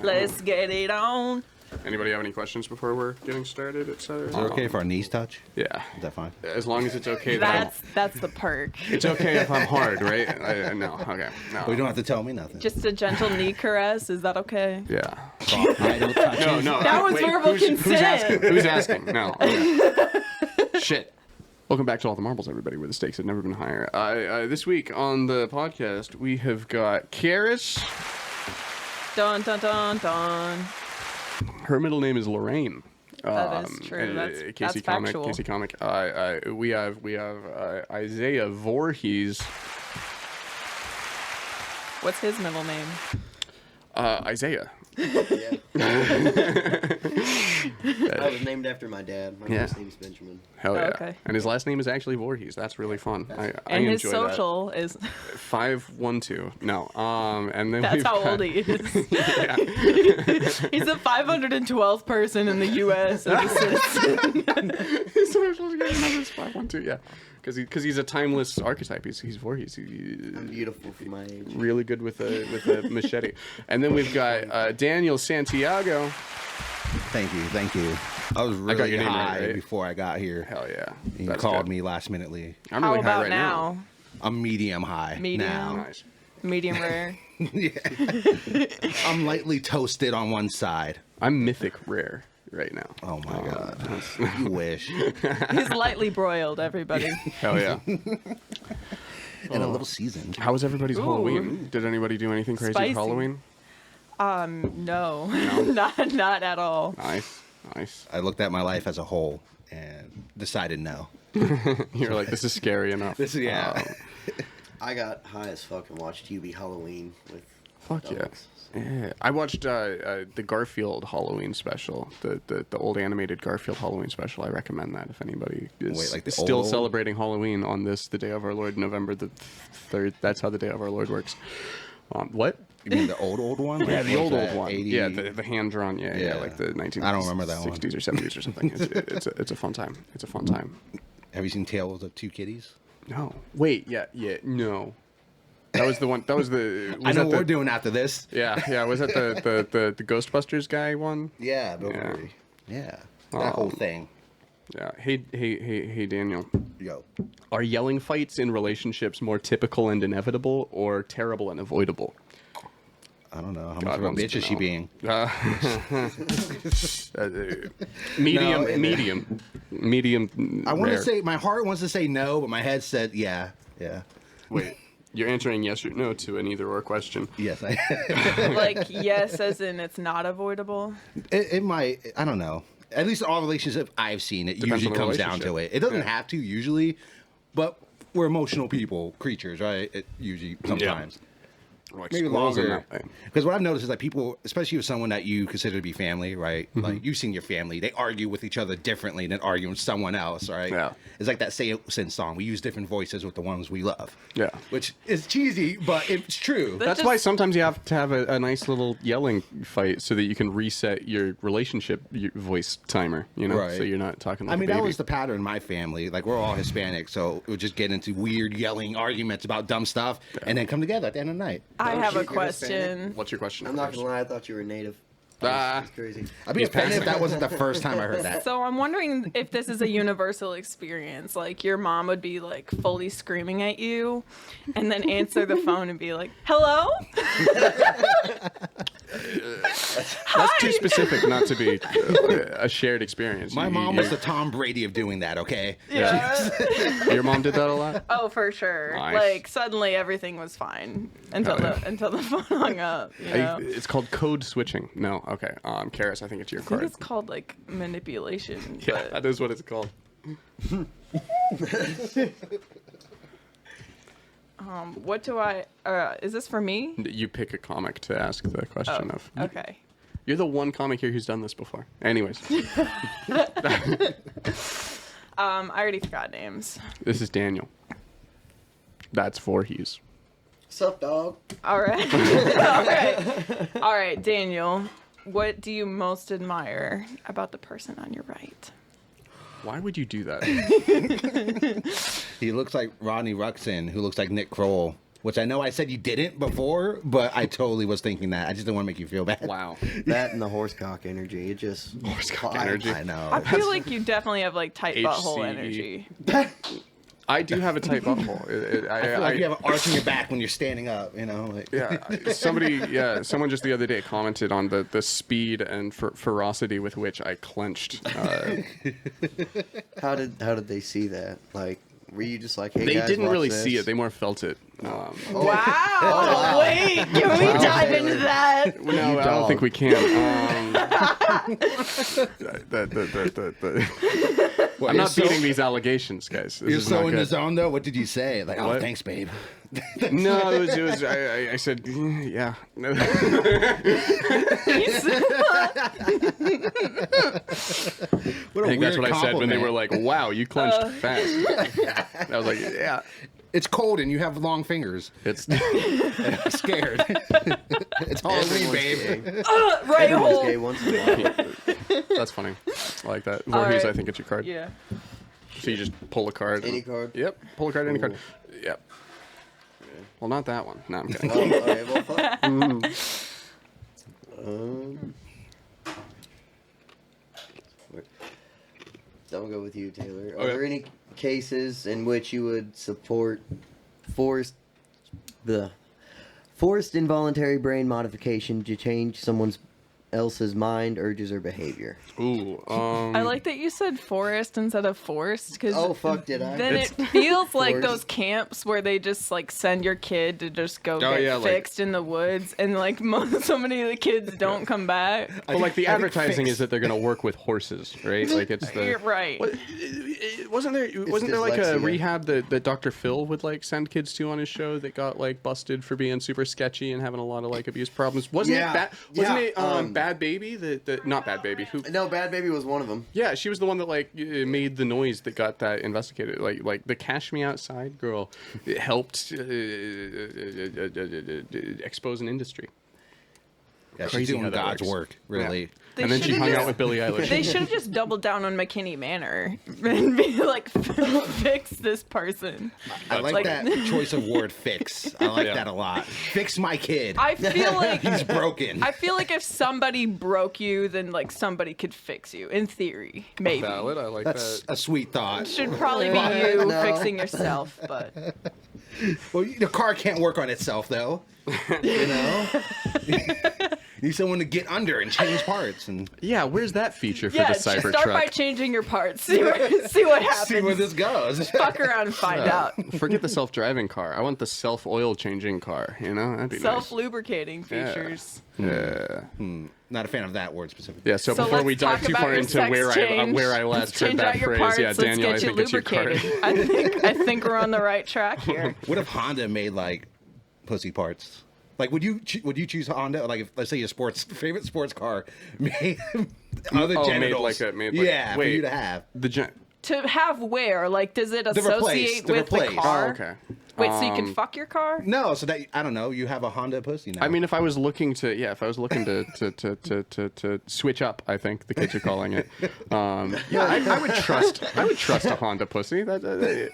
Let's get it on. Anybody have any questions before we're getting started, etc.? Is it okay if our knees touch? Yeah. Is that fine? As long as it's okay That's the perk. it's okay if I'm hard, right? No, okay. No. Well, you don't have to tell me nothing. Just a gentle knee caress. Is that okay? Yeah. I don't touch you. No. That was verbal consent. Who's asking? No. Okay. Shit. Welcome back to All the Marbles, everybody, where the stakes have never been higher. This week on the podcast, we have got Karis. Dun dun dun dun. Her middle name is Lorraine. That is true. That's Casey Comic. factual. Casey Comic. We have Isaiah Voorhees. What's his middle name? Isaiah. Yeah. I was named after my dad. My mom's name is Benjamin. Hell yeah. Okay. And his last name is actually Voorhees. That's really fun. I And his enjoy that. social is 512. No. And then that's we've how got, old he is. Yeah. He's the 512th person in the U.S. as a citizen. His social security is 512. Yeah. Because he's a timeless archetype. He's Voorhees. I'm beautiful for my age. Really good with a machete. And then we've got Daniel Santiago. Thank you. I was got really your name high right? before I got here. Hell yeah. You That's called good. me last minutely. I'm How really high about right now? I'm medium high Medium? now. Nice. Medium rare. I'm lightly toasted on one side. I'm mythic rare right now. Oh my god. You wish. He's lightly broiled, everybody. Hell yeah. And a little seasoned. How was everybody's Halloween? Did anybody do anything crazy Spicy. for Halloween? No. not at all. Nice. I looked at my life as a whole and decided no. You're like, this is scary enough. I got high as fuck and watched UB Halloween with Fuck yeah. dogs. Yeah. I watched the Garfield Halloween special, the old animated Garfield Halloween special. I recommend that if anybody is Wait, like the still old- celebrating Halloween on the day of our Lord, November the 3rd. That's how the day of our Lord works. What? You mean the old one? Yeah, the old that, one. 80? Yeah, the hand drawn. Yeah, like the 1960s. I don't remember that one. 60s or 70s or something. It's a fun time. It's a fun time. Have you seen Tales of Two Kitties? No. Wait. Yeah. No. That was the one. That was the. I know that what we're doing after this. Yeah. Was that the Ghostbusters guy one? Yeah, Bill Yeah. Murray. Yeah. That whole thing. Yeah. Hey, Daniel. Yo. Are yelling fights in relationships more typical and inevitable, or terrible and avoidable? I don't know. How God much of a wants bitch to is she know. being? Medium. I want rare. to say, my heart wants to say no, but my head said yeah. Wait, you're answering yes or no to an either-or question. Yes, Like, yes, as in it's not avoidable. it might, I don't know. At least in all relationships I've seen, it Depends usually on the comes down to relationship. it. It doesn't Yeah. have to usually, but we're emotional creatures, right? It usually sometimes. Like Maybe squirrels in longer. that way. Because what I've noticed is that people, especially with someone that you consider to be family, right? Mm-hmm. Like you've seen your family, they argue with each other differently than arguing with someone else, right? Yeah. It's like that Say It Sin song. We use different voices with the ones we love. Yeah. Which is cheesy, but it's true. That's why sometimes you have to have a nice little yelling fight so that you can reset your relationship voice timer, Right. So you're not talking like I mean, a baby. that was the pattern in my family. Like, we're all Hispanic, so it would just get into weird yelling arguments about dumb stuff and then come together at the end of the night. I have a shit, you're question. What's your question? I'm not gonna lie, I thought you were native. Ah. It's crazy. I'd be He's offended if passing. that wasn't the first time I heard that. So I'm wondering if this is a universal experience. Like your mom would be like fully screaming at you and then answer the phone and be like, hello? That's too specific not to be a shared experience. My mom was the Tom Brady of doing that, okay? Yeah. Your mom did that a lot? Oh, for sure. Nice. Like suddenly everything was fine until the phone hung up. You know? It's called code switching. No, okay. Karis, I think it's your I think card. it's called like manipulation. Yeah, but- that is what it's called. What do I? Is this for me? You pick a comic to ask the question of. Okay. You're the one comic here who's done this before. Anyways, I already forgot names. this is Daniel. That's Voorhees. Sup, dog? All right. All right, Daniel. What do you most admire about the person on your right? Why would you do that? He looks like Rodney Ruxin, who looks like Nick Kroll which I know I said you didn't before, but I totally was thinking that. I just didn't want to make you feel bad. Wow. That and the horsecock energy. It just Horsecock energy. I know. I feel like you definitely have like tight butthole HCE. energy. I do have a tight butthole. I feel like you have an arch in your back when you're standing up, you know? Like, someone just the other day commented on the speed and ferocity with which I clenched. How did they see that? Like, were you just like, hey They guys, didn't watch really this? see it. They more felt it. Wow! Wait, can we dive into that? No, I don't think we can. I'm not beating these allegations, guys. This you're is so not in the good. zone, though. What did you say? Like, oh, What? thanks, babe. No, it was I said, yeah. What a I think that's weird what I said when they compliment. were like, wow, you clenched fast. I was like, yeah. It's cold and you have long fingers. It's I'm scared. It's Halloween, Everyone's babe. gay. Right Everyone's hole. gay once in a while. That's funny. I like that. Voorhees, right. I think it's your card. Yeah. So you just pull a card. Any card? Yep. Pull a card, any card. Cool. Yep. Well, not that one. No, I'm kidding. Oh, okay, well, fuck. I'll go with you, Taylor. Are Okay. there any cases in which you would support forced involuntary brain modification to change someone else's mind, urges, or behavior? Ooh. I like that you said forest instead of forced because Oh, fuck, did I? then it feels like Forest. those camps where they just like send your kid to just go Oh, get yeah, like- fixed in the woods, and like so many of the kids don't come back. Well, like the I think advertising fix- is that they're going to work with horses, right? Like it's the. You're right. Wasn't there like a dyslexia. rehab that Dr. Phil would like send kids to on his show that got like busted for being super sketchy and having a lot of like abuse problems? Wasn't Yeah. it Bad Baby that not Bad Baby who No, Bad Baby was one of them. yeah, she was the one that like made the noise that got that investigated. Like the Cash Me Outside girl it helped expose an industry. Yeah, she's Crazy doing how that God's works. work, really. They And then she should've hung just- out with Billie Eilish. They should have just doubled down on McKinney Manor and be like, fix this person. I like like- that choice of word, fix. I like Yeah. that a lot. Fix my kid. I feel like He's broken. I feel like if somebody broke you, then like somebody could fix you. In theory, maybe. Valid. I like That's that. a sweet thought. Should probably be you No. fixing yourself, but Well, the car can't work on itself, though. You know? Need someone to get under and change parts and Yeah, where's that feature for yeah, the just Cybertruck? start by changing your parts. See what happens. see where this goes. Fuck around and find out. Forget the self-driving car. I want the self-oil changing car. You know, that'd be Self-lubricating Yeah. features. nice. Yeah. Not a fan of that word specifically. Yeah. So, So before let's we dive talk too about far your into sex where change. I last Let's heard change that out your phrase, parts. yeah, Let's Daniel, I get you think it's your card. lubricated. I think we're on the right track here. What if Honda made like pussy parts? Like, would you choose Honda? Like, if let's say your favorite sports car made other Oh, genitals, made like yeah, for wait, you to have. the gen. To have where? Like, does it replace, associate to with replace. the car? Oh, okay. Wait, so you can fuck your car? No, so that I don't know. You have a Honda pussy now. I mean, if I was looking to, to switch up, I think the kids are calling it. Yeah, I would trust a Honda pussy. That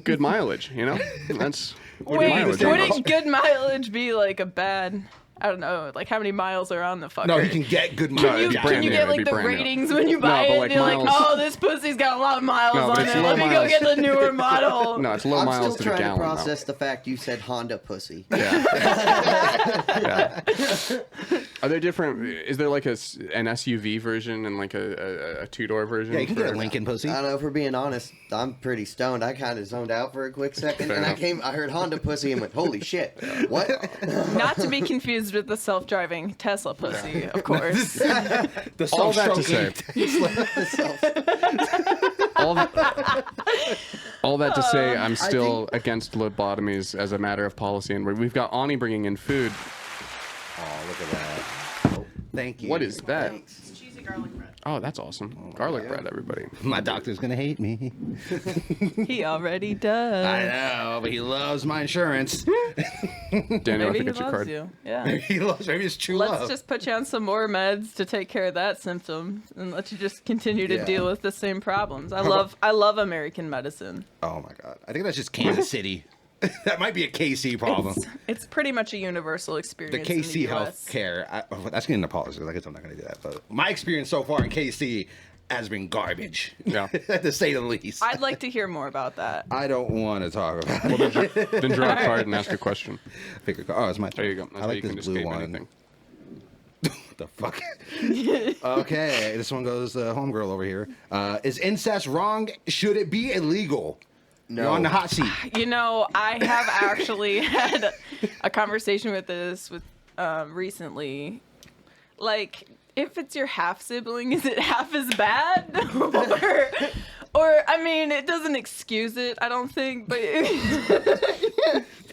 good mileage, you know. That's good Wait, mileage. wouldn't good mileage be like a bad? I don't know, like how many miles are on the fucker? no, you can get good No, mileage. it's out brand Can you new, get it'd like be the brand new. ratings when you buy but, it? like, You're like, miles- oh, this pussy's got a lot of miles No, but on it's it. low Let me go miles. get the newer model. No, it's low I'm miles still to the trying to gallon. process the fact you said Honda pussy. Yeah. Yeah. Are there different? Is there like an SUV version and like a two-door version? Yeah, you can get for- a Lincoln pussy. I don't know, if we're being honest, I'm pretty stoned. I kind of zoned out for a quick second, Fair and enough. I heard Honda pussy and went, holy shit, what? Not to be confused with the self-driving Tesla pussy, of course. The All that to say, all that to say, I'm still against lobotomies as a matter of policy, and we've got Ani bringing in food. Oh, look at that. Oh, thank you. What is that? Thanks. Cheesy garlic bread. Oh, that's awesome. Garlic bread, everybody. My doctor's gonna hate me. He already does. I know, but he loves my insurance. Daniel, I Maybe think he it's your loves card. you. Yeah. He loves maybe it's true Let's love. just put you on some more meds to take care of that symptom, and let you just continue to Yeah. deal with the same problems. I love American medicine. Oh my god, I think that's just Kansas City. That might be a KC problem. It's pretty much a universal The experience. KC in the US. healthcare. That's getting a policy. I guess I'm not going to do that. But my experience so far in KC has been garbage. Yeah. To say the least. I'd like to hear more about that. I don't want to talk about Well, it. then draw a card and ask a question. Pick a card. Oh, it's my turn. There you go. That's I how like you can this blue escape one. anything. What the fuck? Okay, this one goes homegirl over here. Is incest wrong? Should it be illegal? No. You're on the hot seat. You know, I have actually had a conversation with this recently. Like, if it's your half sibling, is it half as bad? or I mean, it doesn't excuse it, I don't think, but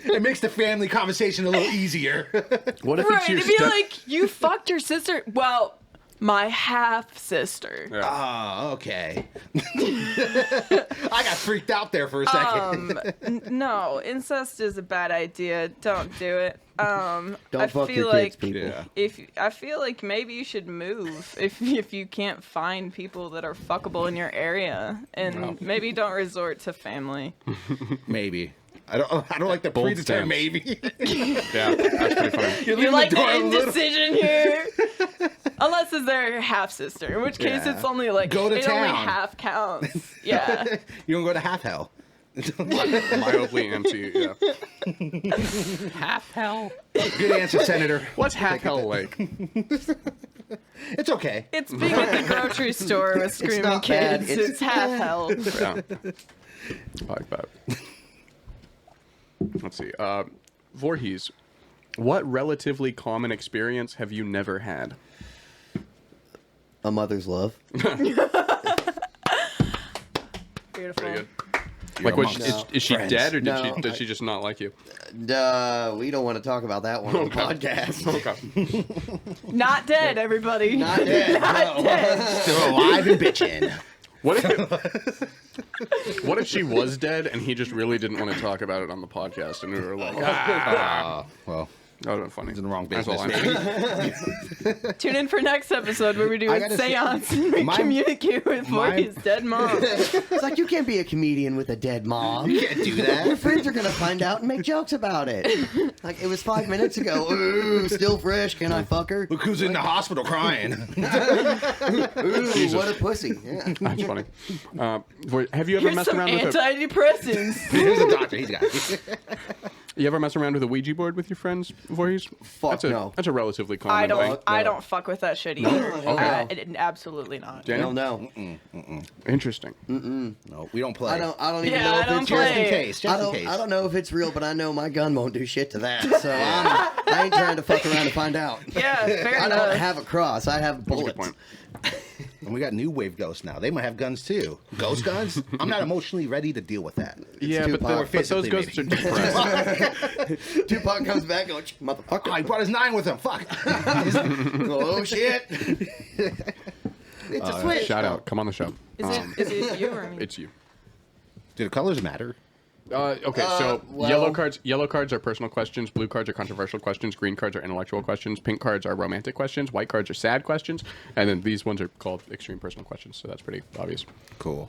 It makes the family conversation a little easier. What if right, it's your to be like, you fucked your sister. Well, my half sister. Yeah. Oh, okay. I got freaked out there for a second. No, incest is a bad idea. Don't do it. Don't I fuck feel your like kids, people. Yeah. I feel like maybe you should move if you can't find people that are fuckable in your area, and maybe don't resort to family. Maybe. I don't like the Bold predetermined stance. maybe. Yeah, that's pretty funny. You like the door a little- indecision here, unless it's their half sister, in which case Yeah. it's only like Go to it only town. half counts. Yeah. You don't go to half hell. Mildly empty. Yeah. Half hell. Good answer, Senator. What's half hell like? It's okay. It's being at the grocery store with screaming not bad. kids. It's half hell. Yeah. I like that. Let's see. Voorhees, what relatively common experience have you never had? A mother's love. Beautiful. Pretty good. You're Like, was she, amongst is she friends. dead, or No. does she just not like you? We don't want to talk about that one on the podcast. Okay. Not dead, everybody. Not dead. Not dead. Still alive and bitching. What if she was dead and he just really didn't want to talk about it on the podcast, and we were like, ah, Well, that would have been funny. he's in the wrong That's all business. I'm saying. Tune in for next episode where we do I a gotta say, seance and we my- communicate with Morty's dead mom. It's like, you can't be a comedian with a dead mom. You can't do Your that. friends are gonna find out and make jokes about it. Like, it was 5 minutes ago. Ooh, still fresh. Can I fuck her? Look who's in the hospital crying. Ooh, what a pussy. Yeah. That's funny. Have you ever Here's messed some around with antidepressants. Here's a doctor. He's got it. You ever mess around with a Ouija board with your friends, Voorhees? Fuck no. That's a relatively common I thing. I don't fuck with that shit either. Okay. Absolutely not. Daniel? Hell no. Interesting. No, we don't play. I don't even Yeah, know I if don't it's Just play. in case. Just in case. I don't know if it's real, but I know my gun won't do shit to that. So I ain't trying to fuck around to find out. Yeah, fair I enough. don't have a cross. I have That's a good bullets. point. And we got new wave ghosts now. They might have guns too. Ghost guns? I'm not emotionally ready to deal with that. Yeah, Tupac. but those Physically, ghosts maybe. are depressed. Tupac comes back going, Oh, motherfucker. he brought his 9 with him. Fuck. Oh shit. It's a switch. Shout out. Come on the show. Is it you or me? It's you. Do the colors matter? Okay, so well- yellow cards are personal questions, blue cards are controversial questions, green cards are intellectual questions, pink cards are romantic questions, white cards are sad questions, and then these ones are called extreme personal questions. So that's pretty obvious. Cool.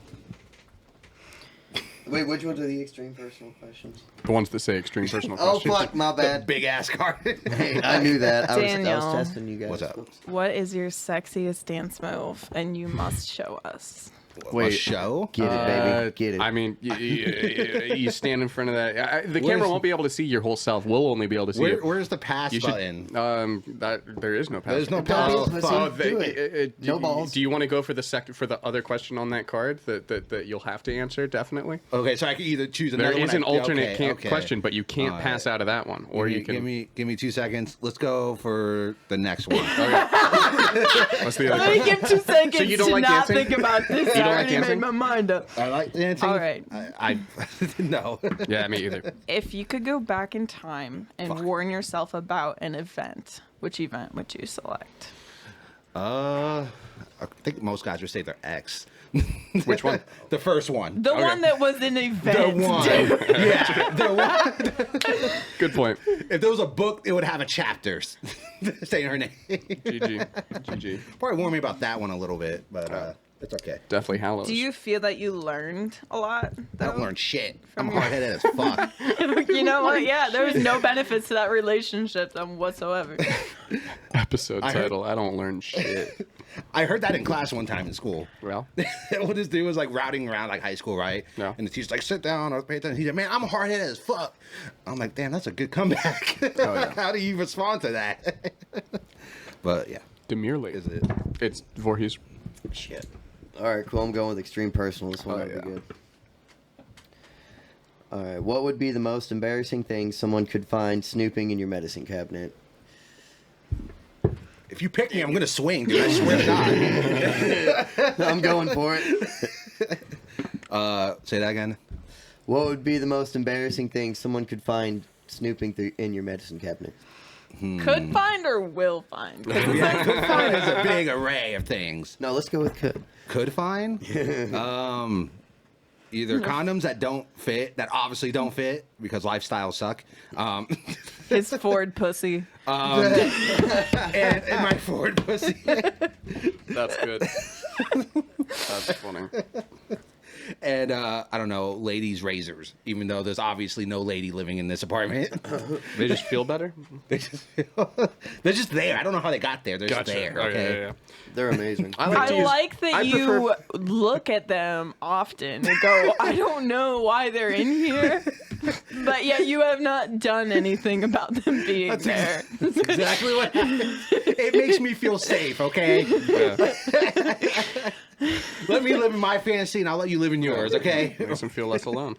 Wait, which ones are the extreme personal questions? The ones that say extreme personal Oh questions. fuck, my bad. Big ass card. Hey, I knew that. I was Daniel. testing you guys. What's up? What is your sexiest dance move? And you must show us. Wait, show? Get it, baby. Get it. I mean, you stand in front of that. The camera Where's- won't be able to see your whole self. We'll only be able to see it. Where's the pass You button? should. There is no pass. There's no button. pass. Don't be a pussy. Oh, Do it. No balls. Do you want to go for the other question on that card that you'll have to answer? Definitely. Okay, so I can either choose There another one. is an alternate Okay. question, but you can't All right. pass out of that one, or you can. give me 2 seconds. Let's go for the next one. What's the other Let me question? give 2 seconds So you don't to like not dancing? think about this. You don't I like already dancing? made my mind up. I like dancing. All right. I no. Yeah, me either. If you could go back in time and warn yourself about an event, which event would you select? I think most guys would say their ex. Which one? The first one. The Okay. one that was an The event. one. Yeah. The one. Good point. If there was a book, it would have a chapters saying her name. GG. Probably warn me about that one a little bit, but It's okay. Deathly Hallows. Do you feel that you learned a lot? I don't though? learn shit. From I'm your- hard-headed as fuck. You know what? Yeah, there was no benefits to that relationship whatsoever. Episode I heard- title, I don't learn shit. I heard that in class one time in school. Well, What this dude was like routing around like high school, right? Yeah. And the teacher's like, sit down, or pay attention. He said, man, I'm hard-headed as fuck. I'm like, damn, that's a good comeback. yeah. How do you respond to that? But yeah, demurely. is it? It's Voorhees. Shit. All right, cool. I'm going with extreme personal. This one Oh, will yeah. be good. All right, what would be the most embarrassing thing someone could find snooping in your medicine cabinet? If you pick me, I'm gonna swing, dude. I swear to God. I'm going for it. Say that again. What would be the most embarrassing thing someone could find snooping through in your medicine cabinet? Could find or will find? Yeah, could find is a big array of things. No, let's go with could. Could find. Either condoms that don't fit, that obviously don't fit because lifestyles suck. His Ford pussy. And my Ford pussy. That's good. That's funny. And I don't know, ladies' razors. Even though there's obviously no lady living in this apartment, They just feel better? they're just there. I don't know how they got there. They're just there. Oh, Okay. yeah. They're amazing. I I to use- like that I you prefer- look at them often and go, I don't know why they're in here, but yet you have not done anything about them being there. That's exactly what happened. It makes me feel safe, okay? Yeah. Let me live in my fantasy and I'll let you live in yours, okay? Makes them feel less alone.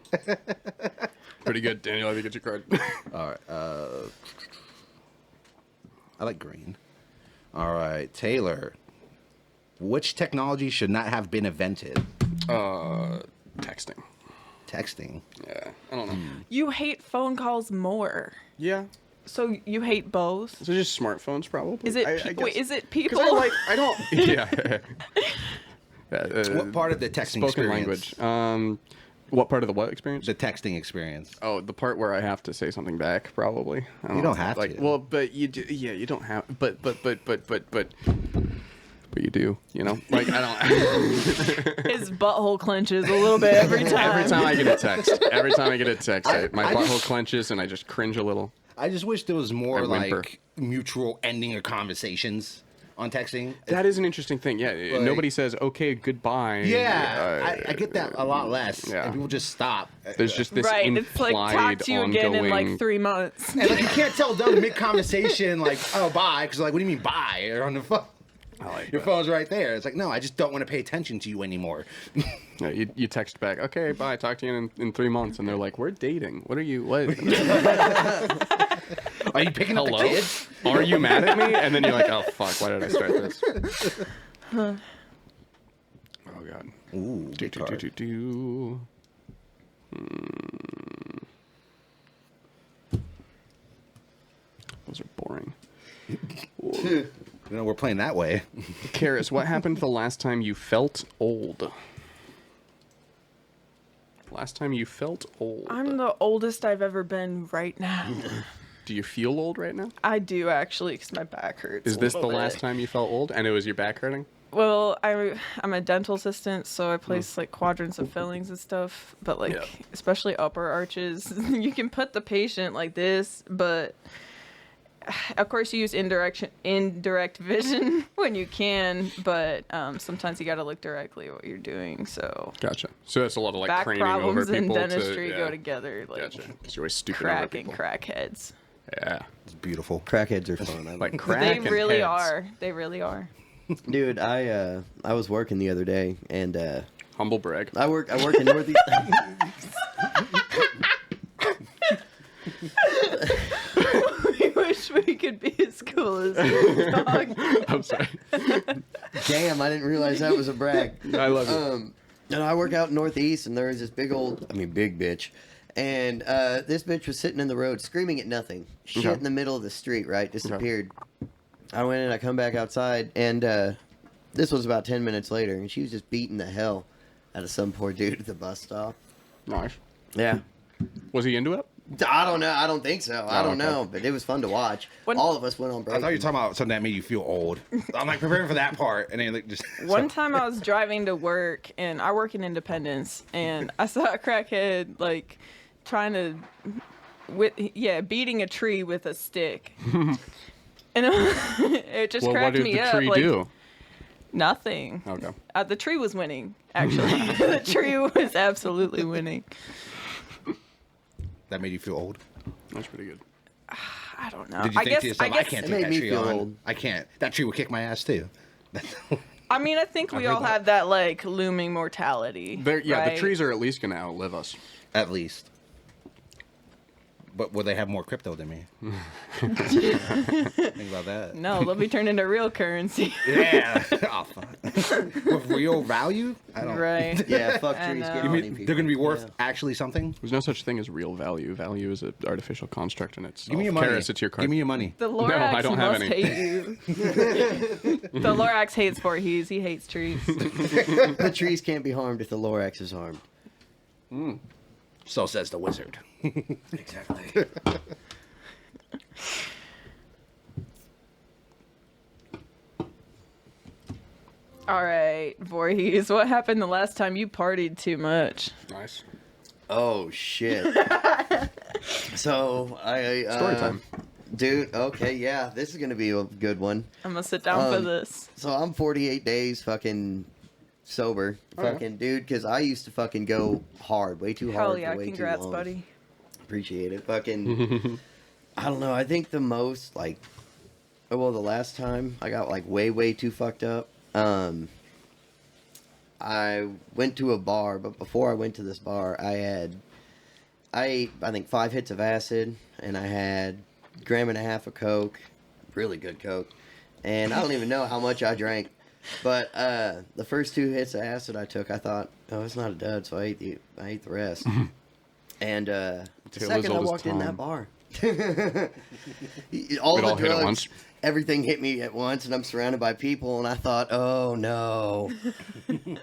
Pretty good, Daniel. I think it's your card. All right. I like green. All right, Taylor. Which technology should not have been invented? Texting. Texting. Yeah. I don't know. You hate phone calls more. Yeah. So you hate both? So just smartphones, probably. Is it? I Wait, guess. is it people? Because I don't. Yeah. What part of the texting spoken experience? language? What part of the what experience? The texting experience. Oh, the part where I have to say something back, probably. I You know, don't have like, to. Well, but you do. Yeah, you don't have. But you do. You know, like I don't. His butthole clenches a little bit every time. Every time I get a text, my I butthole just- clenches and I just cringe a little. I just wish there was more I whimper. like mutual ending of conversations on texting. That is an interesting thing. Yeah, nobody says okay, goodbye. Yeah, I get that a lot less. Yeah. And people just stop. There's just this Right, implied it's like talk to you again in like ongoing- 3 months. And like, you can't tell them mid-conversation, like, oh, bye. Because, like, what do you mean, bye? Or on the phone. I like Your that. phone's right there. It's like, no, I just don't want to pay attention to you anymore. Yeah, you text back, okay, bye, talk to you in 3 months, and they're like, we're dating. What are you? What? Are you picking up the Hello? kids? Are you mad at me? And then you're like, oh fuck, why did I start this? Oh god. Ooh, Do, good do, do, card. do, do. Those are boring. You know, we're playing that way. Karis, what happened the last time you felt old? Last time you felt old. I'm the oldest I've ever been right now. Do you feel old right now? I do actually, because my back hurts. Is a this the little last bit. time you felt old and it was your back hurting? Well, I'm a dental assistant, so I place like quadrants of fillings and stuff. But like, Yeah. especially upper arches, you can put the patient like this, but of course you use indirect vision when you can. But sometimes you got to look directly at what you're doing. So Gotcha. So that's a lot of like back craning over problems and people dentistry to, go together. Like Gotcha. Because you're always stooping over crack and people. crackheads. Yeah. It's beautiful. Crackheads are fun. I Like like crack They and really heads. are. They really are. Dude, I was working the other day, and Humble brag. I work in Northeast. We wish we could be as cool as this dog. I'm sorry. Damn, I didn't realize that was a brag. I love it. And I work out in Northeast, and there was this big bitch. And this bitch was sitting in the road screaming at nothing. Shit Okay. in the middle of the street, right? Disappeared. I went in, I come back outside, and this was about 10 minutes later, and she was just beating the hell out of some poor dude at the bus stop. Nice. Yeah. Was he into it? I don't know. I don't think so. I don't okay. know, but it was fun to watch. When- All of us went on break. I thought you were talking about something that made you feel old. I'm like preparing for that part, and then like just One time I was driving to work, and I work in Independence, and I saw a crackhead like trying to, beating a tree with a stick, and it just Well, what cracked did me the up. tree Like do? nothing. Okay. The tree was winning. Actually, the tree was absolutely winning. that made you feel old. That's pretty good. I don't know. Did you I think guess. to yourself, I can't It take made that me tree feel on. old. I can't. That tree would kick my ass too. I mean, I think we I've heard all that. have that like looming mortality. The right? trees are at least gonna outlive us. At least. But would they have more crypto than me? Think about that. No, they'll be turned into real currency. Yeah. Oh, fuck. With real value? I don't. Right. Yeah, fuck I trees. know. Get You money, mean people. they're gonna be worth Yeah. actually something? There's no such thing as real value. Value is an artificial construct in itself. Give me your money. Karis, it's your card. Give me your money. The No, Lorax I don't have must any. hate you. The Lorax hates Voorhees. He hates trees. The trees can't be harmed if the Lorax is harmed. So says the wizard. Exactly. All right, Voorhees. What happened the last time you partied too much? Nice. Oh shit. So I Story time. Dude, okay, yeah, this is gonna be a good one. I'm gonna sit down for Um, this. So I'm 48 days fucking sober, Oh, yeah. fucking dude, because I used to fucking go hard, way too Hell hard yeah! for way Congrats, too long. buddy. Appreciate it. Fucking, I don't know. I think the most like, well, the last time I got like way too fucked up. I went to a bar, but before I went to this bar, I ate I think 5 hits of acid, and I had 1.5 grams of coke, really good coke, and I don't even know how much I drank. But the first 2 hits of acid I took, I thought, oh, it's not a dud, so I ate the rest. And the Tale as second I old as walked in that time. bar, It all the all hit at drugs, once. everything hit me at once, and I'm surrounded by people, and I thought, oh no,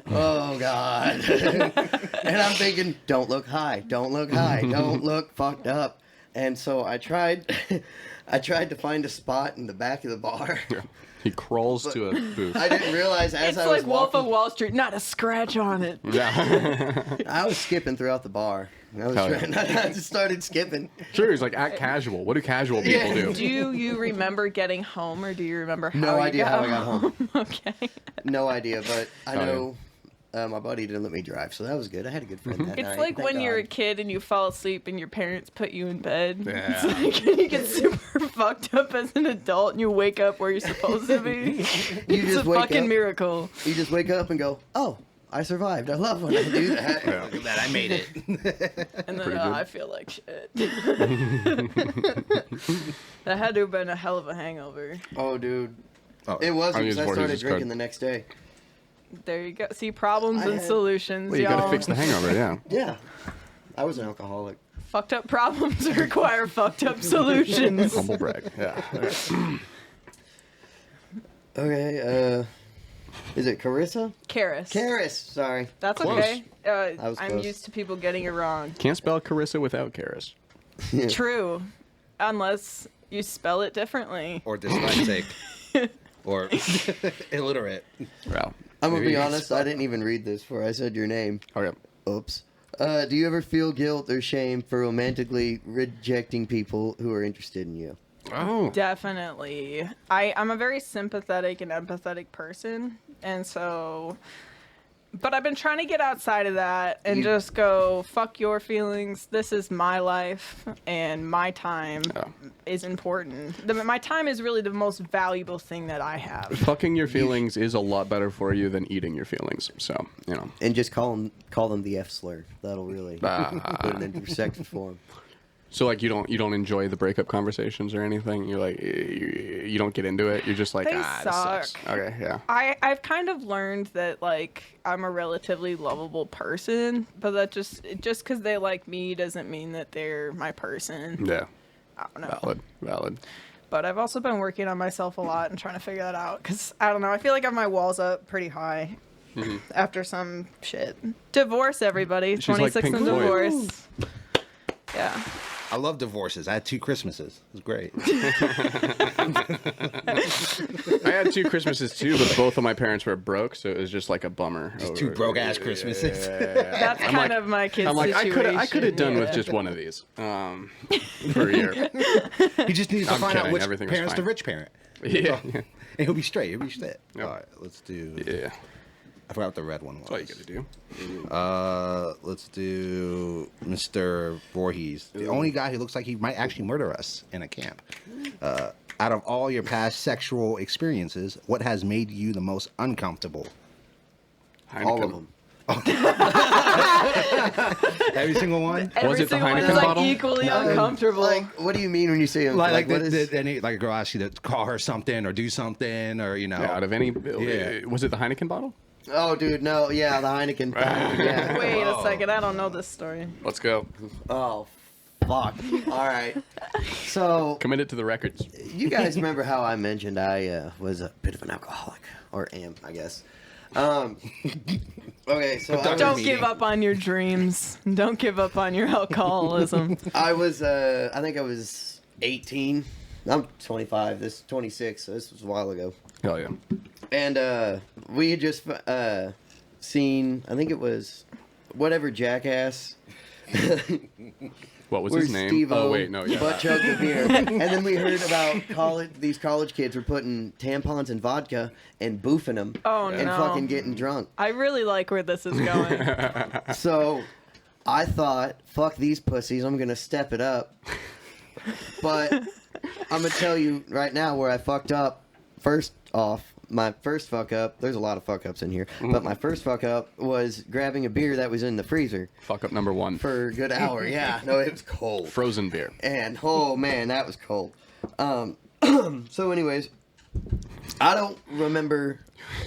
oh god, and I'm thinking, don't look high, don't look high, don't look fucked up, and so I tried to find a spot in the back of the bar. Yeah. He crawls to a booth. I didn't realize as It's I was like Wolf of walking, Wall Street, not a scratch on it. Yeah. I was skipping throughout the bar. I was Hell yeah. trying, I just started skipping. Sure, he's like, act casual. What do casual people Yeah. do? Do you remember getting home, or do you remember how No you idea how I got home. Okay. No idea, but I Oh, yeah. know my buddy didn't let me drive, so that was good. I had a good friend that It's night. like thank when you're a God. kid and you fall asleep and your parents put you in bed. Yeah. It's like you get super fucked up as an adult and you wake up where you're supposed to be. You It's just a wake fucking up. miracle. You just wake up and go, "Oh, I survived." I love when I do that. Yeah. Look at that, I made it. And then Pretty good. I feel like shit. That had to have been a hell of a hangover. Oh, dude, Oh, it was I because use I started Voorhees' drinking card. the next day. There you go. See, problems I and had- solutions, Well, you y'all. gotta fix the hangover, yeah. Yeah, I was an alcoholic. Fucked up problems require fucked up solutions. Humble brag. Yeah. Okay, is it Carissa? Karis. Karis, sorry. That's Close. okay. was I'm close. used to people getting it wrong. Can't spell Carissa without Karis. True. Unless you spell it differently. or dyslexic, or illiterate. Well, I'm gonna maybe be you honest. I didn't even read this before I said your name. Okay. Oops. Do you ever feel guilt or shame for romantically rejecting people who are interested in you? Oh. Definitely. I'm a very sympathetic and empathetic person. And so. But I've been trying to get outside of that and just go, fuck your feelings. This is my life and my time Yeah. is important. My time is really the most valuable thing that I have. Fucking your feelings is a lot better for you than eating your feelings. So, you know. And just call them the F slur. That'll really put it into perspective for 'em. So like you don't enjoy the breakup conversations or anything. You're like you don't get into it. You're just like They this sucks. suck. Okay, yeah. I've kind of learned that like I'm a relatively lovable person, but that just because they like me doesn't mean that they're my person. Yeah. I don't know. Valid. But I've also been working on myself a lot and trying to figure that out because I don't know. I feel like I have my walls up pretty high after some shit. Divorce, everybody. She's like 26 Pink and Floyd. divorce. Yeah. I love divorces. I had 2 Christmases. It was great. I had 2 Christmases too, but both of my parents were broke, so it was just like a bummer. Just 2 broke ass Christmases. That's kind of my kid's I'm like, situation. I could have done with just one of these for a year. He just needs to I'm find out kidding. which Everything was parent's the fine. rich parent. Yeah. And he'll be straight. He'll be straight. Yep. All right, let's do. Yeah. I forgot what the red one was. That's all you gotta do. Let's do Mr. Voorhees, the only guy who looks like he might actually murder us in a camp. Out of all your past sexual experiences, what has made you the most uncomfortable? All of them. Every single one. Every Was it the single one Heineken is, like, bottle? equally uncomfortable. Like, what do you mean when you say Like what is- like a girl asks you to call her something or do something or Yeah, out of any, Yeah. was it the Heineken bottle? Oh, dude, no, yeah, the Heineken. Yeah. Wait a second, I don't know this story. Let's go. Oh, fuck. All right. So, Commit it to the records. you guys remember how I mentioned I was a bit of an alcoholic, or am, I guess. Okay, so Don't give up on your dreams. Don't give up on your alcoholism. I was, I think I was 18. I'm 25. This is 26, so this was a while ago. Hell yeah. And we had just seen, I think it was whatever Jackass. What was Where his name? Steve-O Oh wait, no, yeah. butt chugged the beer. And then we heard about these college kids were putting tampons in vodka and boofing them Oh, and no. fucking getting drunk. I really like where this is going. So I thought, fuck these pussies, I'm gonna step it up. But I'm gonna tell you right now where I fucked up. First off, my first fuck up, there's a lot of fuck ups in here, but my first fuck up was grabbing a beer that was in the freezer Fuck up number 1. for a good hour. Yeah, no, it was cold. Frozen beer. And oh man, that was cold. So anyways, I don't remember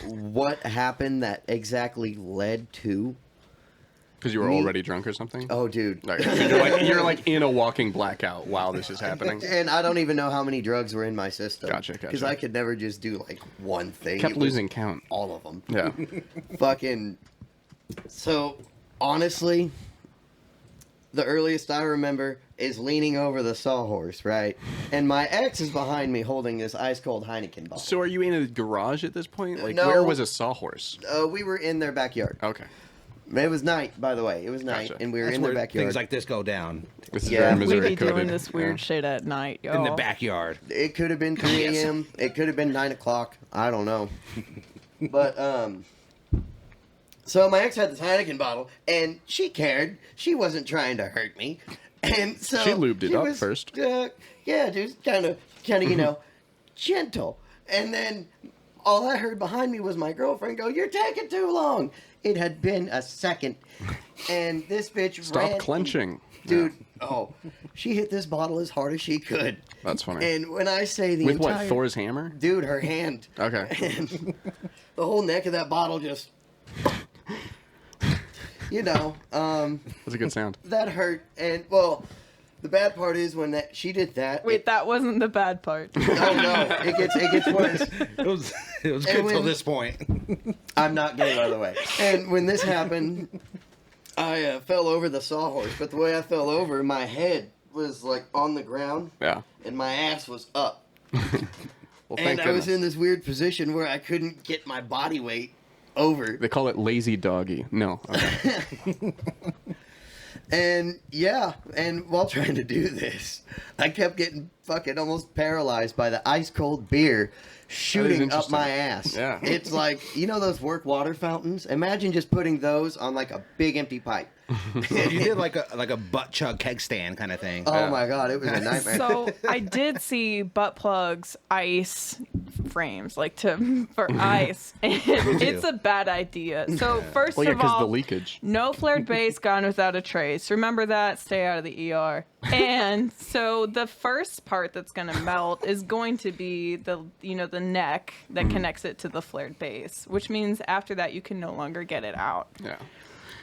what happened that exactly led to. Because you were Me- already drunk or something? Oh, dude. Okay. You're like in a walking blackout while this is happening. And I don't even know how many drugs were in my system. Gotcha. Because I could never just do like one thing. Kept It was losing count. all of them. Yeah. Fucking. So honestly, the earliest I remember is leaning over the sawhorse, right? And my ex is behind me holding this ice cold Heineken bottle. So are you in a garage at this point? Like, No. where was a sawhorse? We were in their backyard. Okay. It was night, by the way. It was night, Gotcha. and we were That's in their where backyard. things like this go down This is Yeah. very We Missouri be coded. doing this weird Yeah. shit at night, yo. in the backyard. It could have been 3 a.m. It could have been 9 o'clock. I don't know. But, so my ex had this Heineken bottle, and she cared. She wasn't trying to hurt me. And so She lubed it she up was, first. Yeah, just kind of, you know, gentle. And then all I heard behind me was my girlfriend go, "You're taking too long." It had been a second, and this bitch ran Stop and- clenching. dude. Oh, she hit this bottle as hard as she could. That's funny. And when I say the With entire what, Thor's hammer? dude, her hand, Okay. and the whole neck of that bottle just, you know, That's a good sound. that hurt. And well, the bad part is when she did that. Wait, that wasn't the bad part. Oh no, it gets worse. It was good And till when- this point. I'm not gay, by the way. And when this happened, I fell over the sawhorse. But the way I fell over, my head was like on the ground, Yeah. and my ass was up. Well, And thank I was goodness. in this weird position where I couldn't get my body weight over. They call it lazy doggy. No. Okay. And yeah, and while trying to do this, I kept getting fucking almost paralyzed by the ice cold beer shooting up my ass. Yeah. It's like, you know those work water fountains? Imagine just putting those on like a big empty pipe. You did like a butt chug keg stand kind of thing. Oh Yeah. my god, it was a nightmare. So I did see butt plugs ice frames, like for ice, and it's a bad idea. So first Well, yeah, of because the all, leakage. no flared base gone without a trace. Remember that. Stay out of the ER. And so the first part that's going to melt is going to be the neck that connects it to the flared base, which means after that you can no longer get it out. Yeah.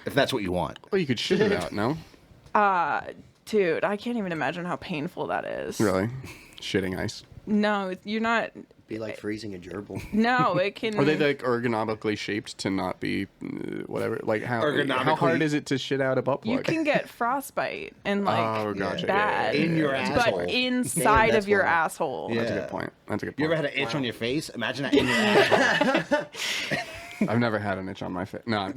If that's what you want. Well, you could shit it out, no? Dude, I can't even imagine how painful that is. Really? Shitting ice. No, you're not. Be like freezing a gerbil. No, it can. Are they like ergonomically shaped to not be whatever? Like how Ergonomically? hard is it to shit out a butt plug? You can get frostbite and like Oh, gotcha. bad In your that's a asshole. good but point. inside Damn, of your that's asshole. Yeah. That's a good point. That's a good point. You ever had an itch on your face? Imagine that in your asshole. I've never had an itch on my face. No.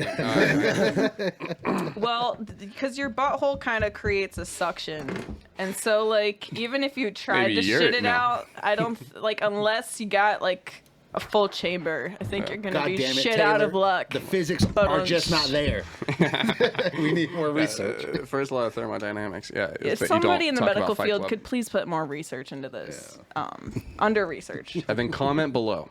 Well, because your butthole kind of creates a suction, and so like even if you tried Maybe to you're- shit it no. out, I don't like unless you got like a full chamber. I think you're gonna God be damn it, shit out of Taylor. luck. The physics But are just not there. We need more research. First law of thermodynamics. Yeah. is If that you somebody don't in the talk about medical Fight field Club. could please put more research into this, under research. And then comment below.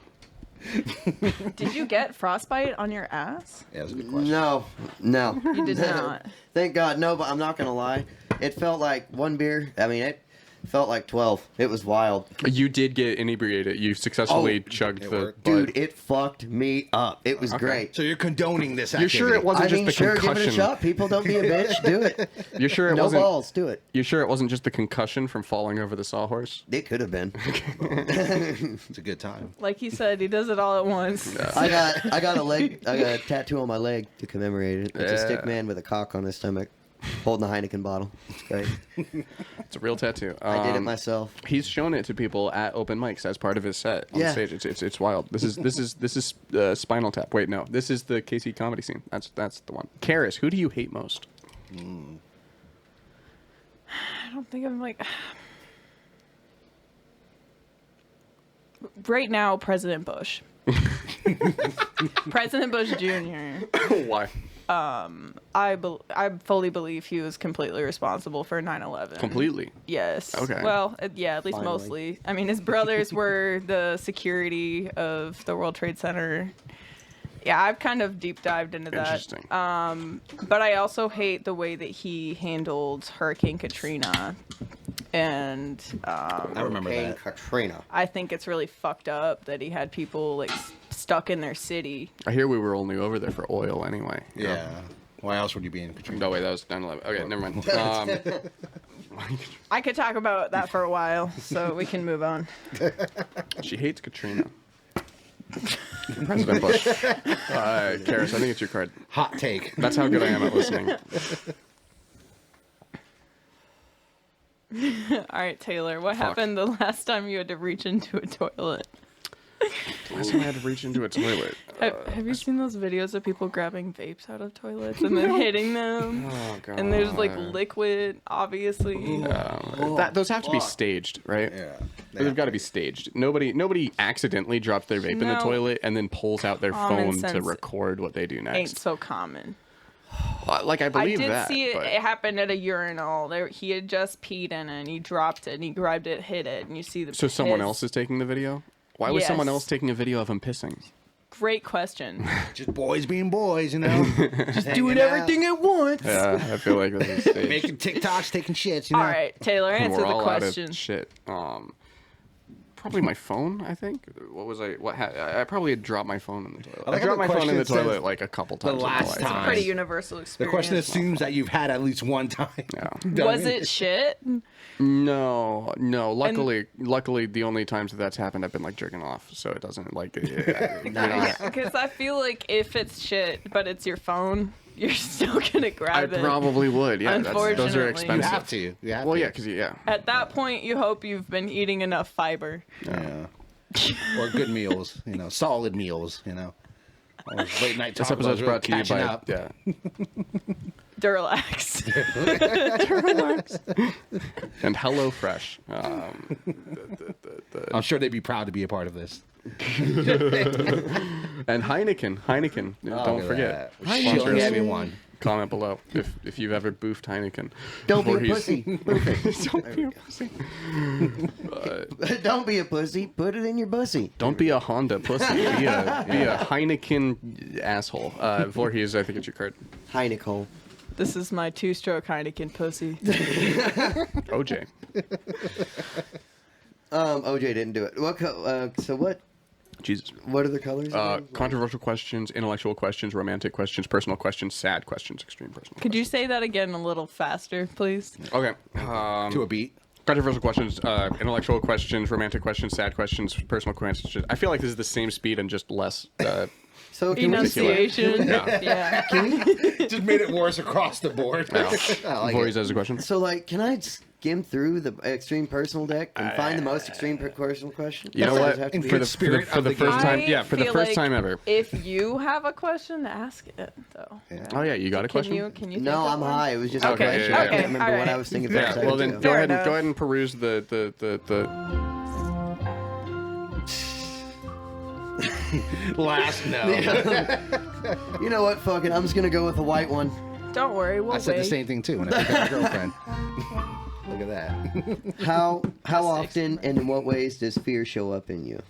Did you get frostbite on your ass? Yeah, that's a good question. No. You did not. Thank God, no. But I'm not gonna lie. It felt like one beer. I mean, it felt like 12. It was wild. You did get inebriated. You successfully chugged it the worked. bud. Dude, it fucked me up. It was great. So you're condoning this You're activity? sure it wasn't I just mean, the sure, concussion? give it a shot. People, don't be a bitch. Do it. You're sure it No wasn't? balls. Do it. You're sure it wasn't just the concussion from falling over the sawhorse? It could have been. It's a good time. Like he said, he does it all at once. I got a tattoo on my leg to commemorate it. It's a stick Yeah. man with a cock on his stomach, holding a Heineken bottle. It's great. It's a real tattoo. I did it myself. He's shown it to people at open mics as part of his set on Yeah. stage. It's wild. This is Spinal Tap. Wait, no, this is the KC comedy scene. That's the one. Karis, who do you hate most? I don't think I'm like. Right now, President Bush. President Bush Jr. Why? I fully believe he was completely responsible for 9/11. Completely. Yes. Okay. Well, yeah, at least Finally. mostly. I mean, his brothers were the security of the World Trade Center. Yeah, I've kind of deep dived into that. Interesting. But I also hate the way that he handled Hurricane Katrina. And I remember Hurricane that. Katrina. I think it's really fucked up that he had people like stuck in their city. I hear we were only over there for oil anyway. Yeah. Why else would you be in Katrina? No, wait, that was 9/11. Okay, never mind. I could talk about that for a while, so we can move on. She hates Katrina. President Bush. Karis, I think it's your card. Hot take. That's how good I am at listening. All right, Taylor, what happened the last time you had to reach into a toilet? Last time I had to reach into a toilet. Have you seen those videos of people grabbing vapes out of toilets and then hitting them? Oh, God. And there's like liquid, obviously. Those have to be staged, right? Yeah. They've got to be staged. Nobody accidentally drops their vape in the No. toilet and then pulls out their Common phone to sense record what they do Ain't next. so common. Like I I believe did that. see it. but- It happened at a urinal. He had just peed in it, and he dropped it, and he grabbed it, hit it, and you see the. So someone piss. else is taking the video? Why was someone Yes. else taking a video of him pissing? Great question. Just boys being boys, you know? Just Doing everything at once. Yeah, I feel like this is staged. Making TikToks, taking shits, you know? All right, Taylor, And answer we're the all out question. of shit. Probably my phone, I think. What was I? I probably had dropped my phone in the toilet. I I like how dropped the my phone in the question says toilet like a couple times. in my last life. It's a time. pretty universal The experience. question assumes that you've had at least one time. Yeah. done Was it shit? No. Luckily, the only times that's happened, I've been like jerking off, so it doesn't like. Nice. Because I feel like if it's shit, but it's your phone, you're still gonna I grab it. probably would. Yeah, those are Unfortunately. You expensive. You have to. You have Well, to. yeah, because yeah. At that point, you hope you've been eating enough fiber. Yeah. Or good meals, you know, solid meals, you know. All those late night This talk episode's about brought to you catching by up. Duralax. and HelloFresh. I'm sure they'd be proud to be a part of this. And Heineken. Don't Look at forget. that. Shilling Sponsors. everyone. Comment below if you've ever boofed Heineken. Don't be a Voorhees. pussy. Don't be a pussy. Don't be a pussy. Put it in your pussy. Don't be a Honda pussy. Be a Heineken asshole. Voorhees, I think it's your card. Heineken. This is my two-stroke Heineken pussy. OJ. OJ didn't do it. So what? Jesus. What are the colors? again? Controversial questions, intellectual questions, romantic questions, personal questions, sad questions, extreme personal Could you questions. say that again a little faster, please? Okay. To a beat. Controversial questions, intellectual questions, romantic questions, sad questions, personal questions. I feel like this is the same speed and just less. So can we, Enunciation. Yeah. Just made it worse across the board. I like Voorhees it. has a question. so like, can I skim through the extreme personal deck and find the most extreme personal question? You know Does what? it have to be- For the spirit for of the the first game. time, I for the feel first like time ever. If you have a question, ask it though. Yeah. Oh yeah, you got a question? Can you? No, think of I'm one? high. It was just Okay, a question. yeah, I yeah. can't remember Okay, what I alright. was thinking for a Yeah. second. Well then, ago. Fair go enough. ahead and peruse the. Last no. You know what? Fuck it. I'm just gonna go with the white one. Don't worry, we'll I said the wait. same thing too when I picked up my girlfriend. Look at that. How often and in what ways does fear show up in you?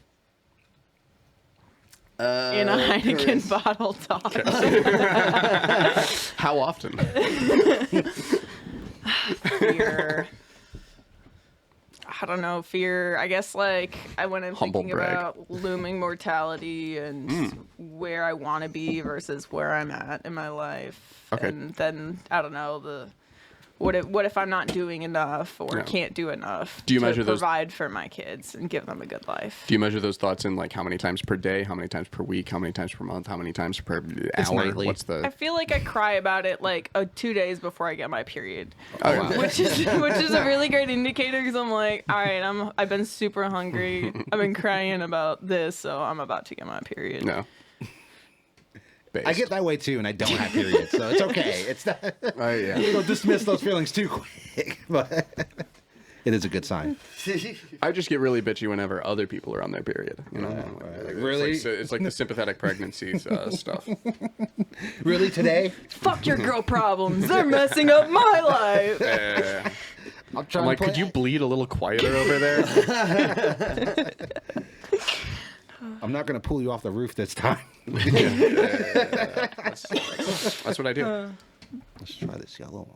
In a Heineken Chris. bottle top. How often? Fear. I don't know, fear. I guess like when I'm Humble thinking brag. about looming mortality and where I want to be versus where I'm at in my life. Okay. And then I don't know what if I'm not doing enough or Yeah. can't do enough Do you to measure those- provide for my kids and give them a good life? Do you measure those thoughts in like how many times per day, how many times per week, how many times per month, how many times per hour? nightly. What's I the? feel like I cry about it like 2 days before I get my period. Oh, wow. which is a really great indicator because I'm like, all right, I've been super hungry. I've been crying about this, so I'm about to get my period. No. Based. I get that way too, and I don't have periods, so it's okay. It's not. Yeah. You don't dismiss those feelings too quick, but it is a good sign. I just get really bitchy whenever other people are on their period. You know, right. It's Really? like, it's like the sympathetic pregnancy stuff. Really, today? Fuck your girl problems. They're messing up my life. I'm trying I'm like, to could you bleed a little quieter over there? I'm not going to pull you off the roof this time. That's what I do. Let's try this yellow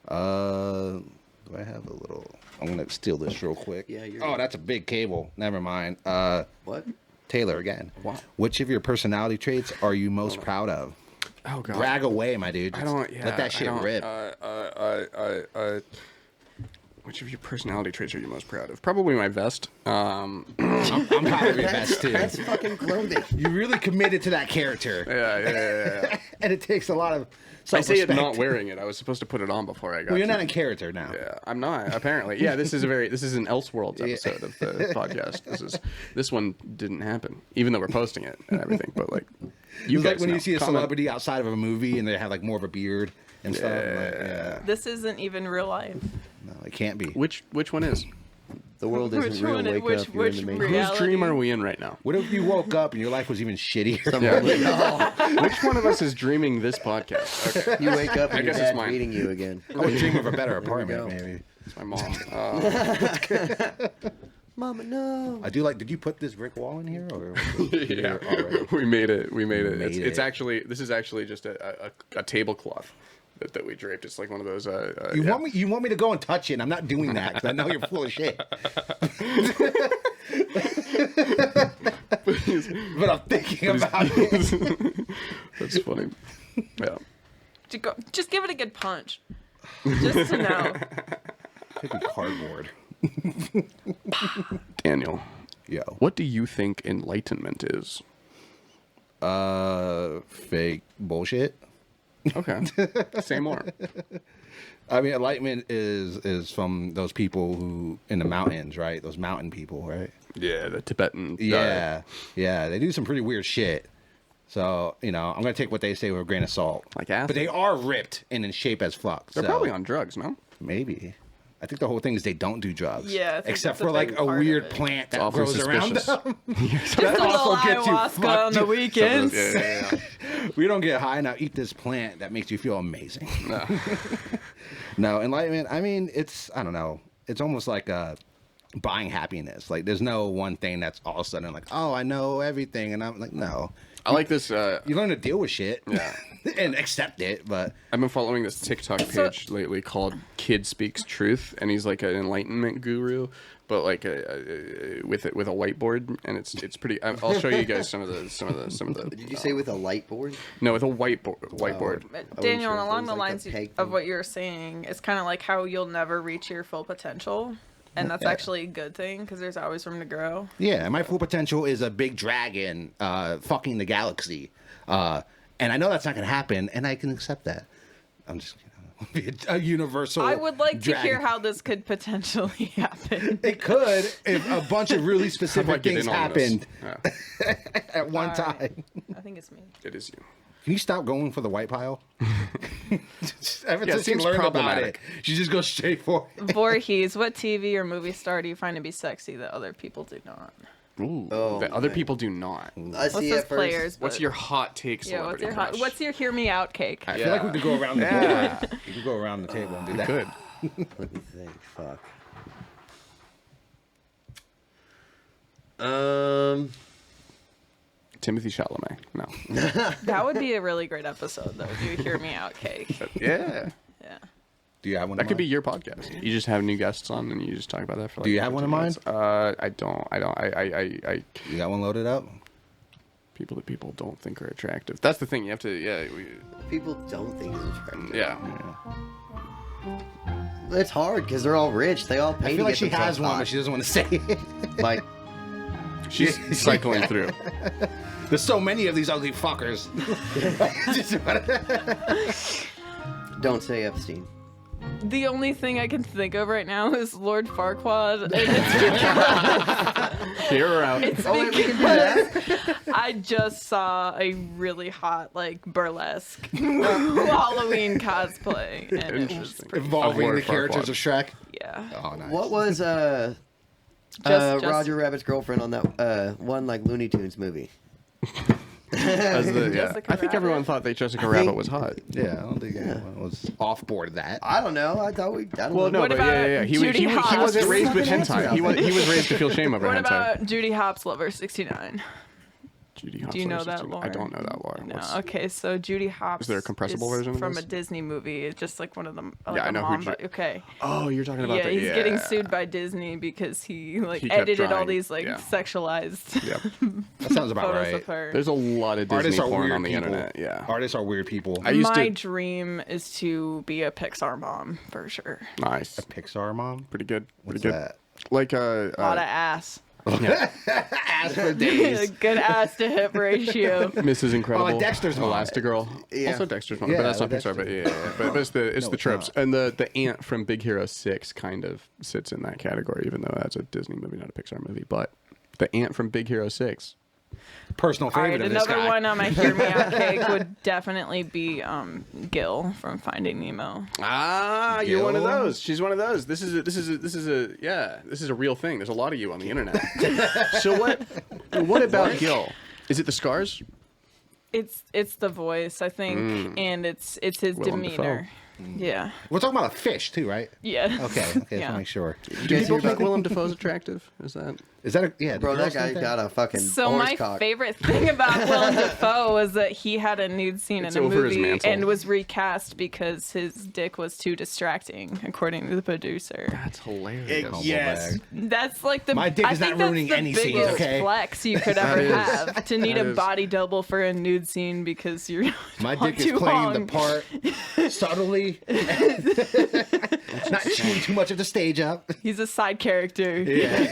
one. Do I have a little? I'm going to steal this real quick. Yeah, you're Oh, right. that's a big cable. Never mind. What? Taylor again. Wow. Which of your personality traits are you most proud of? Oh god. Brag away, my dude. I don't. Yeah, Let that shit I don't, rip. Which of your personality traits are you most proud of? Probably my vest. I'm proud of your best too. That's fucking clothing. You really committed to that character, Yeah. and it takes a lot of. I say it self-respect. not wearing it. I was supposed to put it on before I got. Well, you're to not it. in character now. Yeah, I'm not. Apparently, yeah. This is an Elseworlds episode of the podcast. This one didn't happen, even though we're posting it and everything. But like, you It's guys like when know. you see a Comment. celebrity outside of a movie and they have like more of a beard and stuff. Like, yeah, This isn't even real life. no, it can't be. Which one is? The world isn't Which real. one- Wake which- up. You're in which the matrix. rea- Whose Reality. dream are we in right now? What if you woke up and your life was even shittier? Which one of us is dreaming this podcast? Okay, You wake up and I your guess it's dad's mine. beating you again. I would dream of a better go. apartment, maybe. it's my mom. Mama, no. I do like. Did you put this brick wall in here, or Yeah, already? we made it. We made it. Made It's it. actually this is actually just a tablecloth that we draped. It's like one of those. You yeah. want me to go and touch it? And I'm not doing that because I know you're full of shit. But I'm thinking about it. That's funny. Yeah. Just give it a good punch. Just to know. Could be cardboard. Daniel, Yo. what do you think enlightenment is? Fake bullshit. Okay. Say more. I mean, enlightenment is from those people who in the mountains, right? Those mountain people, right? Yeah, the Tibetan. Yeah, yeah. They do some pretty weird shit. So I'm gonna take what they say with a grain of salt. Like acid? But they are ripped and in shape as fuck. They're so probably on drugs, no? maybe. I think the whole thing is they don't do drugs. Yeah, I think except that's a for like big a part of weird it. plant that Awfully grows around suspicious. them. Just a little also gets you ayahuasca on the fucked. weekends. Yeah. We don't get high now. Eat this plant that makes you feel amazing. No. No, enlightenment. I mean, I don't know. It's almost like buying happiness. Like, there's no one thing that's all of a sudden like, oh, I know everything, and I'm like, no. I like this. You learn to deal with shit. Yeah. And accept it, but I've been following this TikTok page lately called Kid Speaks Truth, and he's like an enlightenment guru, but like with a whiteboard, and it's pretty. I'll show you guys some of the. Did you say with a light board? No, with a whiteboard. But Daniel, sure if it along was the like a lines peg of thing. what you're saying, it's kind of like how you'll never reach your full potential. And that's actually a good thing because there's always room to grow. yeah, my full potential is a big dragon fucking the galaxy. And I know that's not going to happen, and I can accept that. I'm just be a universal. I would like to hear dragon. how this could potentially happen. It could if a bunch of really How do I specific get things in on this? happened Yeah, at one All time. right. I think it's me. it is you. Can you stop going for the white pile? Ever Yeah, it since she seems learned about it, problematic. she just goes straight for it. Voorhees, what TV or movie star do you find to be sexy that other people do not? Ooh, Oh, that other man. people do not. I Let's see just at first. players. What's but- your hot take yeah? celebrity crush? What's your hear me out cake? I feel like we could go around the Yeah. board. We could go around the table and do that. Good. Let me think. Fuck. Timothy Chalamet. No. That would be a really great episode, though. If you hear me out cake. Yeah. Yeah. Do you have one? That in could be mind? your podcast. You just have new guests on, and you just talk about that for like. Do you have one in 15 mind? minutes. I don't. I You got one loaded up? people that people don't think are attractive. That's the thing. You have to. Yeah. People don't think it's attractive. Yeah. It's hard because they're all rich. They all pay I to feel like get she has themselves one, hot. but she doesn't want to say it. Like, She's cycling through. There's so many of these ugly fuckers. don't say Epstein. The only thing I can think of right now is Lord Farquaad, and it's Hear her out. because I just saw a really hot, like, burlesque Halloween cosplay, and it was Interesting. pretty, Involving Lord the characters Farquaad. of Shrek. yeah. Oh, nice. What was Just- Roger Rabbit's girlfriend on that one like Looney Tunes movie? As the, yeah. Jessica I think everyone Rabbit? thought that Jessica I Rabbit think- was hot. Yeah, I don't think anyone was off board that. I don't know. I thought we. I don't Well, know. no, What but about yeah. He Judy Hopps? wasn't raised with Fucking hentai. answer. He was raised to feel shame over What hentai. about Judy Hopps, Lover 69? Judy Hopps? Do you know Lover that 16? lore? I don't know that lore. No. What's- Okay, so Judy Hopps. Is there a compressible version of from this? a Disney movie? It's just like one of them. Like Yeah, I a know who mom, okay. Oh, you're talking about Yeah, the. he's getting sued by Disney because he He kept edited all trying, these like yeah. sexualized Yep. That sounds about photos right. of her. There's a lot of Disney Artists are porn weird on the people. internet. Yeah. Artists are weird people. I used My to. dream is to be a Pixar mom for sure. Nice. Pixar mom? Pretty good. What's Pretty good. that? Like A lot of ass. yeah. Ass for days. Good ass to hip ratio. Mrs. Incredible. like Dexter's mom. Elastigirl. Yeah. Also Dexter's mom, Yeah, but that's not like Pixar. But Dexter. yeah. But it's the No, the it's tropes, not. and the ant from Big Hero 6 kind of sits in that category, even though that's a Disney movie, not a Pixar movie. But the ant from Big Hero 6. Personal All favorite right, of this another guy. one on my hear me out cake would definitely be Gil from Finding Nemo. Ah, you're one of Gil? those. She's one of those. This is a real thing. There's a lot of you on the internet. So what about Gil? Is it the scars? It's the voice, I think, and it's his Willem demeanor. Yeah. We're talking about a fish, too, right? Yeah. Okay, just Yeah. to make sure. Do people think Willem Dafoe's attractive? Is that? Is that a... Yeah, do Bro, that girls guy think got a fucking So horse my cock. favorite thing about Willem Dafoe was that he had a nude scene It's in a over his movie mantle. and was recast because his dick was too distracting, according to the producer. That's hilarious. Yes. That's like the My dick I is think not that's ruining the any scenes, biggest okay? flex you could ever is. have to need That a is. body double for a nude scene because you're My on dick is too playing long. the part subtly. Not chewing too much of the stage up. He's a side character. Yeah.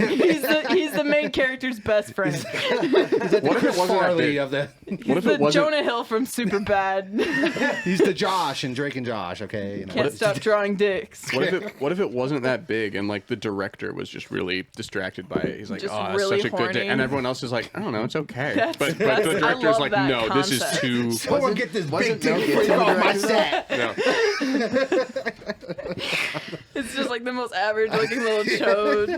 he's the main character's best friend. He's like the What if it Chris wasn't that Farley big? of the... What if The it wasn't? Jonah Hill from Superbad. He's the Josh and Drake and Josh, okay? You know. Can't stop drawing dicks. What if it wasn't that big and like the director was just really distracted by it? He's like, Just oh, that's really such a good day, horny. and everyone else is like, I don't know, it's okay. That's- but that's- the I director's love like, that no, this is concept. too. Someone get this big wasn't dick Mel before you Gibson go off my director? set. No. It's just like the most average looking little chode.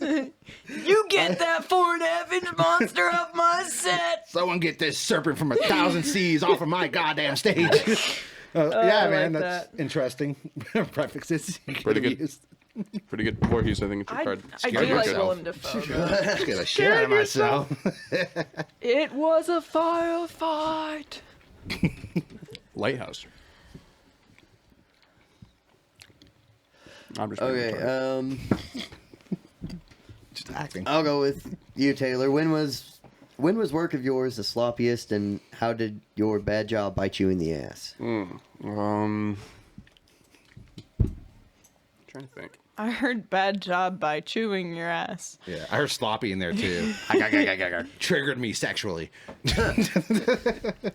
You get that 4.5-inch monster off my set. Someone get this serpent from 1,000 seas off of my goddamn stage. Yeah, I man, like that's that. interesting. Prefixes. you could Pretty have good. used. Pretty good Voorhees, I think it's your card. I do Scared like yourself. Willem Dafoe. though. I scared the shit out of myself. It was a firefight. Lighthouse. I'm just being retarded. Okay, Just acting. I'll go with you, Taylor. When was work of yours the sloppiest, and how did your bad job bite you in the ass? Trying to think. I heard bad job by chewing your ass. Yeah, I heard sloppy in there too. Triggered me sexually. I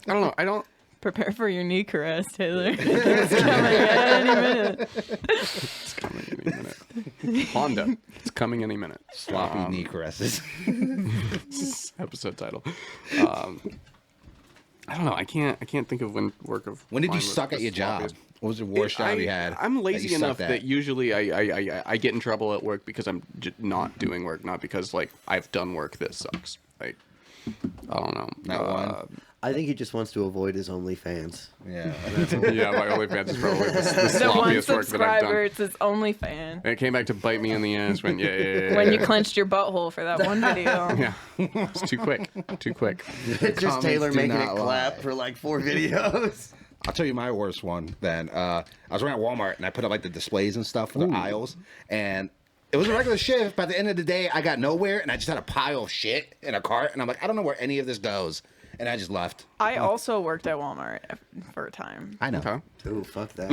don't know. I don't. Prepare for your knee caress, Taylor. It's coming any minute. It's coming any minute. Honda. It's coming any minute. Sloppy knee caresses. Episode title. I don't know. I can't think of when work of. When did you mine was suck at the your job? sloppiest. What was the worst job you had? I'm lazy that you enough sucked that at? usually I get in trouble at work because I'm not doing work, not because like I've done work that sucks. Like I don't know. Not one? I think he just wants to avoid his OnlyFans. Yeah. Yeah, my OnlyFans is probably the The one sloppiest work that I've subscriber, done. it's his only fan. And it came back to bite me in the ass when yeah. When you clenched your butthole for that one video. Yeah, it's too quick. Too quick. It's just comments Taylor do making it not clap lie. for like 4 videos. I'll tell you my worst one then. I was working at Walmart and I put up like the displays and stuff for the aisles. And it was a regular shift, but at the end of the day, I got nowhere and I just had a pile of shit in a cart. And I'm like, I don't know where any of this goes. And I just left. I also worked at Walmart for a time. I know. Okay. Ooh, fuck that.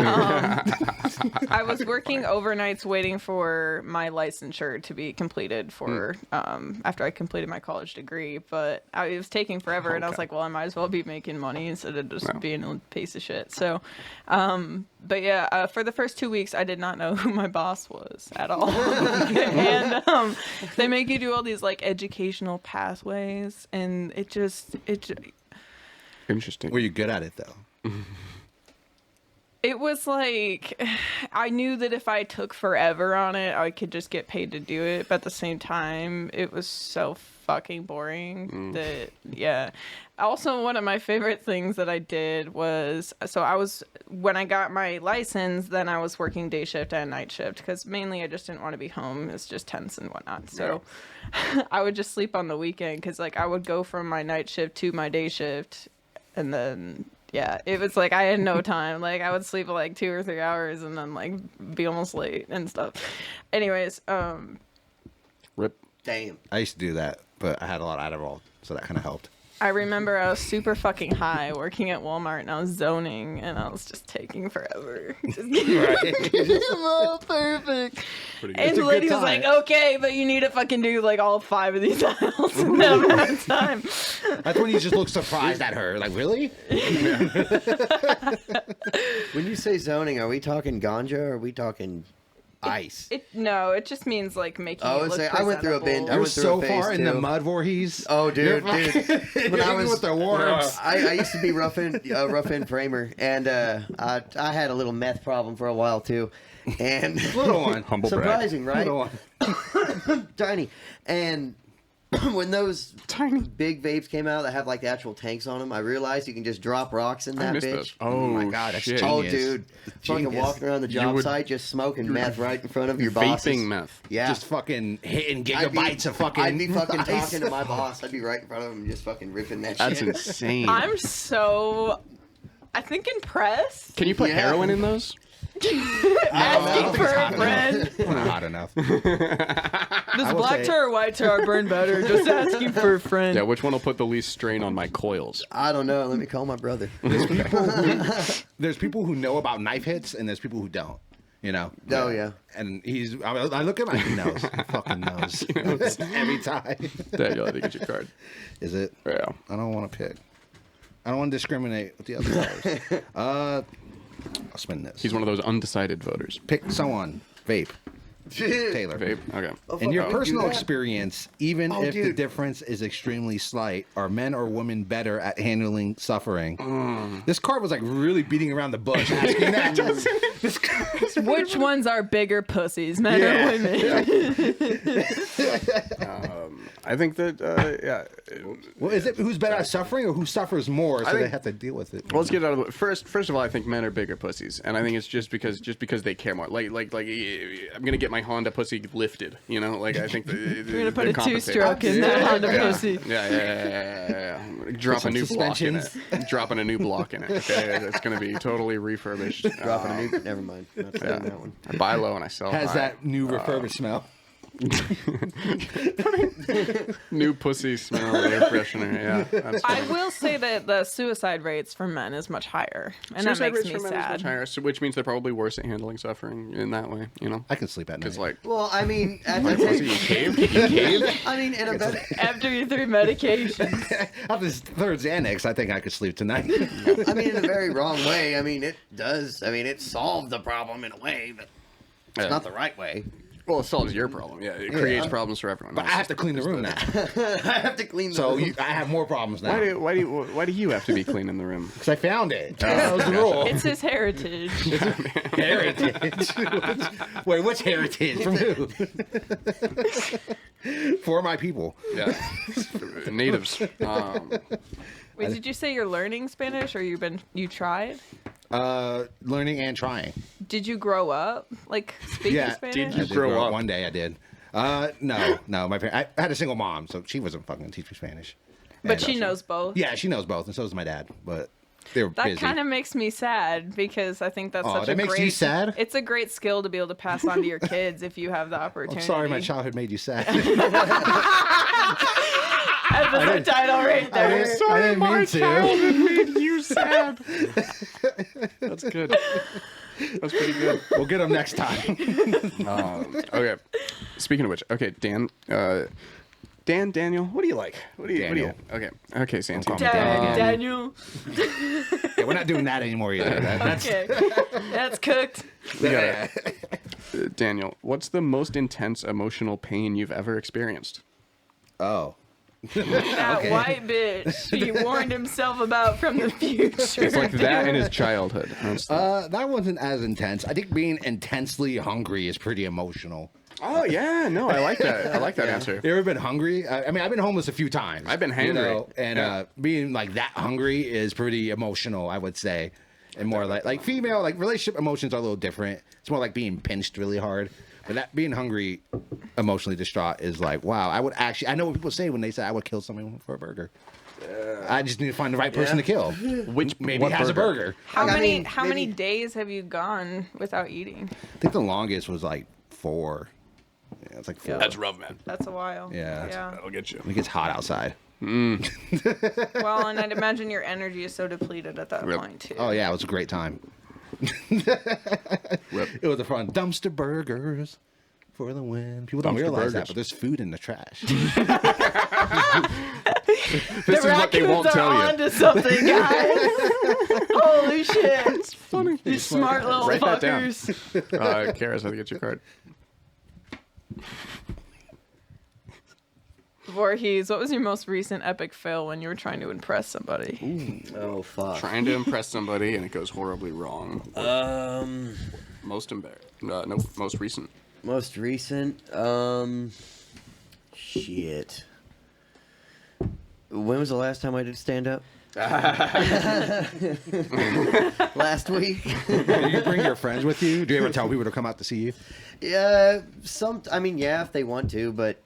I was working overnights waiting for my licensure to be completed for after I completed my college degree, but it was taking forever, and I was Okay. like, well, I might as well be making money instead of just No. being a piece of shit. So, but yeah, for the first 2 weeks, I did not know who my boss was at all, and they make you do all these like educational pathways, and it Interesting. Were you good at it though? It was like, I knew that if I took forever on it, I could just get paid to do it. But at the same time, it was so fucking boring that, yeah. Also, one of my favorite things that I did was, when I got my license, then I was working day shift and night shift because mainly I just didn't want to be home. It's just tense and whatnot. So I would just sleep on the weekend because like I would go from my night shift to my day shift and then... Yeah, it was like I had no time. Like I would sleep like 2 or 3 hours and then like be almost late and stuff. Anyways, Rip. Damn. I used to do that, but I had a lot of Adderall, so that kind of helped. I remember I was super fucking high working at Walmart and I was zoning and I was just taking forever. Just oh, perfect. Pretty good. And It's a the lady good was like, time. okay, but you need to fucking do like all 5 of these aisles in that amount of time. That's when you just look surprised at her. Like, really? When you say zoning, are we talking ganja or are we talking ice? No, it just means like making I it would look say I went through a presentable. bin. I You're went through so a phase far in the too. mud, Voorhees. Oh, dude. When When I I was- with the words. I used to be rough end framer, and I had a little meth problem for a while too, and Little one. Humble brag. surprising, right? Little one. Tiny, and when those Tiny. big vapes came out that have like the actual tanks on them, I realized you can just drop rocks in I that missed bitch. those. Oh my God, that's shit. genius. Oh, dude, fucking Genius. walking around the You job would- site just smoking meth right in front of your bosses. Vaping meth. Yeah, Just fucking hitting I'd be- gigabytes of fucking. I'd be fucking ice. talking to my boss. I'd be right in front of him, just fucking ripping that That's shit. insane. I'm so, I think impressed. Can you put Yeah. heroin in those? Asking for a hot friend. Not hot enough. Does will black say- tar or white tar burn better? Just asking for a friend. Yeah, which one will put the least strain on my coils? I don't know. Let me call my brother. There's people who know about knife hits, and there's people who don't. You know? Oh, yeah. And I look at him, he knows. He fucking knows. Every time. Daniel, I think it's your card. Is it? Yeah. I don't want to pick. I don't want to discriminate with the other guys. I'll spin this. He's one of those undecided voters. Pick someone. Vape. Taylor. Vape. Okay. In your fuck, we do personal that? experience, even Oh, if the dude. difference is extremely slight, are men or women better at handling suffering? This card was like really beating around the bush, asking that. This card- Which ones are bigger pussies, men Yeah. or women? I think that yeah. Well, is it who's better at suffering or who suffers more, so they have to deal with it? Well, let's get out of the way. First of all, I think men are bigger pussies, and I think it's just because they care more. Like I'm gonna get my Honda pussy lifted. You know, like I think you're gonna put a 2-stroke in that Honda pussy. Yeah. Drop a new block in it. Dropping a new block in it. Okay, it's gonna be totally refurbished. Dropping a new. Never mind. Not saying that one. I buy low and I sell high. Has that new refurbished smell? New pussy smell air freshener. Yeah, that's I will say that the suicide rates for men is much higher, and suicide that makes rates me for men is much sad. higher, so, which means they're probably worse at handling suffering in that way. You know, I can sleep at night. because like, Well, I mean, at the pussy, you caved? I mean, in a better. After your 3 medications, After this third Xanax, I think I could sleep tonight. I mean, in a very wrong way. I mean, it does. I mean, it solved the problem in a way, but it's not the right way. Well, it solves your problem. Yeah, it creates problems for everyone. But I have to clean the room now, I have to clean the so room. I have more problems now. Why do you have to be cleaning the room? Because I found it. That was the rule. it's his heritage. Heritage. Wait, what's heritage from who? For my people. Yeah, natives. Wait, did you say you're learning Spanish, or you tried? Learning and trying. Did you grow up like speaking Yeah, Spanish? did I you did grow up? One day I did. No. My I had a single mom, so she wasn't fucking teach me Spanish. But And, she knows both. Yeah, she knows both, and so does my dad. But they were That busy. kind of makes me sad because I think that's Oh, such that a makes great. you sad? It's a great skill to be able to pass on to your kids if you have the opportunity. I'm sorry, my childhood made you sad. Episode title right there. I didn't mean to. made you sad. That's good. That's pretty good. We'll get them next time. Okay. Speaking of which, okay, Daniel, what do you like? What do you? Daniel. Okay, Santi. Don't call me Daniel. Yeah, we're not doing that anymore either. That's Okay. That's cooked. We got it. Daniel, what's the most intense emotional pain you've ever experienced? oh. That Okay. white bitch he warned himself about from the future. It's like that in his childhood. That's- That wasn't as intense. I think being intensely hungry is pretty emotional. oh yeah, no, I like that. I like that answer. You ever been hungry? I mean, I've been homeless a few times. I've been hangry. And Yeah. being like that hungry is pretty emotional, I would say. And more like female, like relationship emotions are a little different. It's more like being pinched really hard. But that being hungry, emotionally distraught is like, wow, I know what people say when they say I would kill someone for a burger. I just need to find the right person to kill. Which Maybe what has a burger. How I many mean, how many maybe- days have you gone without eating? I think the longest was like 4. Yeah, it's like 4. That's rough, man. That's a while. Yeah. That'll get you. It gets hot outside. Well, and I'd imagine your energy is so depleted at that Yep. point too. Oh yeah, it was a great time. Rip. It was a fun dumpster burgers for the win. People don't Dumpster realize that, burgers. but there's food in the trash. This is what they won't tell you. onto something, guys. Holy shit! It's funny. You smart little Write that down. fuckers. Karis, I think it's your card. Voorhees, what was your most recent epic fail when you were trying to impress somebody? Oh fuck. Trying to impress somebody and it goes horribly wrong. Most embarrassed. No, most recent. Most recent. Shit. When was the last time I did stand up? Last week. Do you bring your friends with you? Do you ever tell people to come out to see you? Yeah. I mean, yeah, if they want to, but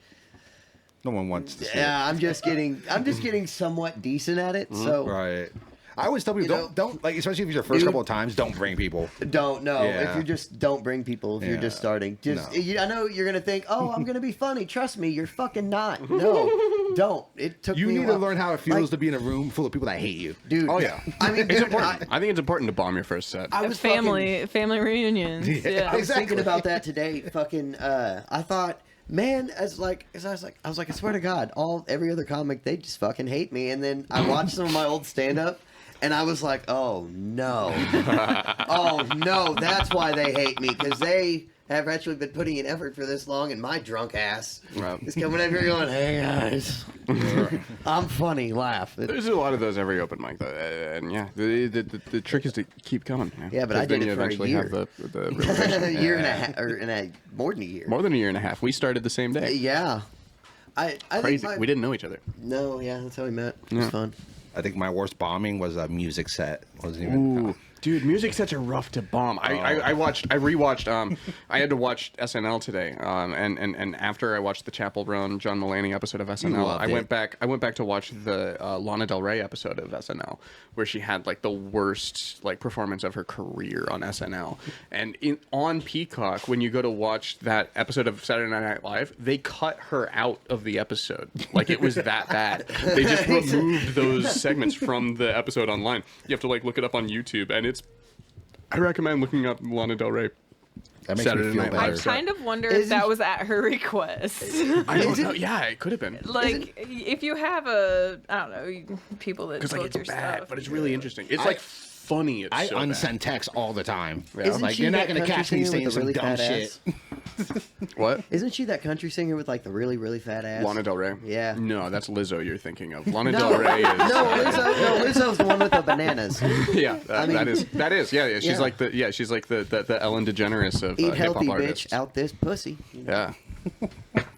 No one wants to see yeah, I'm just getting somewhat decent at it. So it. Right. I always tell people, You know, don't like, especially if it's your first dude. couple of times, don't bring people. don't know Yeah. if you just don't bring people if you're just Yeah. starting. Just No. I know you're gonna think, oh, I'm gonna be funny. Trust me, you're fucking not. No, don't. It took You me a need to while. learn how it feels Like, to be in a room full of people that hate you. dude. Oh, yeah. I mean, It's dude, important. I think it's important to bomb your first set. I was family reunions. Yeah. I was Exactly. thinking about that today. Fucking, I thought, man, I was like, I swear to God, every other comic, they just fucking hate me. And then I watched some of my old stand up, and I was like, oh no, oh no, that's why they hate me, because they have actually been putting in effort for this long, and my drunk ass Right. is coming over here going, hey guys, I'm funny, laugh. There's a lot of those every open mic, though, and yeah, the trick is to keep coming. Yeah, but I 'Cause then did you it for a eventually year. have the realization. a year and a half, or more than a year. More than a year and a half. We started the same day. Yeah. I Crazy. think We didn't know each other. No, yeah, that's how we met. It was Yeah. fun. I think my worst bombing was a music set. Wasn't even. Ooh, dude, music sets are rough to bomb. I rewatched. I had to watch SNL today. And after I watched the Chappell Roan John Mulaney episode of SNL, loved I it. went back to watch the Lana Del Rey episode of SNL, where she had like the worst like performance of her career on SNL. And on Peacock, when you go to watch that episode of Saturday Night Live, they cut her out of the episode. Like it was that bad. They just removed those segments from the episode online. You have to like look it up on YouTube, and I recommend looking up Lana Del Rey. That makes Saturday me feel Night better. I Live. kind of wonder Isn't- if that was at her request. I don't know. Yeah, it could have been. Like, if you have I don't know, people that Because like vote it's your bad, stuff. but it's really interesting. It's like funny. It's I so bad. unsend texts all the time. Isn't Like she you're not that gonna country catch me singer saying with the some really dumb fat shit. ass? What? Isn't she that country singer with like the really, really fat ass? Lana Del Rey? Yeah. No, that's Lizzo you're thinking of. Lana No, Del Rey is. no, Lizzo's the one with the bananas. Yeah, I mean- that is. Yeah. She's Yeah. like the Ellen DeGeneres of Eat hip healthy, hop bitch. artists. Out this pussy. You know? Yeah.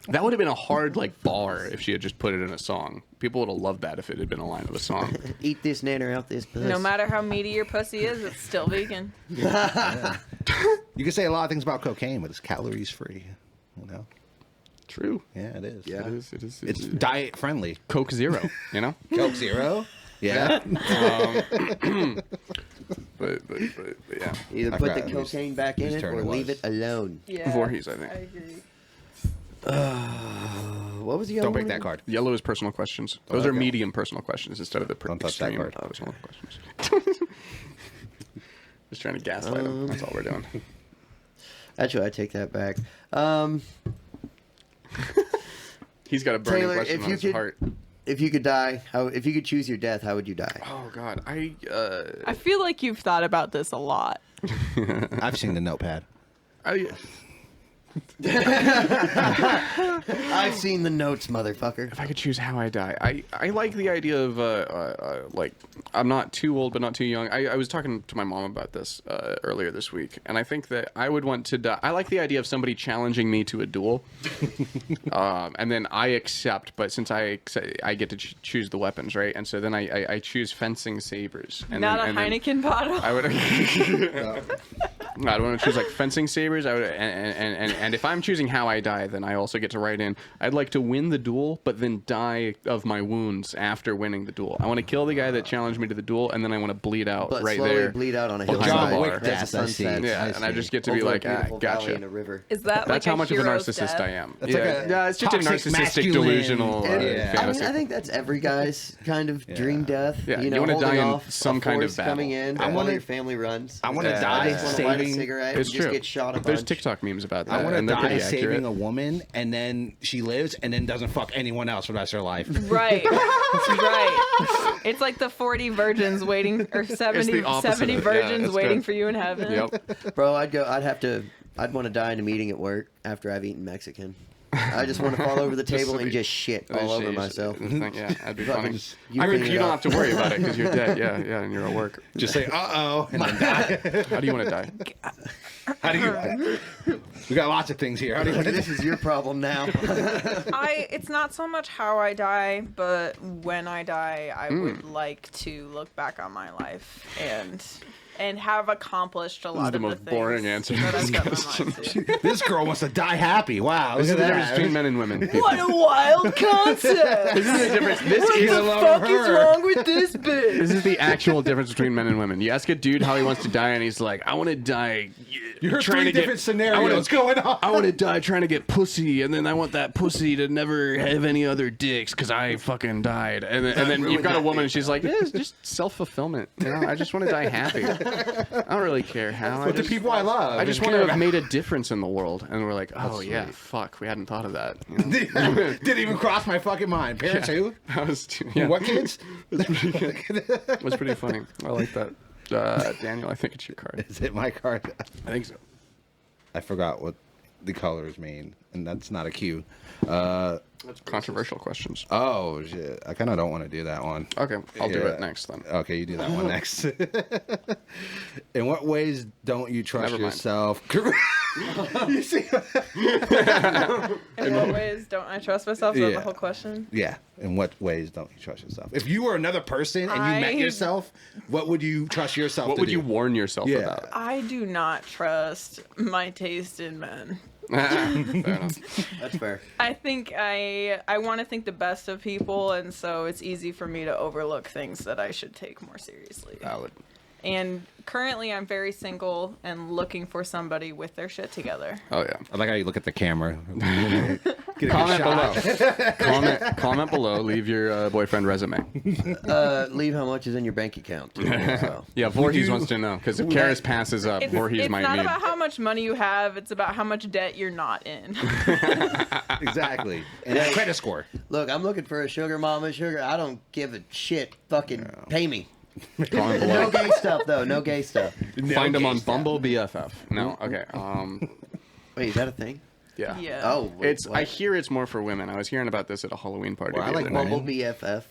That would have been a hard like bar if she had just put it in a song. People would have loved that if it had been a line of a song. Eat this nanner out this pussy. No matter how meaty your pussy is, it's still vegan. You can say a lot of things about cocaine, but it's calories free. You know? True. Yeah, it is. Yeah. It is. It is. It's diet friendly. Coke Zero. You know. Coke Zero. Yeah. But yeah. Either I put the forgot whose- cocaine back in whose it turn or it leave was. it alone. Yeah. Voorhees, I think. agree. What was the other Don't break one that again? card. Yellow is personal questions. Those are okay. medium personal questions instead of the Don't touch that extreme card. personal questions. Just trying to gaslight him. That's all we're doing. Actually, I take that back. He's got a burning Taylor, question if on you his could- heart. If you could die, if you could choose your death, how would you die? Oh God, I feel like you've thought about this a lot. I've seen the notepad. I've seen the notes, motherfucker. If I could choose how I die, I like the idea of like I'm not too old but not too young. I was talking to my mom about this earlier this week, and I think that I would want to die. I like the idea of somebody challenging me to a duel, and then I accept. But since I get to choose the weapons, right? And so then I choose fencing sabers. And Not then, a and then Heineken bottle. I would. I want to choose like fencing sabers. I would, and if I'm choosing how I die, then I also get to write in. I'd like to win the duel, but then die of my wounds after winning the duel. I want to kill the guy that challenged me to the duel, and then I want to bleed out But right slowly there. bleed out on a behind hillside. the bar. Wick That's a death, I see. sunset. Yeah, I and I see. just get to be Over a like, beautiful valley in a gotcha. river. Is that That's like how much of a hero's narcissist death? I am. It's like a yeah, it's just a toxic, narcissistic, masculine- delusional Yeah. fantasy. I think that's every guy's kind of dream death. Yeah, you you know, wanna holding die in off some a kind of force battle. coming in. I I want wanna- your family runs. I want to Yeah. die I just want to light a saving. cigarette It's and just true. get shot a There's bunch. TikTok memes about that, I want to and they're die pretty saving accurate. a woman, and then she lives, and then doesn't fuck anyone else for the rest of her life. Right. Right. It's like the 40 virgins waiting, or 70, opposite 70 of it. Yeah, virgins it's waiting good. for you in heaven. Yep. Bro, I'd want to die in a meeting at work after I've eaten Mexican. I just want to fall over the table and just shit all over myself. Yeah, that'd be funny. Fucking- you I mean, clean it you don't up. have to worry about it because you're dead. Yeah, and you're at work. Just say, "Uh-oh," and then die. How do you want to die? How do you? We got lots of things here. How do you? This is your problem now. It's not so much how I die, but when I die, I would like to look back on my life and have accomplished a lot of the most things boring answer to that I've this set my question. mind to. This girl wants to die happy. Wow, This is look the at difference that. between men and women. people. What a wild concept! This is the difference. This What is the love fuck her. is wrong with this bitch? This is the actual difference between men and women. You ask a dude how he wants to die, and he's like, "I want to die." You heard trying three to get- different scenarios going on. I want to die trying to get pussy, and then I want that pussy to never have any other dicks because I fucking died. And then you've got a woman, and she's like, "Yeah, it's just self-fulfillment. You know, I just want to die happy. I don't really care how. But the people I love. I just and want to care have about- made a difference in the world." And we're like, "Oh yeah, sweet. fuck, we hadn't thought of that." You know? Didn't even cross my fucking mind. Parents who? That was yeah. What kids? It was pretty funny. I like that. Daniel, I think it's your card. Is it my card? I think so. I forgot what the colors mean. and that's not a cue. Controversial questions. Oh shit! I kind of don't want to do that one. Okay, I'll do Yeah. it next then. Okay, you do that one next. In what ways don't you trust Never mind. yourself? You see? In what ways don't I trust myself? Is that Yeah. the whole question? Yeah. In what ways don't you trust yourself? If you were another person and you met I- yourself, what would you trust yourself What to would do? you warn yourself Yeah. about? I do not trust my taste in men. Fair enough. That's fair. I think I want to think the best of people, and so it's easy for me to overlook things that I should take more seriously. Valid. And currently, I'm very single and looking for somebody with their shit together. Oh yeah. I like how you look at the camera. Get a good Comment shot. below. comment below. Leave your boyfriend resume. Leave how much is in your bank account. Too, so. Yeah, Voorhees wants to know because if Karis passes up, Voorhees It's might not need. about how much money you have; it's about how much debt you're not in. Exactly. And that credit score. Look, I'm looking for a sugar mama. Sugar, I don't give a shit. Fucking pay me. Comment No below. gay stuff though. No gay stuff. Find him gay on stuff. Bumble BFF. No, okay. Wait, is that a thing? Yeah. Yeah. Oh, wait, It's. I hear it's more for women. I was hearing about this at a Halloween party. Well, I the like other night. Bumble BFF.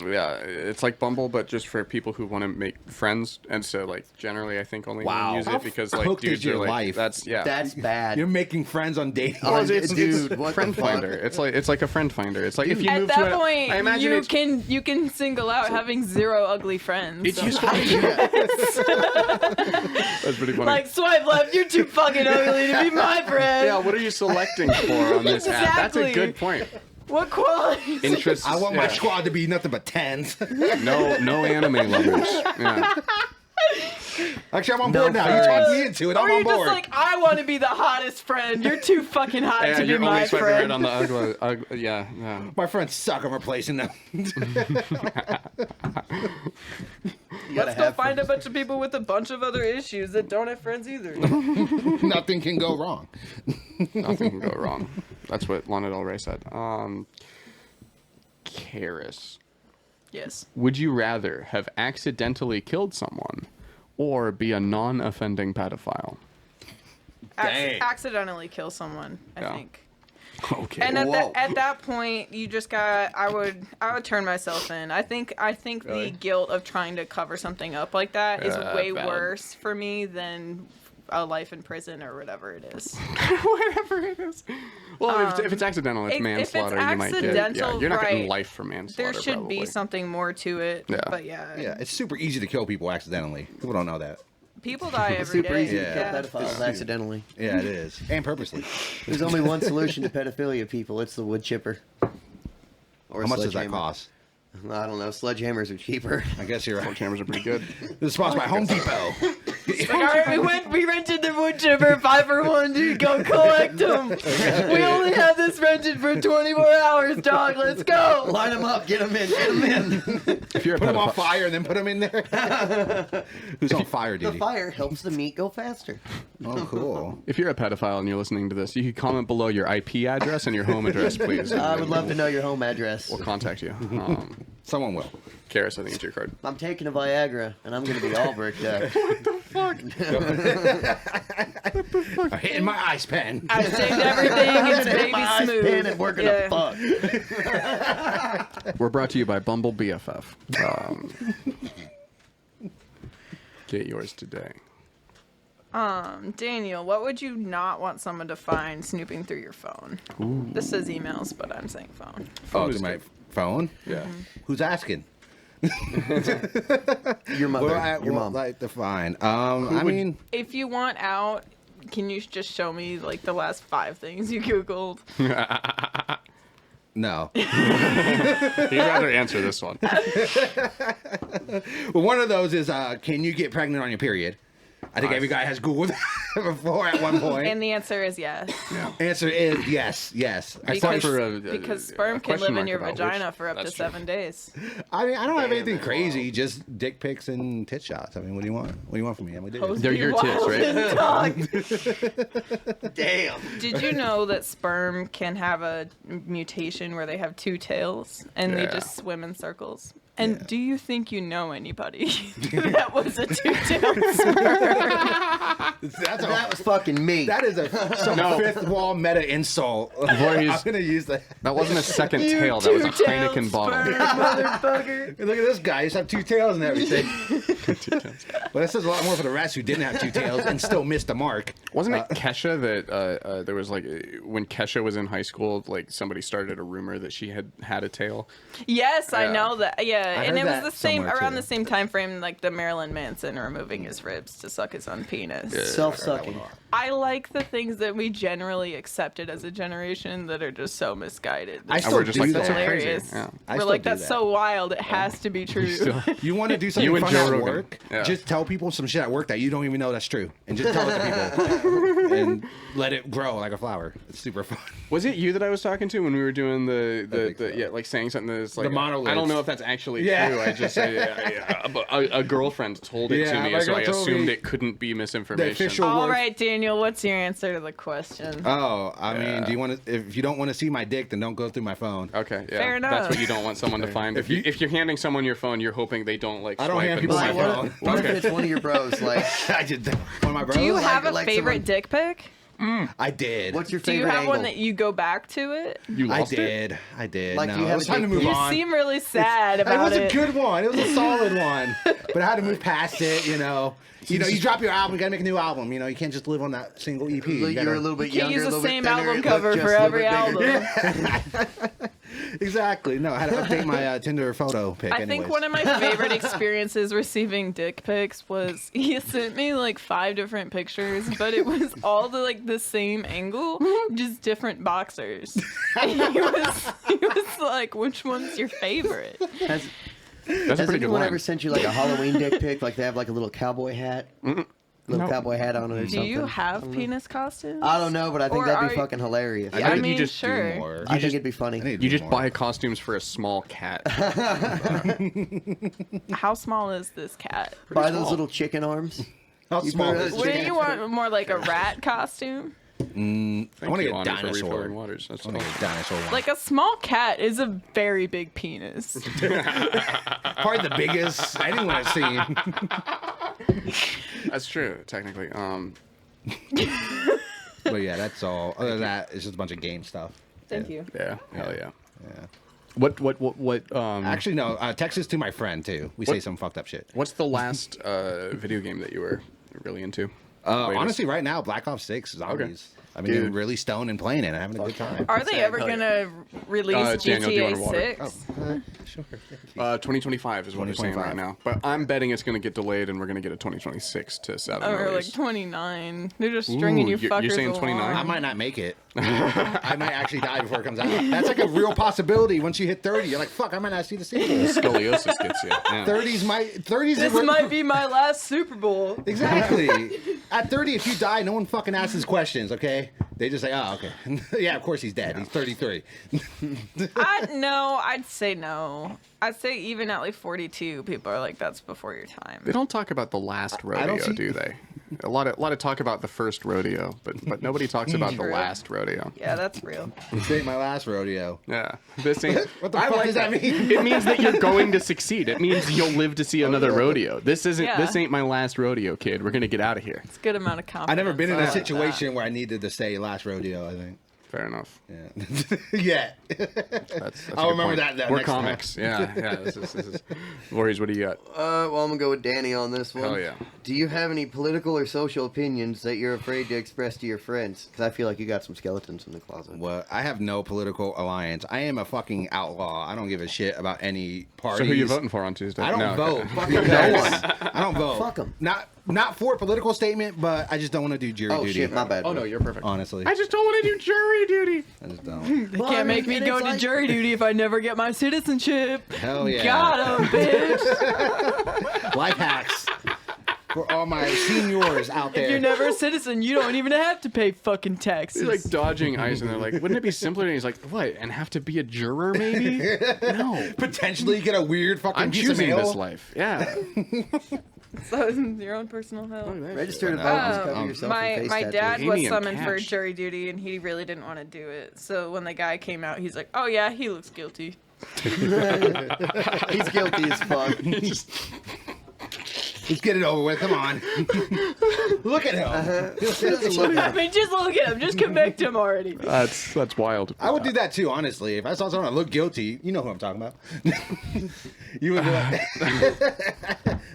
Yeah, it's like Bumble, but just for people who want to make friends. And so, like, generally, I think only Wow. women use How it because, like, hooked dudes is your are like, life? that's yeah. That's bad. You're making friends on dating. Oh, Well, it's dude, what friend the fuck? finder. It's like a friend finder. It's like if you At move that to point, I imagine you it's, you can single out having 0 ugly friends. it's So- useful. That's pretty funny. Like swipe left, you're too fucking ugly to be my friend. yeah, what are you selecting for on this app? That's a Exactly. good point. What qualities? Interests. I want my yeah. squad to be nothing but tens. No anime lovers. Yeah. Actually, I'm on No board now. You furries. talked me into it. Or I'm you're on just board. like, I want to be the hottest friend. You're too fucking hot Yeah, to be you're my only swiping friend. right on the ugly. Yeah, yeah. My friends suck. I'm replacing them. Let's go find a bunch of people with a bunch of other issues that don't have friends either. Nothing can go wrong. Nothing can go wrong. That's what Lana Del Rey said. Karis, Yes. would you rather have accidentally killed someone or be a non-offending pedophile? Dang. Accidentally kill someone, I Yeah. think. Okay. And at Whoa. that point, you just got. I would turn myself in. I think Really? the guilt of trying to cover something up like that is Yeah, way valid. worse for me than a life in prison or whatever it is. Whatever it is. Well, if it's accidental, it's if it's manslaughter. You might get. Yeah, accidental, you're not getting right, life for manslaughter. There should probably. be something more to it. Yeah. But yeah, Yeah, it's super easy to kill people accidentally. People don't know that. people die every day. Super easy Yeah. to kill pedophiles accidentally. Yeah, it is. And purposely. There's only one solution to pedophilia, people. It's the wood chipper. Or How much does that sledgehammer. cost? I don't know. Sledgehammers are cheaper. I guess you're right. Cameras are pretty good. This is sponsored by Home Depot. Like, all right, we rented the wood chipper 5 for 1, dude. Go collect them. We only have this rented for 24 hours, dog. Let's go. Line them up. Get them in. Get them in. If you're a Put them on pedophile, fire and then put them in there. Who's on fire The duty? fire helps the meat go faster. Oh, cool. if you're a pedophile and you're listening to this, you can comment below your IP address and your home address, please. I would love to know your home address. We'll contact you. Someone will. Karis, I think it's your card. I'm taking a Viagra, and I'm going to be all bricked up. I'm hitting my ice pen. I saved everything. It's Hit baby my ice smooth. pen and we're going to Yeah. fuck. We're brought to you by Bumble BFF. Get yours today. Daniel, what would you not want someone to find snooping through your phone? This says emails, but I'm saying phone. Oh, is to my good. phone? Yeah. Who's asking? Your mother. Well, I your would mom. like to find. I mean, If you want out, can you just show me like the last 5 things you Googled? no. He'd rather answer this one. Well, one of those is, can you get pregnant on your period? I think Nice. every guy has Googled before at one point. And the answer is yes. Answer is yes, yes. I, thought Because, for a because sperm a can question live in mark your about vagina which- for up to that's true. 7 days. I mean, I don't have Damn, anything man. crazy, just dick pics and tit shots. I mean, what do you want? What do you want from me? I'm a dude. They're your tits, right? Damn. Did you know that sperm can have a mutation where they have 2 tails and they Yeah. just swim in circles? And do you think you know anybody that was a two-tailed sperm? That was fucking me. That is some fifth wall meta insult. I'm gonna use that. That wasn't a second tail. That was a Heineken bottle. Motherfucker. Look at this guy. He just have 2 tails and everything. But that says a lot more for the rats who didn't have 2 tails and still missed the mark. Wasn't it Kesha that there was like when Kesha was in high school, like somebody started a rumor that she had a tail? Yes, I know that. Yeah, I and heard it was that the same somewhere, around too. the same time frame, like the Marilyn Manson removing his ribs to suck his own penis. Self-sucking. I like the things that we generally accepted as a generation that are just so misguided. I It's still we're just like, do that's so that. crazy. hilarious. Yeah. I We're still like, do that's that. so wild. It has to be true. You want to do something You and fun Joe at Rogan. work? Yeah. Just tell people some shit at work that you don't even know that's true, and just tell it to people, and let it grow like a flower. It's super fun. Was it you that I was talking to when we were doing think so. yeah, like saying something that's like The monoliths. I don't know if that's actually Yeah. true. I just a girlfriend told it to Yeah, me, my so girl I told assumed me it couldn't be misinformation. official- All work. right, Daniel, what's your answer to the question? Oh, I mean, do you want to? If you don't want to see my dick, then don't go through my phone. Okay, yeah, Fair that's enough. what you don't want someone to find. If you're handing someone your phone, you're hoping they don't like. I don't swipe hand and people see my it. phone. What if it's one of your bros? Like, I did one of my bros. Do you have a like favorite someone- dick pic? I did. what's your Do favorite you have angle? one that you go back to it? You I lost it. did. I did. Like, no, do you it have was a time to dick move pic? You on. seem really sad It about was it. a good one. It was a solid one. But I had to move past it. You know, you drop your album, you gotta make a new album. You know, you can't just live on that single EP. You're gotta- a little bit You can't younger, use a the little same bit thinner, album look cover just for a little every bit bigger. album. Exactly. No, I had to update my Tinder photo pic. I think one of my favorite experiences receiving dick pics was he sent me like 5 different pictures, but it was all the same angle, just different boxers. And he was like, "Which one's your favorite?" Has That's a pretty good anyone line. ever sent you like a Halloween dick pic? Like they have like a little cowboy hat? Little No. cowboy hat on it or Do something? you have penis costumes? I don't know, but I think Or that'd are be you- fucking hilarious. I I need to mean, just do sure. more. I think it'd be funny. I need to You do just more. buy costumes for a small cat. How small is this cat? Buy small. those little chicken arms. How You small put is it- it? Wouldn't you want more like a rat costume? I want to you, get Ani, for dinosaur. refilling waters. That's I want to all. get dinosaur one. Like a small cat is a very big penis. Probably the biggest anyone has seen. That's true, technically. But yeah, that's all. Other than that, it's just a bunch of game stuff. Thank you. Yeah, hell yeah. Yeah. What? Actually, no. Text this to my friend too. We say some fucked up shit. What's the last video game that you were really into? Latest? Honestly, right now, Black Ops 6 zombies. I've been getting really stoned and playing it and having a good time. Are they ever gonna release Daniel, do you want GTA a water? 6? Sure. 2025 is what they're saying 2025. right now. But I'm betting it's going to get delayed, and we're going to get a 2026 to 7 Or like release. 29. They're just stringing you you're fuckers saying along. 29? I might not make it. I might actually die before it comes out. That's like a real possibility. Once you hit 30, you're like, fuck, I might not see the sequel. Scoliosis gets you. Yeah. 30s. This might be my last Super Bowl. Exactly. At 30, if you die, no one fucking asks questions, okay? They just say, oh, okay. Yeah, of course he's dead. He's 33. I'd say no. I'd say even at like 42, people are like, that's before your time. They don't talk about the last rodeo, see- do they? A lot of talk about the first rodeo, but nobody talks about the True. last rodeo. Yeah, that's real. This ain't my last rodeo. Yeah, this ain't. What the fuck does that mean? It means that you're going to succeed. It means you'll live to see another rodeo. This isn't. Yeah. This ain't my last rodeo, kid. We're gonna get out of here. It's a good amount of confidence. I've never been in I a like situation where I needed to say last rodeo, I think. Fair enough. Yeah. Yeah. That's a I'll good remember point. that We're next time. comics. Yeah. This is. Voorhees, what do you got? Well, I'm gonna go with Danny on this one. Hell yeah. Do you have any political or social opinions that you're afraid to express to your friends? Because I feel like you got some skeletons in the closet. Well, I have no political alliance. I am a fucking outlaw. I don't give a shit about any parties. So who you voting for on Tuesday? I don't No, vote. okay. Fuck no one. I don't vote. Fuck 'em. Not for a political statement, but I just don't want to do jury Oh duty. shit, my bad. Oh no, you're perfect. Honestly, I just don't want to do jury duty. I just don't. They can't make me go to jury duty if I never get my citizenship. Hell yeah. Got 'em, bitch. Life hacks for all my seniors out there. If you're never a citizen, you don't even have to pay fucking taxes. He's like dodging ice, and they're like, "Wouldn't it be simpler?" And he's like, "What? And have to be a juror, maybe? No, Potentially get a weird fucking I'm piece of choosing mail. this life. Yeah, So it's your own personal health. Register to vote. Just cover yourself in My face dad tattoos. was Amy and summoned for Cash. jury duty, and he really didn't want to do it. So when the guy came out, he's like, "Oh yeah, he looks guilty." He's guilty as fuck. Let's get it over with. Come on. Look at him. I mean, just look at him. Just convict him already. That's wild. I would do that too, honestly. If I saw someone that looked guilty, you know who I'm talking about. You would be like,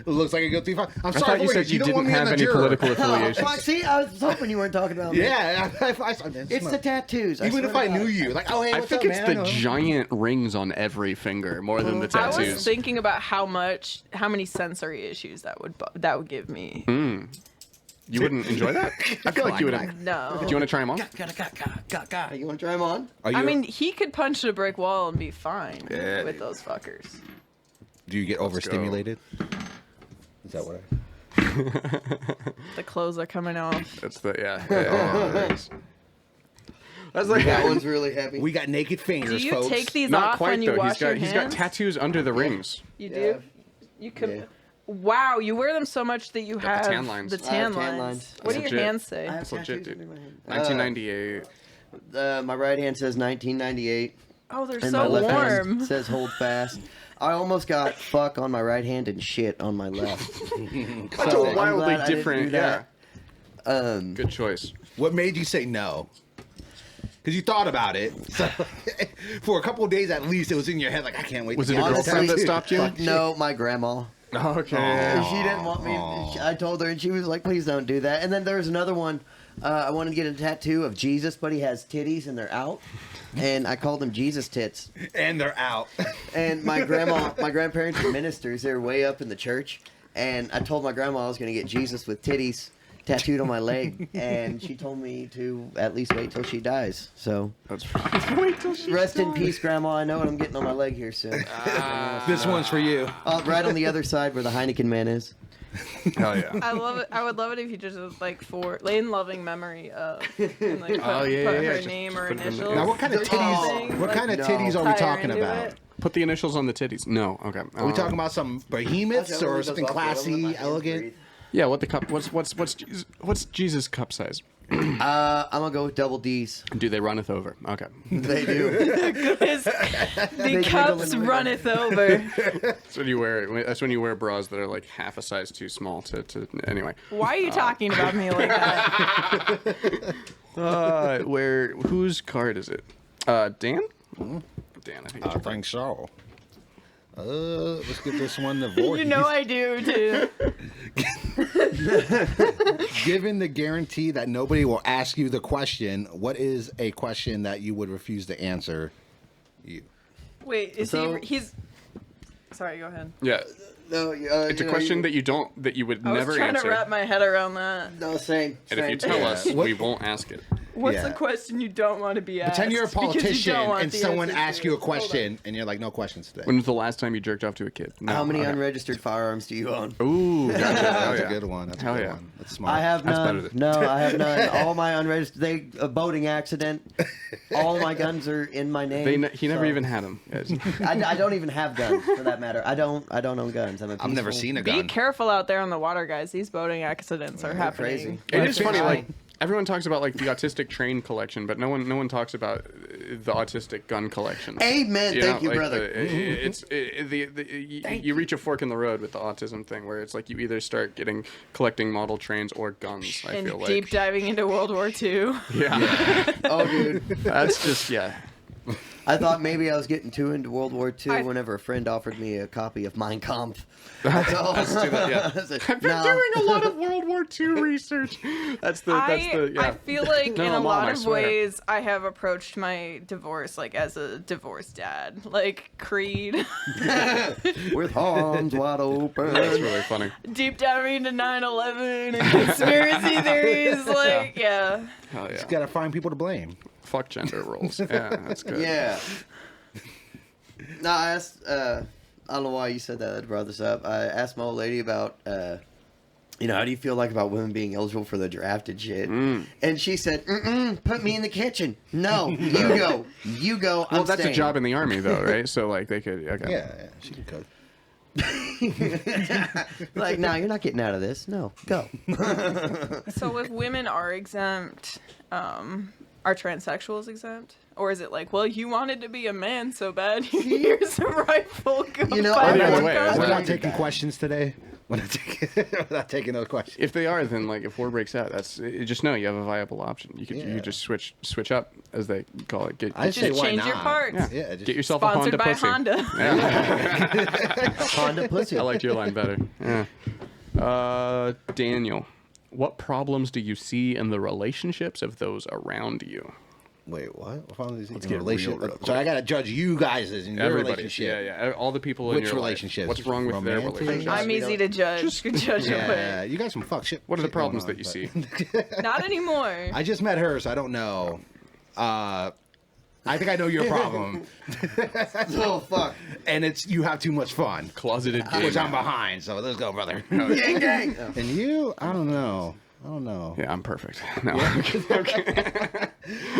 looks like a guilty. I'm I sorry, thought you said you you don't want didn't me in have the any juror. political Oh, affiliations. fuck, see, I was hoping you weren't talking about me. Yeah, It's the tattoos. even if I knew you. you, like, oh hey, I what's think up, it's man? the I know him. giant rings on every finger more than the I was tattoos. thinking about how many sensory issues that would give me. You wouldn't enjoy that? I feel like you would. No. Do you want to try them on? You want to try them on? Are you, I mean, he could punch a brick wall and be fine Yeah. with those fuckers. do you get Let's overstimulated? Is that what The clothes are coming off. That's the yeah. That's like That one's really heavy. we got naked Do fingers, you folks. take these not off quite when you though. wash your He's hands? got tattoos under the rings. You Yeah. do? You could. Yeah. Wow, you wear them so much that you Got have the tan lines. the I tan have tan lines. lines. What do That's your legit. hands say? I have That's legit, tattoos dude. under my hand. 1998. My right hand says 1998. Oh, they're And my so left warm. hand says hold fast. I almost got fuck on my right hand and shit on my left. That's So a I'm wildly glad I didn't different. do that. Good choice. What made you say no? Because you thought about it. So, for a couple of days at least, it was in your head like, I can't wait Was to it get a this girlfriend that tattoo. stopped you? Fuck no, my grandma. Okay. She didn't want me. I told her, and she was like, "Please don't do that." And then there was another one. I wanted to get a tattoo of Jesus, but he has titties and they're out, and I called them Jesus tits. And they're out. And my grandparents are ministers. They're way up in the church, and I told my grandma I was going to get Jesus with titties tattooed on my leg, and she told me to at least wait till she dies. So That's right. Wait till she rest in peace, Grandma. I know what I'm getting on my leg here soon. This one's for you. Right on the other side where the Heineken man is. Hell yeah. I love it. I would love it if you just like in loving memory of and like put, Oh, yeah, put yeah, her just name or put it in the- initials. Now, what kind of titties? What kind of No. titties are we Tie her talking into about? it. Put the initials on the titties. No. Okay. Are we talking about some behemoths Actually, or it something goes off, but I don't let my classy, hands elegant? breathe. Yeah. What the cup? What's Jesus cup size? I'm gonna go with double D's. Do they runneth over? Okay. They do. The jiggle cups in the runneth over. That's when you wear. That's when you wear bras that are like half a size too small to. Anyway. Why are you talking about me like that? Whose card is it? Dan. Dan, I think. It's I your think so. Let's get this one to Voorhees. You know I do too. Given the guarantee that nobody will ask you the question, what is a question that you would refuse to answer? You. Wait, is So- he's? Sorry, go ahead. Yeah. No, It's a question that you would I was never trying answer. to wrap my head around that. No, same. And if you same. tell us, What- we won't ask it. What's Yeah. a question you don't want to be asked? Pretend you're a because you politician don't want and the someone answer asks to you a it. Hold on. question and you're like, no questions today. When was the last time you jerked off to a kid? No. How many Okay. unregistered firearms do you own? Ooh, gotcha. That's Oh, a yeah. good one. That's a Hell good yeah. one. That's smart. I have That's better none. than- No, I have none. All my unregistered. A boating accident. All my guns are in my name. He never so- even had them. I don't even have guns for that matter. I don't own guns. I've never seen a Be gun. careful out there on the water, guys. These boating accidents are happening. crazy. It is funny, I- like everyone talks about like the autistic train collection, but no one talks about the autistic gun collection. Amen. Thank you, like, brother. You reach a fork in the road with the autism thing, where it's like you either start collecting model trains or guns. I And feel like deep diving into World War II. yeah, Oh, dude. that's just yeah. I thought maybe I was getting too into World War II I- whenever a friend offered me a copy of Mein Kampf. That's all. That's too bad, yeah. I said, I've been "No." doing a lot of World War II research. That's the yeah. I feel like No, in a Mom, lot I of swear. ways I have approached my divorce like as a divorced dad. Like Creed. With arms wide open. That's really funny. Deep diving into 9/11 and conspiracy theories. Like, yeah. Hell yeah. Just gotta find people to blame. Fuck gender roles. Yeah, that's good. Yeah. No, I asked. I don't know why you said that. I brought this up. I asked my old lady about, how do you feel like about women being eligible for the draft and shit? And she said, put me in the kitchen. No, you go. You go. Well, I'm that's staying. a job in the army, though, right? So like they could. Okay. Yeah, she can cook. Like, no, you're not getting out of this. No, go. So if women are exempt, Are transsexuals exempt? Or is it like, well, you wanted to be a man so bad, here's a rifle. Go You know, fight either a way, gun. We're Yeah. not taking questions today. We're not taking those questions. If they are, then like if war breaks out, just know you have a viable option. You could just switch up, as they call it. I say why Change your not? parts. Yeah. Yeah, just Get yourself Sponsored a by Honda pussy. Honda. Honda pussy. I liked your line better. Yeah. Daniel, what problems do you see in the relationships of those around you? Wait, what? What problem is he in get a relationship? real quick. So I gotta judge you guys in your Everybody. relationship. Yeah. All the people in Which your life. relationships? What's wrong with their Romantic? relationship? I'm easy to judge. Just judge Yeah, away. you got some fuck shit. What are the shit going problems on, that you but- see? Not anymore. I just met her, so I don't know. I think I know your problem, Oh fuck. and it's you have too much fun, Closeted gay which I'm man. behind. So let's go, brother. Gang gang. And you, I don't know. Yeah, I'm perfect. No.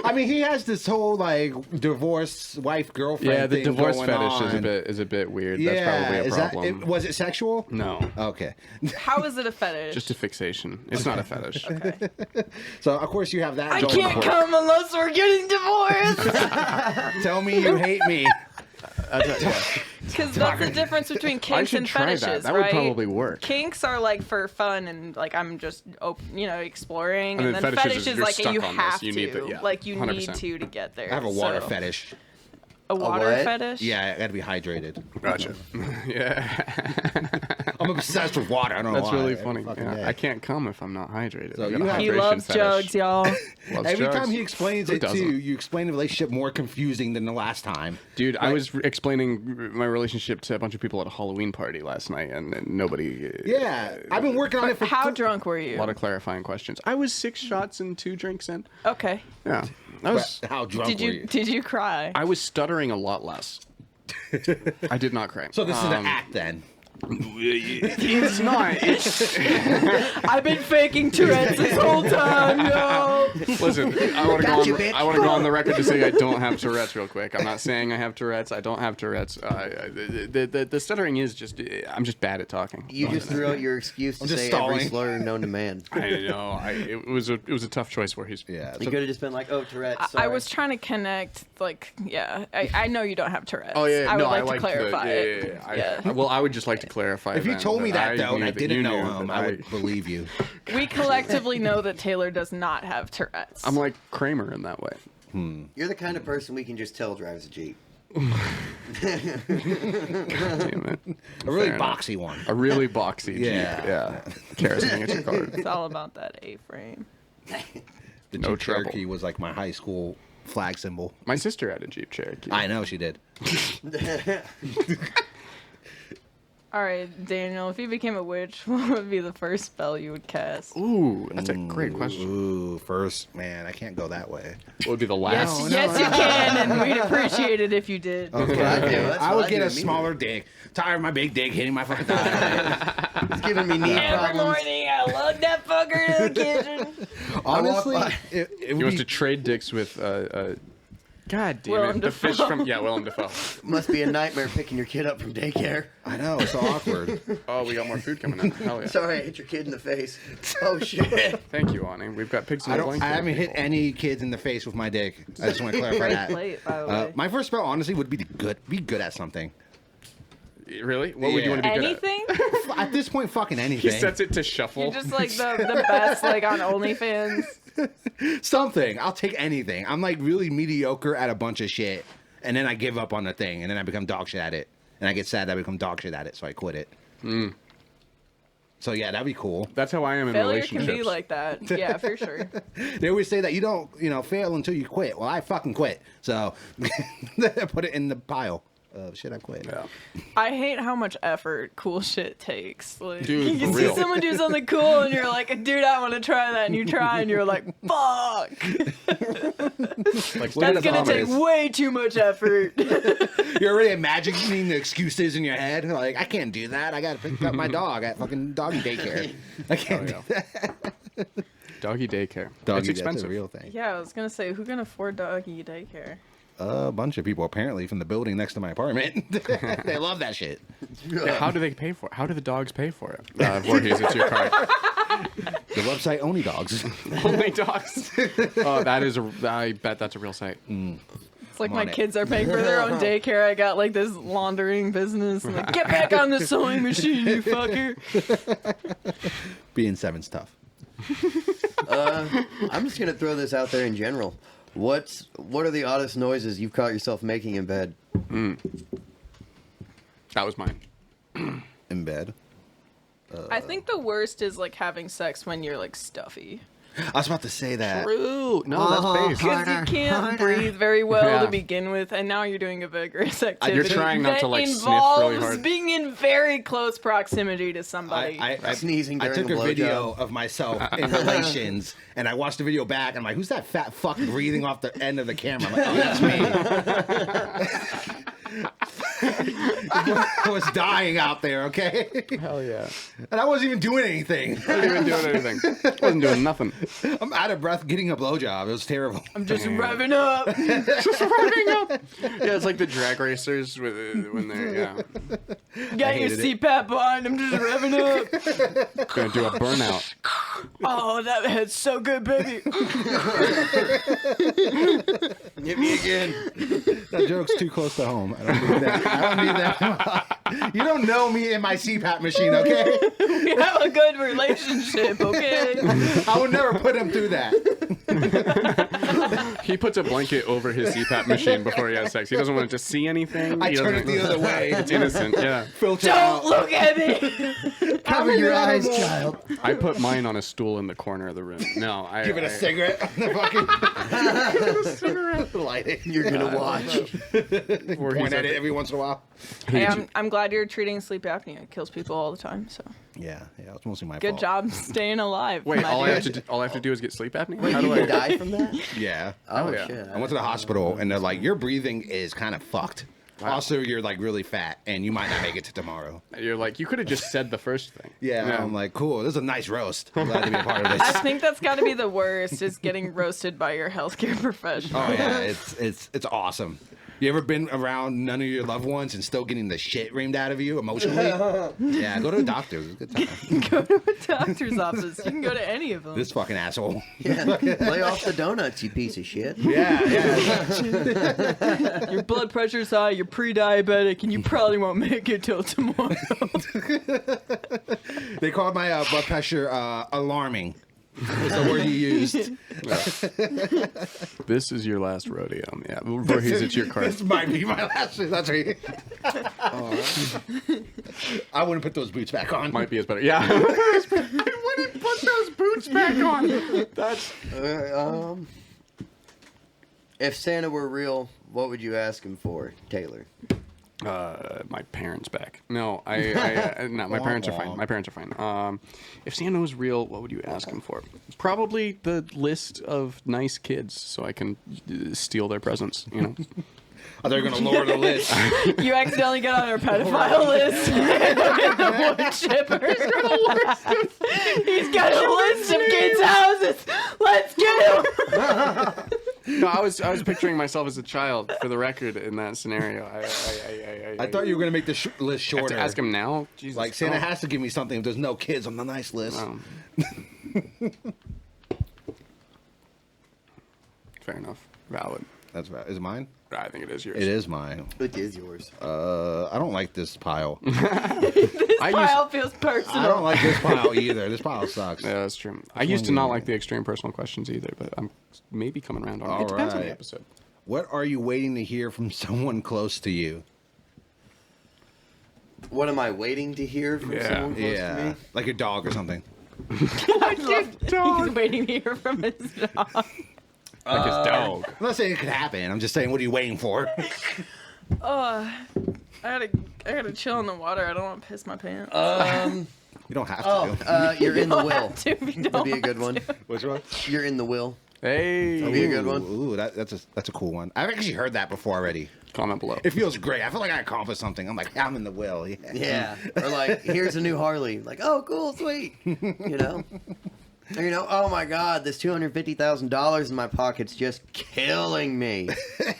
I mean, he has this whole like divorce wife girlfriend. Yeah, the thing divorce going fetish on. is a bit weird. Yeah, That's probably a is problem. was it sexual? No, Okay. How is it a fetish? just a fixation. It's not a fetish. Okay. So of course you have that. I going can't on. come unless we're getting divorced. Tell me you hate me. Because that's the difference between I kinks should and try fetishes, that. That right? would probably work. Kinks are like for fun and like I'm just exploring, And and then then fetishes fetish is is you're like stuck you on this. have You to, need the- yeah, like you 100%. need to get there. I have a water So- fetish. A water what? fetish? Yeah, I gotta be hydrated. Gotcha. Yeah. I'm obsessed with water. I don't know That's why. really Every funny. fucking Yeah. day. I can't come if I'm not hydrated. So I got you a have- He hydration loves fetish. jugs, y'all. Loves Every jugs. time he explains Who it to doesn't? you, you explain the relationship more confusing than the last time. Dude, I was explaining my relationship to a bunch of people at a Halloween party last night, and nobody. Yeah, I've been working on it for How drunk were A you? lot of clarifying questions. I was 6 shots and 2 drinks in. Okay. Yeah, I was. How drunk Did were you you? did you cry? I was stuttering a lot less. I did not cry. So this is an act then. It's not. It's, I've been faking Tourette's this whole time, yo. listen, I want to go Gotcha, on. bitch. I want to go on the record to say I don't have Tourette's real quick. I'm not saying I have Tourette's. I don't have Tourette's. The stuttering is just. I'm just bad at talking. You just threw out your excuse to I'm just say stalling. every slur known to man. I know. It was a tough choice where he's. Yeah. You So, could have just been like, "Oh, Tourette's." I Sorry. was trying to connect, like, yeah. I know you don't have Tourette's. Oh yeah, I would no, like I to like clarify it. Yeah. Well, I would just like to clarify. if you then told me that though, and knew I that didn't you know knew him, that I would believe you. We collectively know that Taylor does not have Tourette's. I'm like Kramer in that way. You're the kind of person we can just tell drives a Jeep. Damn it. A really Fair enough. boxy one. A really boxy Yeah. Jeep. Yeah. Charismatic car. It's all about that A-frame. The No Jeep trouble. Cherokee was like my high school flag symbol. My sister had a Jeep Cherokee. I know she did. All right, Daniel, if you became a witch, what would be the first spell you would cast? Ooh, that's a great question. Ooh, first, man, I can't go that way. What would be the Yes, last? yes, you can, and we'd appreciate it if you did. Okay. I do. That's I what would I get do a immediately. smaller dick. Tired of my big dick hitting my fucking thigh. It's giving me knee Every problems. morning, I lug that fucker to the kitchen. Honestly, by. it He would wants be to trade dicks with God damn Willem it, the fish Dafoe. from Willem Dafoe. Must be a nightmare picking your kid up from daycare. I know, it's so awkward. Oh, we got more food coming in. Hell yeah! Sorry, I hit your kid in the face. Oh shit. Thank you, Ani. We've got pigs in I the don't. blanket. I haven't hit any kids in the face with my dick. I just want to clarify Great that. plate, by the way. My first spell, honestly, would be to be good at something. Really? What would you want to be good at? Anything? At this point, fucking He anything. sets it to shuffle. You're just like the best, like on OnlyFans. Something. I'll take anything. I'm like really mediocre at a bunch of shit, and then I give up on the thing, and then I become dog shit at it, and I get sad that I become dog shit at it, so I quit it. So yeah, that'd be cool. That's how I am in Failure can relationships. be like that. Yeah, for sure. They always say that you don't, fail until you quit. Well, I fucking quit, so put it in the pile of shit I quit. Yeah. I hate how much effort cool shit takes. Like, Dude, you for see real. someone do something cool, and you're like, dude, I want to try that, and you try, and you're like, fuck, Like, that's gonna take way too much effort. You're already imagining the excuses in your head. Like, I can't do that. I gotta pick up my dog at fucking doggy daycare. I can't do that. Doggy daycare. Doggy, It's expensive. That's a real thing. Yeah, I was gonna say, who can afford doggy daycare? A bunch of people apparently from the building next to my apartment. They love that shit. Yeah, how do they pay for it? How do the dogs pay for it? Voorhees, it's your card. The website Only Dogs. Only dogs. Oh, I bet that's a real site. It's like I'm my on it. kids are paying for their own daycare. I got like this laundering business. I'm like, get back on the sewing machine, you fucker. Being 7's tough. I'm just gonna throw this out there in general. What are the oddest noises you've caught yourself making in bed? That was mine. In bed. I think the worst is like having sex when you're like stuffy. I was about to say that. True. No, that's base. Because you can't breathe very well Yeah. to begin with, and now you're doing a vigorous activity. You're trying not that to, like, sniff involves really hard. being in very close proximity to somebody. Sneezing I during took a a video blowjob. of myself in relations, and I watched the video back. And I'm like, "Who's that fat fuck breathing off the end of the camera?" I'm like, "Oh, that's me." I was dying out there, okay? Hell yeah. And I wasn't even doing anything. Wasn't even doing anything. Wasn't doing nothing. I'm out of breath getting a blowjob. It was terrible. I'm just revving up. Yeah, it's like the drag racers when they're Got your hated it. CPAP on. I'm just revving up. gonna do a burnout. Oh, that head's so good, baby. Hit me again. That joke's too close to home. I don't need that. I don't need that. You don't know me in my CPAP machine, okay? We have a good relationship, okay? I would never put him through that. He puts a blanket over his CPAP machine before he has sex. He doesn't want to just see anything. I He turn it doesn't- the other way. It's innocent. Yeah. Filter Don't out. look at me. Cover your eyes, child. I put mine on a stool in the corner of the room. No, I Give it a cigarette on the fucking light it. You're gonna watch. Point at it every once in a while. Hey, I'm glad you're treating sleep apnea. It kills people all the time. So Yeah, it's mostly my good fault. job staying alive. Wait, my all I dude. have to do is get sleep apnea. Wait, How you do can I? die from that? Yeah. Oh, yeah. shit. I went to the hospital and they're like, your breathing is kind of fucked. Wow. Also, you're like really fat and you might not make it to tomorrow. You're like, you could have just said the first thing. Yeah, I'm like, cool. This is a nice roast. I'm glad to be a part of this. I think that's got to be the worst is getting roasted by your healthcare professional. Oh yeah, it's awesome. You ever been around none of your loved ones and still getting the shit reamed out of you emotionally? Yeah, go to a doctor. It's a good time. Go to a doctor's office. You can go to any of them. This fucking asshole. Yeah. Lay off the donuts, you piece of shit. Yeah. Your blood pressure's high. You're pre-diabetic, and you probably won't make it till tomorrow. They called my blood pressure alarming. Was the word you used. This is your last rodeo. Yeah, Voorhees, it's your card. This might be my last. That's right. I wouldn't put those boots back on. Might be as better. Yeah. I wouldn't put those boots back on. That's If Santa were real, what would you ask him for, Taylor? my parents back. No, no, my parents are fine. My parents are fine. If Santa was real, what would you ask him for? Probably the list of nice kids, so I can steal their presents. You know. Oh, they're gonna lower the list. You accidentally get on our pedophile list. The wood chipper. He's got a list of kids' houses. Let's get him. No, I was picturing myself as a child. For the record, in that scenario, I thought you were gonna make the list I have shorter. to ask him now. Jesus. Like Santa Oh. has to give me something if there's no kids on the nice list. Fair enough. Valid. That's right. Is it mine? I think it is yours. It is mine. It is yours. I don't like this pile. This pile feels personal. I don't like this pile either. This pile sucks. Yeah, that's true. I used to not like the extreme personal questions either, but I'm maybe coming around on it. It depends on the Alright. episode. What are you waiting to hear from someone close to you? What am I waiting to hear from Yeah. someone close to Yeah, me? like a dog or something. He's waiting to hear from his dog. Like his dog. I'm not saying it could happen. I'm just saying, what are you waiting for? I gotta chill in the water. I don't want to piss my pants. You don't have to. You're in the will. Dude, we don't That'd be a want good one. Which one? You're in the will. Hey. That'd be a good one. Ooh, that's a cool one. I've actually heard that before already. Comment below. It feels great. I feel like I accomplished something. I'm like, I'm in the will. Yeah. Yeah. Or like, here's a new Harley. Like, oh, cool, sweet. You know? You know, oh my God, this $250,000 in my pocket's just killing me.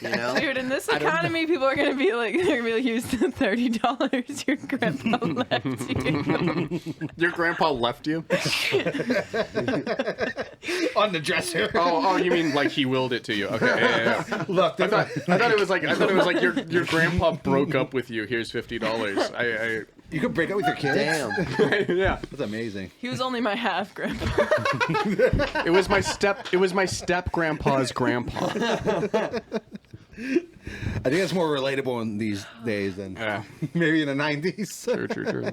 You know, Dude, in this economy, people are gonna be like, they're gonna be like, here's the $30 your grandpa left you. Your grandpa left you? On the dresser. Oh, you mean like he willed it to you? Okay, yeah. Look, I thought it was like your grandpa broke up with you. Here's $50. you could break up with your kids. damn. Yeah. That's amazing. He was only my half grandpa. It was my step grandpa's grandpa. I think it's more relatable in these days than Yeah. maybe in the 90s. True.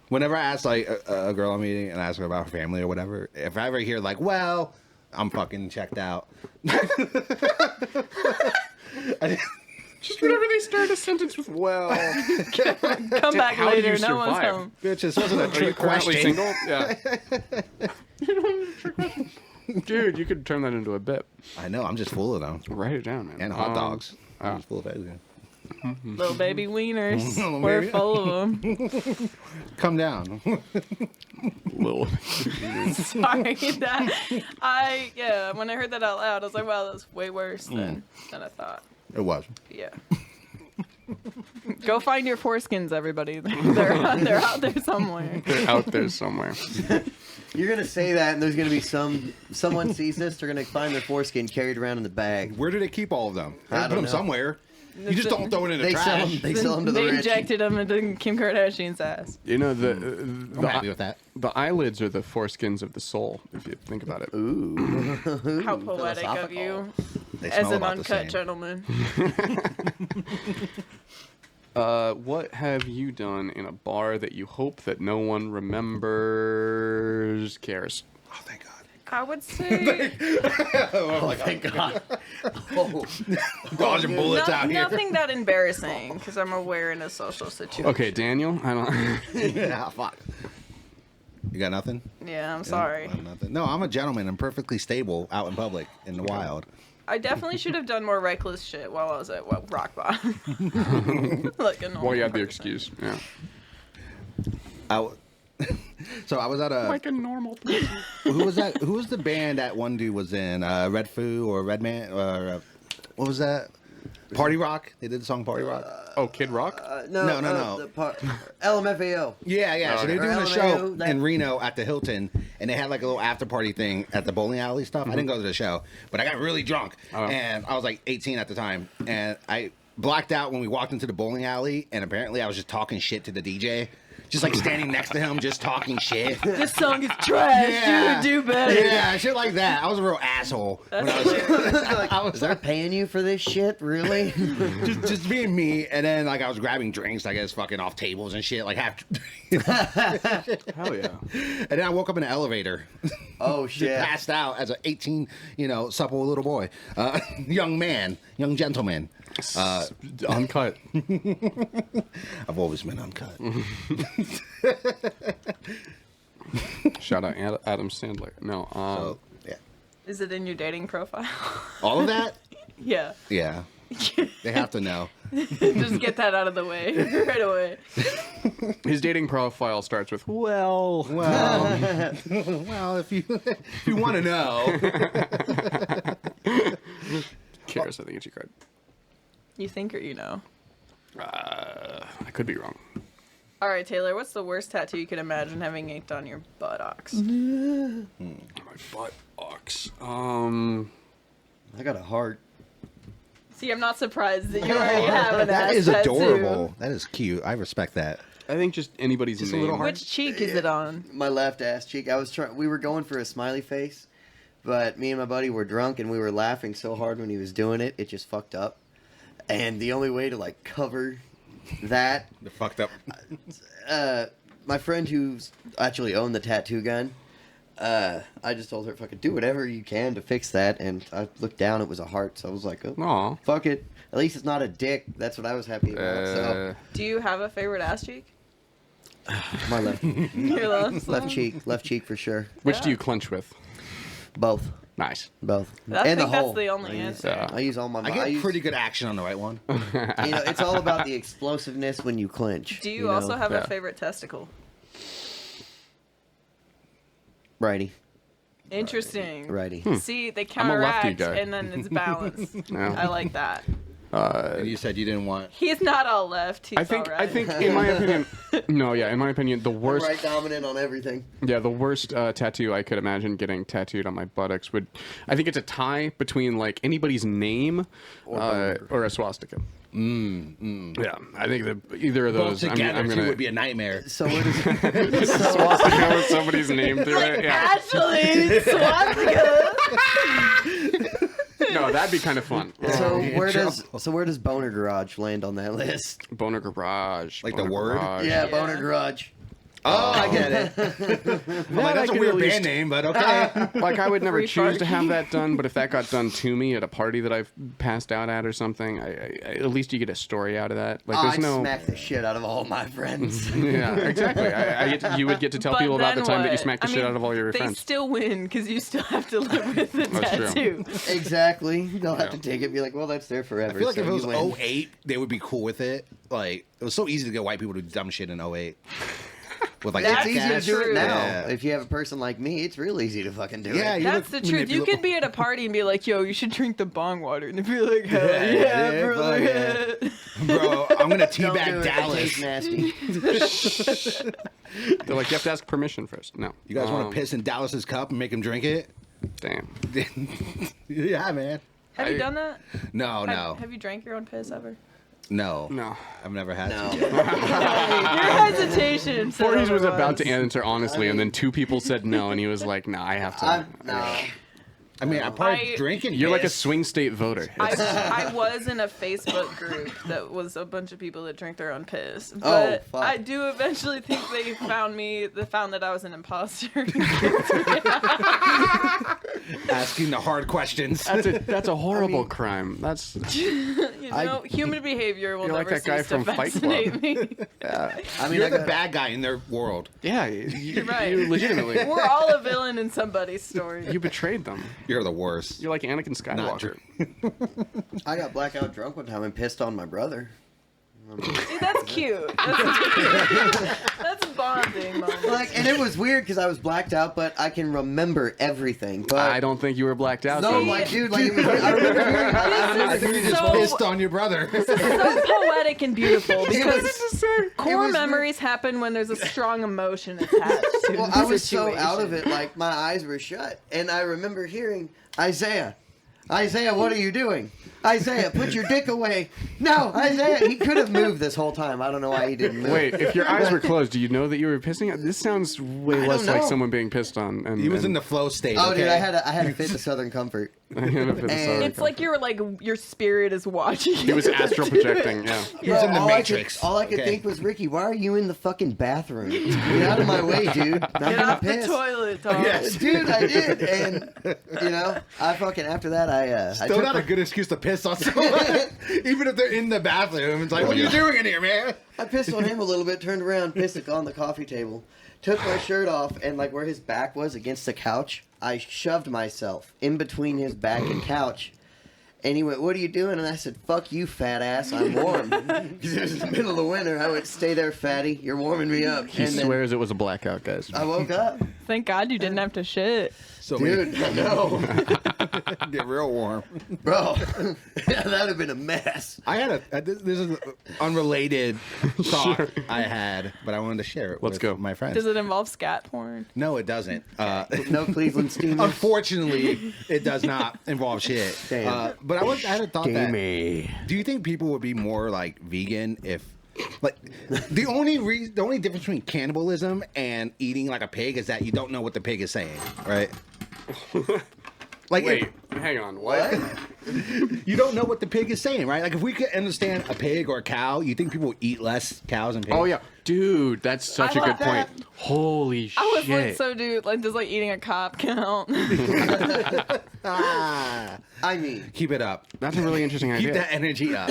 Whenever I ask like a girl I'm meeting and I ask her about her family or whatever, if I ever hear like, well, I'm fucking checked out. Just whenever they start a sentence with "well," Come back how do later. you No one's survive? home. Bitch, this wasn't a are you trick currently question. single? Yeah. Dude, you could turn that into a bit. I know, I'm just full of them. Write it down, man. And hot dogs. ah. I'm just full of everything. Little baby wieners. Little We're baby- full of them. Come down. Little. Sorry. When I heard that out loud, I was like, wow, that's way worse than I thought. It was. Yeah. Go find your foreskins, everybody. They're out there somewhere. They're out there somewhere. You're gonna say that, and there's gonna be someone sees this. They're gonna find their foreskin carried around in the bag. Where do they keep all of them? They I put don't them know. somewhere. You just don't throw it in the They trash. sell them. They sell them to the They rich. injected them into Kim Kardashian's ass. You know I'm happy with that. the eyelids are the foreskins of the soul. If you think about it. Ooh. How poetic of you, They as smell an about the uncut same. gentleman. What have you done in a bar that you hope that no one remembers, cares? Oh, thank God. I would say Oh, Thank God. Oh. Dodging bullets out here. nothing that embarrassing because I'm aware in a social situation. Okay, Daniel. I don't. Yeah, fuck. You got nothing? Yeah, I'm sorry. I have nothing. No, I'm a gentleman. I'm perfectly stable out in public in the wild. I definitely should have done more reckless shit while I was at rock bottom. Like a normal Well, you had the person. excuse. Yeah. So I was at a. Like a normal person. Who was that? Who was the band that one dude was in? Red Foo or Red Man? Or what was that? Party Rock. They did the song Party Rock. Oh, Kid Rock. No. LMFAO. Yeah. So they were okay. doing a Or show LMAO, that- in Reno at the Hilton, and they had like a little after party thing at the bowling alley stuff. I didn't go to the show, but I got really drunk, and I was like 18 at the time, and I blacked out when we walked into the bowling alley, and apparently I was just talking shit to the DJ. Just like standing next to him, just talking shit. This song is trash, dude. Do better. Yeah, shit like that. I was a real asshole. When I was, Like, I was they're paying you for this shit, really? just being me, and then like I was grabbing drinks, I guess, fucking off tables and shit, like half. Hell yeah. And then I woke up in an elevator. Oh Just shit! passed out as an 18, supple little boy, young gentleman. Uncut. I've always been uncut. Shout out Adam Sandler. No. So, yeah. Is it in your dating profile? All of that? Yeah. Yeah. They have to know. Just get that out of the way right away. His dating profile starts with well. Well, if you want to know. Cares, I think it's your card. You think or you know? I could be wrong. All right, Taylor, what's the worst tattoo you could imagine having inked on your buttocks? My butt ox. I got a heart. See, I'm not surprised that you already have an That ass is tattoo. adorable. That is cute. I respect that. I think just anybody's Just a name. little heart. Which cheek is it on? My left ass cheek. We were going for a smiley face, but me and my buddy were drunk and we were laughing so hard when he was doing it, it just fucked up. And the only way to like cover that, They're fucked up. my friend who's actually owned the tattoo gun, I just told her, fucking do whatever you can to fix that. And I looked down, it was a heart. So I was like, oh, Aw. fuck it. At least it's not a dick. That's what I was happy about. So Do you have a favorite ass cheek? my left Your left cheek for sure. Which do you clench with? Both. Nice. Both. I think the that's hole. the only I use- answer. I use all my. I get use, pretty good action on the right one. It's all about the explosiveness when you clinch. Do you know? also have Yeah. a favorite testicle? Righty. Interesting. Righty. See, they I'm a lefty counteract, guy. and then it's balanced. Yeah. I like that. And you said you didn't want. He's not all left. He's I think all right. I think in my opinion, in my opinion, the worst. Right dominant on everything. Yeah, the worst tattoo I could imagine getting tattooed on my buttocks would, I think it's a tie between like anybody's name or a swastika. Yeah, I think that either of Both those. together I'm too gonna would be a nightmare. So what is swastika with somebody's name through it. Yeah. Actually, swastika. No, that'd be kind of fun. So in where does trouble. where does Boner Garage land on that list? Boner Garage. Like the Boner word? Garage. Yeah, Yeah. Boner Garage. Oh, I get it. I'm like, that's I a could weird at least- band name, but okay. Like I would never Free choose to have parking. that done, but if that got done to me at a party that I've passed out at or something, I at least you get a story out of that. Like there's I'd no. smack the shit out of all my friends. Yeah, exactly. You would get to tell But people about the then time that you what? smacked the I shit mean, out of all your They friends. still win because you still have to live with the That's true. tattoo. Exactly. They'll have to take it and be like, well, that's there forever. I feel like so if it was you win. 08, they would be cool with it. Like, it was so easy to get white people to do dumb shit in 08. With like That's It's easy to cash. do true. it now. Yeah. If you have a person like me, it's real easy to fucking do Yeah, it. you That's the look truth. You could manipulable. be at a party and be like, "Yo, you should drink the bong water," and they'd be like, "Hell Yeah, yeah, yeah, bro." fuck Yeah. Bro, I'm gonna Don't do teabag it. It Dallas. tastes nasty. They're like, you have to ask permission first. No. You guys want to piss in Dallas's cup and make him drink it? Damn. Yeah, man. Have you done that? No, no, Have you drank your own piss ever? no. No. I've never had No. to yet. Your hesitation. said Voorhees was about otherwise. to answer honestly, and then two people said no, and he was like, "Nah, I have to." No. I mean, I'm probably I- drinking You're like a piss. swing state voter. I was in a Facebook group that was a bunch of people that drink their own piss. But fuck. I do eventually think they found me. They found that I was an imposter. asking the hard questions. That's a horrible crime. That's You know, human behavior will You're like never that guy cease to from Fight fascinate me. I mean, You're I the got- bad guy in their world. yeah. You, Right. you legitimately We're all a villain in somebody's story. you betrayed them. You're the worst. You're like Anakin Not Skywalker. I got blackout drunk one time and pissed on my brother. See, that's cute. That's bonding, moment. Like, and it was weird because I was blacked out, but I can remember everything. But I don't think you were blacked out. no, though. like, dude, like, it was, I remember hearing, I think you just So- pissed on your brother. so poetic and beautiful because It core was memories happen when there's a strong emotion attached to well, the I was so situation. out of it, like my eyes were shut, and I remember hearing Isaiah, what are you doing? Isaiah, put your dick away. No, Isaiah, he could have moved this whole time. I don't know why he didn't move. Wait, if your eyes were closed, do you know that you were pissing? This sounds way I less don't like know. someone being pissed on. And, He was in and- the flow state. Oh, okay? dude, I had to fit the Southern Comfort. It's like your spirit is watching. He was astral projecting. Yeah. He was in the all Matrix. all I could Okay. think was, Ricky, why are you in the fucking bathroom? Get out of my way, dude. I'm Get gonna off the piss. toilet, dog. Yes. Dude, I did, and I fucking after that I Still took not a good excuse to piss on someone, even if they're in the bathroom. It's like, what are you doing in here, man? I pissed on him a little bit, turned around, pissed it on the coffee table, took my shirt off, and like where his back was against the couch, I shoved myself in between his back and couch. And he went, "What are you doing?" And I said, "Fuck you, fat ass. I'm warm." Because it was the middle of the winter. I went, "Stay there, fatty. You're warming me up." He and then swears it was a blackout, guys. I woke up. Thank God you didn't have to shit. So Dude, I know. get real warm. Bro, that would have been a mess. I had this is an unrelated thought I had, but I wanted to share it Let's with go. my friends. Does it involve scat porn? No, it doesn't. No Cleveland Steamers. Unfortunately, it does not involve shit. Damn. But I had a thought that. Gamey. Do you think people would be more like vegan if, like, the only difference between cannibalism and eating like a pig is that you don't know what the pig is saying, right? Like, Wait, hang on. What? you don't know what the pig is saying, right? Like, if we could understand a pig or a cow, you think people would eat less cows and pigs? Oh yeah, dude, that's such a I good love point. that. Holy shit! I was like, so dude, like, does like eating a cop count? Ah, I mean, keep it up. That's a really interesting Keep idea. that energy up.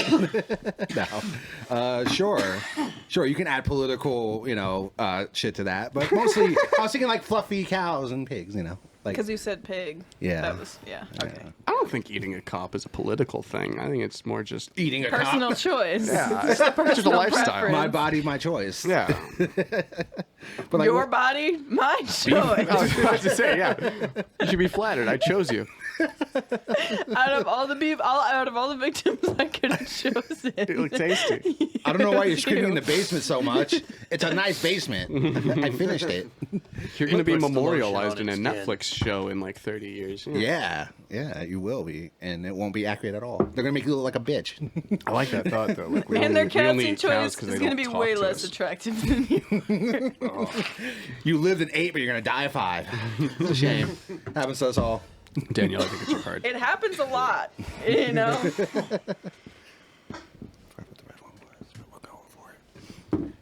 No. Sure. You can add political, shit to that, but mostly I was thinking like fluffy cows and pigs, like. Because you said pig. Yeah. That was, yeah. Okay. I don't think eating a cop is a political thing. I think it's more just Eating a Personal cow. choice. yeah, it's just a lifestyle. preference. My body, my choice. Yeah. But like, Your body, my I choice. was about to say, yeah. You should be flattered. I chose you. Out of all the people, out of all the victims I could have chosen. It looked tasty. I don't know why you're screaming in You. the basement so much. It's a nice basement. I finished it. You're going to be Puts the lotion memorialized on in a its skin. Netflix show in like 30 years. Yeah, you will be, and it won't be accurate at all. They're gonna make you look like a bitch. I like that thought, though. Like, And their casting eat cows choice 'cause is they going to don't be talk way to less us. attractive than you. You lived at 8, but you're gonna die at 5. It's a shame. Happens to us all. Danielle, I think it's your card. It happens a lot, you know?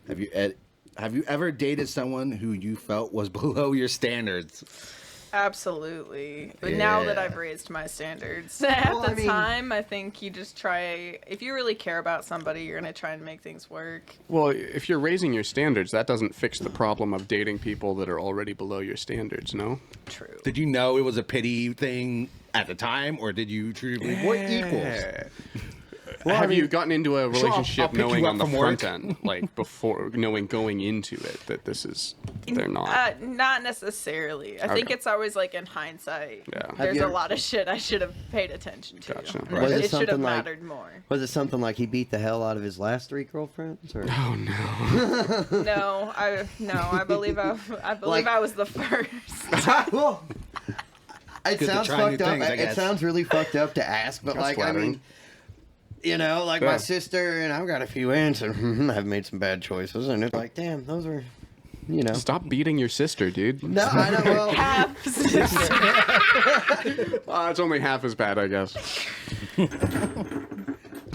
Have you ever dated someone who you felt was below your standards? Absolutely. But now that Yeah. I've raised my standards, at Well, the I mean- time, I think you just try, if you really care about somebody, you're going to try and make things work. Well, if you're raising your standards, that doesn't fix the problem of dating people that are already below your standards, no? True. Did you know it was a pity thing at the time, or did you truly believe we're equals? Have you gotten into a I'll relationship pick you knowing up on the from front work. end, like before knowing going into it that this is they're not? Not necessarily. I think Okay. it's always like in hindsight. Yeah. Have There's you a ever- lot of shit I should have paid attention to. Gotcha. Right. Was it It should have something like- mattered more. Was it something like he beat the hell out of his last 3 girlfriends? Or? Oh no! No, I believe Like- I was the first. Well, it Good to sounds try new fucked up. things, I It guess. sounds really fucked up to ask, but That's like, flattering. I mean, you know, like Yeah. my sister and I've got a few aunts and I've made some bad choices, and it's like, damn, those were, you know. Stop beating your sister, dude. No, I know. Well, Half sister. It's only half as bad, I guess.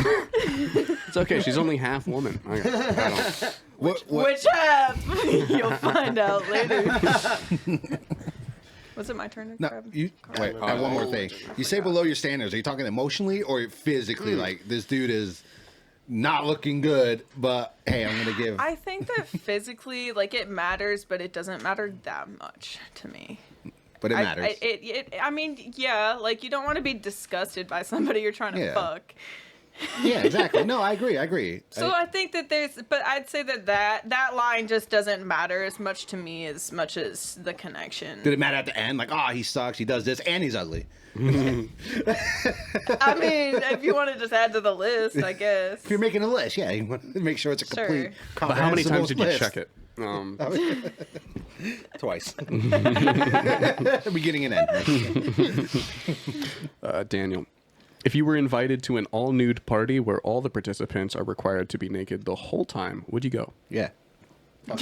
It's okay. She's only half woman. I don't. What? Which half? You'll find out later. Was it my turn to No, grab? you wait. I have one more thing. You say below your standards. Are you talking emotionally or physically? Like this dude is not looking good, but hey, I'm gonna give. I think that physically, like, it matters, but it doesn't matter that much to me. But it matters. I mean, yeah, like, you don't want to be disgusted by somebody you're trying to Yeah. fuck. Yeah, exactly. No, I agree. So I think that but I'd say that line just doesn't matter as much to me as much as the connection. Did it matter at the end? Like, oh, he sucks. He does this, and he's ugly. I mean, if you want to just add to the list, I guess. If you're making a list, yeah, you want to make sure it's a Sure. complete. But how many times did you list. check it? Twice. Beginning and end. Daniel, if you were invited to an all-nude party where all the participants are required to be naked the whole time, would you go? Yeah. I love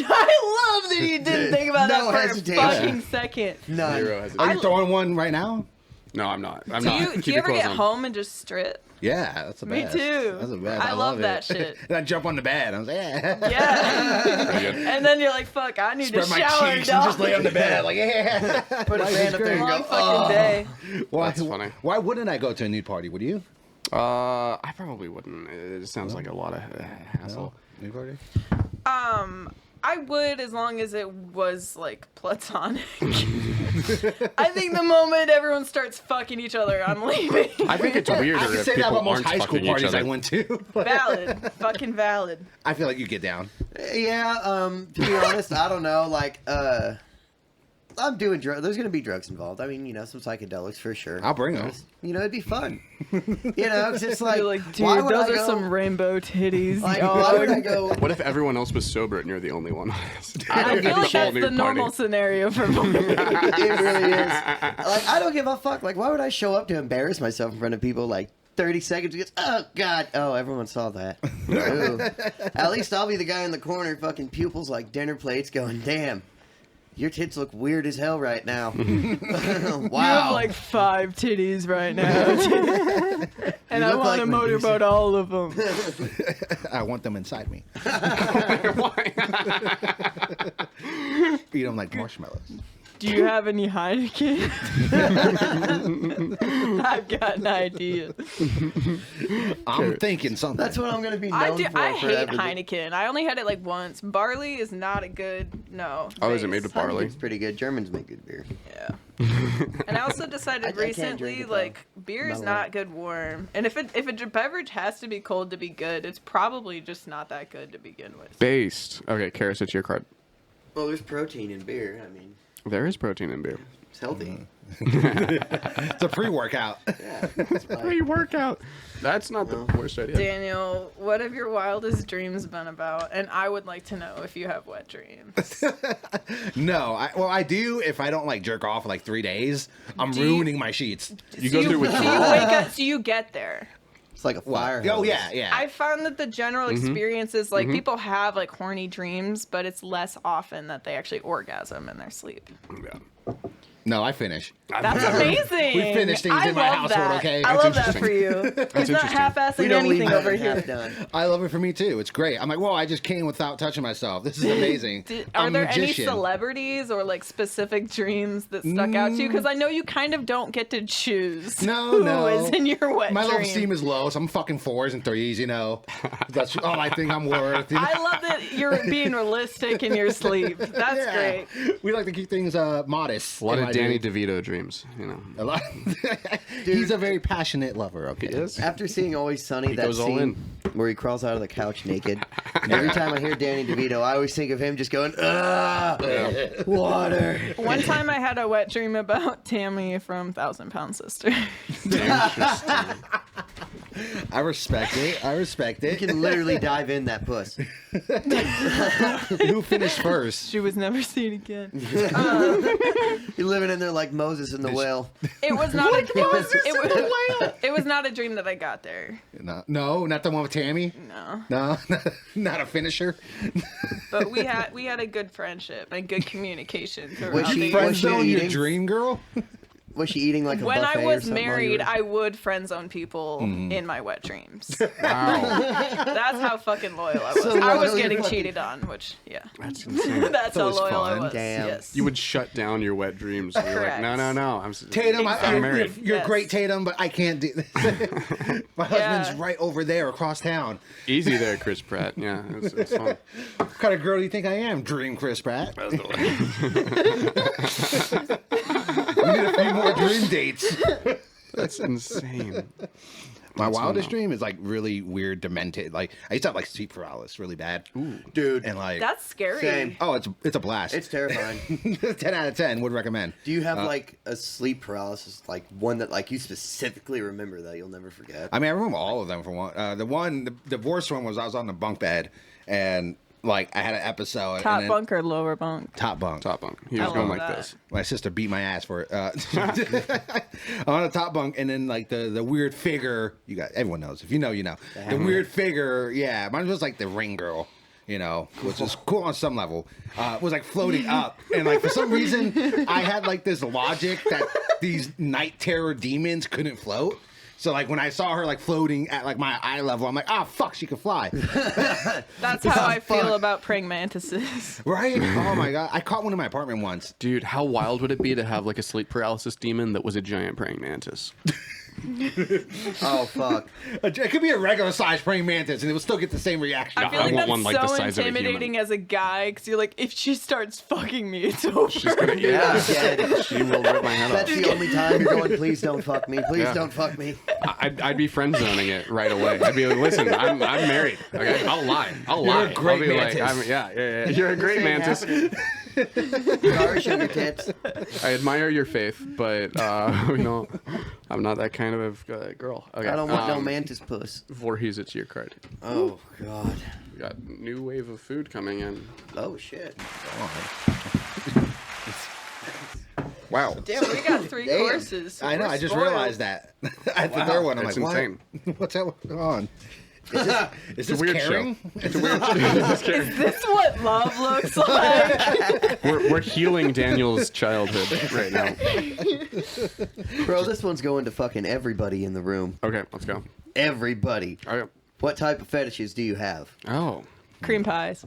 that you didn't think about No that for hesitation. a fucking second. none. Zero Are hesitation. you throwing one right now? No, I'm not. I'm Do not. you, Keep do you your ever clothes get on. home and just strip? Yeah, that's the Me best. too. That's the best. I love it. that shit. And I jump on the bed. I was like, yeah. Yeah. And then you're like, fuck, I need Spread to my shower, cheeks dog. and just lay on the bed. Like, yeah. Put a fan up there and Long go, fucking oh. day. Why, That's funny. Why wouldn't I go to a nude party? Would you? I probably wouldn't. It sounds like a lot of hassle. Nude party? I would, as long as it was like platonic. I think the moment everyone starts fucking each other, I'm leaving. I think it's weirder I can if say that people about most aren't high school fucking each parties I other. went to. Valid. Fucking valid. I feel like you get down. Yeah, to be honest, I don't know. Like, I'm doing drugs. There's going to be drugs involved. I mean, you know, some psychedelics for sure. I'll bring them. You know, it'd be fun. You know, it's just like, You're like, dude, why would those I are go- some rainbow titties. Like, dog. why would I go? What if everyone else was sober and you're the only one? I feel like that's the all-nude normal party. scenario for me. It really is. Like, I don't give a fuck. Like, why would I show up to embarrass myself in front of people? Like, 30 seconds ago, oh god, oh everyone saw that. Ooh. At least I'll be the guy in the corner, fucking pupils like dinner plates, going, damn. Your tits look weird as hell right now. Wow. You have like 5 titties right now. And You I look want like to Medusa. motorboat all of them. I want them inside me. Eat them like marshmallows. Do you have any Heineken? I've got an idea. I'm thinking something. That's what I'm gonna be known I for hate forever. Heineken. I only had it like once. Barley is not a good Oh, is it made with barley? It's pretty good. Germans make good beer. Yeah. And I also decided I can't recently, drink it, though. like, beer is Not allowed. not good warm. And if a beverage has to be cold to be good, it's probably just not that good to begin with. Based. Okay, Karis, it's your card. Well, there's protein in beer. I mean, There is protein in beer. it's healthy. It's a pre-workout. Yeah. It's fine. Pre-workout. That's not the worst idea. Daniel, what have your wildest dreams been about? And I would like to know if you have wet dreams. No, I do if I don't like jerk off for like 3 days. I'm Do you- ruining my sheets. You go through So withdrawal. you wake up, so you get there. It's like a fire. Oh hose. yeah. I found that the general experience is like people have like horny dreams, but it's less often that they actually orgasm in their sleep. Yeah. No, I finish. That's amazing. We finish things I in my love household, that. okay? I That's love that for you. He's not interesting. We half-assing don't leave anything that over half here. done. I love it for me too. It's great. I'm like, whoa, I just came without touching myself. This is amazing. Are I'm there a magician. any celebrities or like specific dreams that stuck out to you? Because I know you kind of don't get to choose No, who no. is in your wet My dream. self-esteem is low, so I'm fucking 4s and 3s, you know. That's all I think I'm worth. You know? I love that you're being realistic in your sleep. That's Yeah. great. We like to keep things modest. A lot in of my Danny dreams. DeVito dreams, you know. A lot. He's a very passionate lover. Okay. He is. After seeing Always Sunny, He that goes all scene in. where he crawls out of the couch naked, every time I hear Danny DeVito, I always think of him just going, water. One time I had a wet dream about Tammy from 1,000 Pound Sister. Interesting. I respect it. I respect You it. can literally dive in that puss. Who finished first? She was never seen again. You're living in there like Moses in the whale. It was not it was not a dream that I got there. No, not the one with Tammy. No. No, not a finisher. But we had a good friendship and good communication throughout Was she the friends- Friend zone your eating? dream girl. Was she eating like a when buffet I or was something while you married, were- I would friend zone people in my wet dreams. Wow. That's how fucking loyal I was. So I was loyal, getting fucking- cheated on, which That's insane. that's how was loyal I fun. was. Damn. Yes. You would shut down your wet dreams. And you're like, Correct. no. Tatum, Exactly. married. you're Yes. great, Tatum, but I can't do this. My husband's right over there across town. Easy there, Chris Pratt. Yeah, it's fun. What kind of girl do you think I am? Dream Chris Pratt. That's the way. We need a few more dream dates. That's insane. My wildest dream is like really weird, demented. Like I used to have like sleep paralysis really bad. Ooh. Dude, And like That's scary. Same. oh, it's a blast. it's terrifying. 10 out of 10 would recommend. Do you have like a sleep paralysis, like one that like you specifically remember that you'll never forget? I mean, I remember all of them for one. The worst one was I was on the bunk bed and like I had an episode. Top and then, bunk or lower bunk? Top bunk. Top bunk. He I was going love like that. this. My sister beat my ass for it. I'm on a top bunk, and then like the weird figure. You got everyone knows. If you know, you know. The weird figure. Yeah, mine was like the ring girl. You know, which is cool on some level. Was like floating up, and like for some reason, I had like this logic that these night terror demons couldn't float. So like when I saw her like floating at like my eye level, I'm like, ah, fuck, she can fly, That's how I feel about praying mantises. right? Oh my god, I caught one in my apartment once. Dude, how wild would it be to have like a sleep paralysis demon that was a giant praying mantis? Oh fuck! It could be a regular sized praying mantis, and it would still get the same reaction. I feel I like want that's one like the so size of a human. intimidating as a guy because you're like, if she starts fucking me, it's over. She's gonna, yeah, Dead. she will rip my head off. That's the only time you're going. Please don't fuck me. Please Yeah. don't fuck me. I'd be friend zoning it right away. I'd be like, listen, I'm married. Okay, I'll lie. I'll You're lie. a great I'll be mantis. like, yeah. You're a great This ain't mantis. happening. Sorry, sugar tits. I admire your faith, but you know, I'm not that kind of girl. Okay, I don't want no mantis puss. Voorhees, it's your card. Oh god. We got a new wave of food coming in. Oh shit. Wow. Damn, we got three Damn. courses. I know. We're I just spoiled. realized that. At the third one, I'm It's like, insane. What's that going on? Is this It's a weird caring? show. It's a weird show. Is this what love looks like? We're healing Daniel's childhood right now. Bro, this one's going to fucking everybody in the room. Okay, let's go. Everybody. Okay. What type of fetishes do you have? Oh, Cream pies.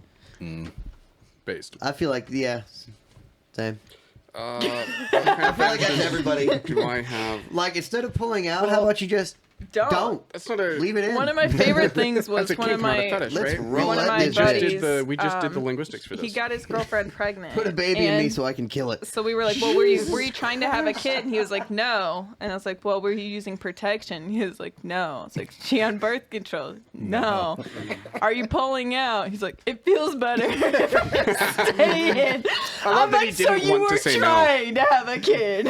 based. I feel like same. What kind I of feel like that's everybody. do I have? Like instead of pulling out, how about you just Don't. That's not a. Leave it in. One of my favorite things was That's a one kink, of not a my fetish, Let's right? roll one of that my bitch. buddies. We just did the linguistics for this. He got his girlfriend pregnant. Put a baby in me and so I can kill it. So we were like, well, were you trying to have a kid? And he was like, no. And I was like, well, were you using protection? He was like, no. It's like, she on birth control? No. Are you pulling out? He's like, it feels better. Stay in. love I'm that he like, so didn't you want to were say no. trying to have a kid.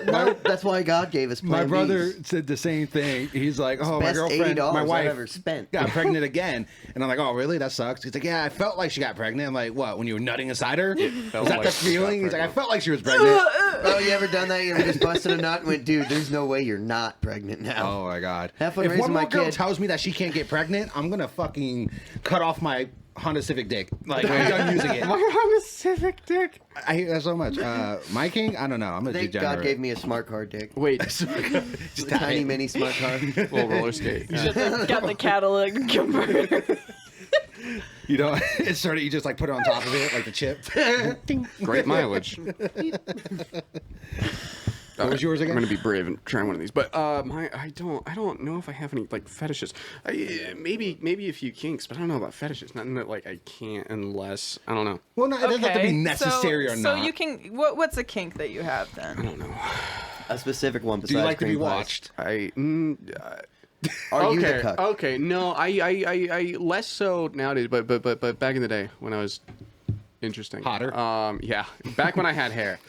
No, that's why God gave us My Plan brother Bs. said the same thing. He's like, "Oh, my Best girlfriend, $80 my I've wife, ever spent. got pregnant again." And I'm like, "Oh, really? That sucks." He's like, "Yeah, I felt like she got pregnant." I'm like, "What? When you were nutting inside her? Was felt that like the she got feeling?" He's like, "I pregnant. felt like she was pregnant." Oh, you ever done that? You ever just busted a nut and went, dude, there's no way you're not pregnant now. Oh my god! Have fun If raising one my more girl kid. tells me that she can't get pregnant, I'm gonna fucking cut off my Honda Civic dick. Like I'm done using it. I'm a civic dick. I hate that so much. My king, I don't know. I'm a Thank degenerate. God gave me a smart car dick. Wait, Just A tap tiny it. mini smart car. little roller skate. Yeah. Got the catalytic converter. You know, it's sort of you just like put it on top of it like the chip. Great mileage. What was yours again? I'm gonna be brave and try one of these, but I don't know if I have any like fetishes. Maybe a few kinks, but I don't know about fetishes. Nothing that like I can't unless I don't know. Well, no, it doesn't have to be necessary or so not. you can. What's a kink that you have I then? don't know. A specific one besides Do you like to be cream pies. watched? Are you the Okay, cuck? okay, no, I less so nowadays, but back in the day when I was interesting, Hotter? Yeah, back when I had hair,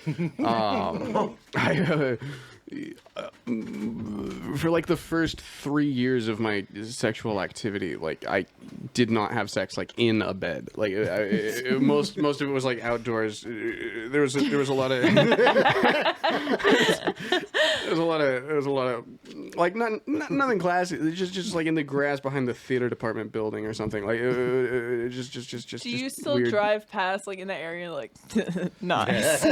I for like the first 3 years of my sexual activity, like I did not have sex like in a bed. Like most of it was like outdoors. There was a lot of there was a lot of like nothing classy. Just like in the grass behind the theater department building or something. Like just. Do you still weird. drive past like in the area like nice?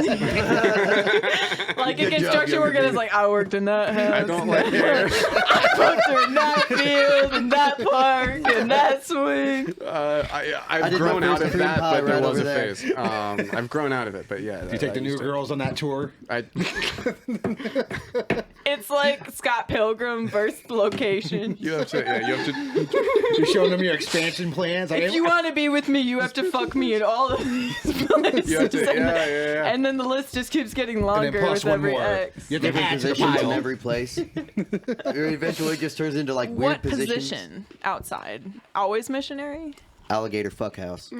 Like in Good job, construction younger work, and it's dude. like I worked in that house. I don't like hair. I fucked her in that field and that park and that swing. I've did my grown out first of cream that, pie but there right was over a there. phase. I've grown out of it, but yeah. Do you take the new girls on that tour? It's like Scott Pilgrim versus location. You have to. You're showing them your expansion plans. Like, If you want to be with me, you have to fuck me at all of these places. You have to, yeah. And then the list just keeps getting and longer then plus with one every more. X. You have to Different add to the positions in pile. every place. It eventually just turns into like weird What positions. position? Outside. Always missionary? Alligator fuck house.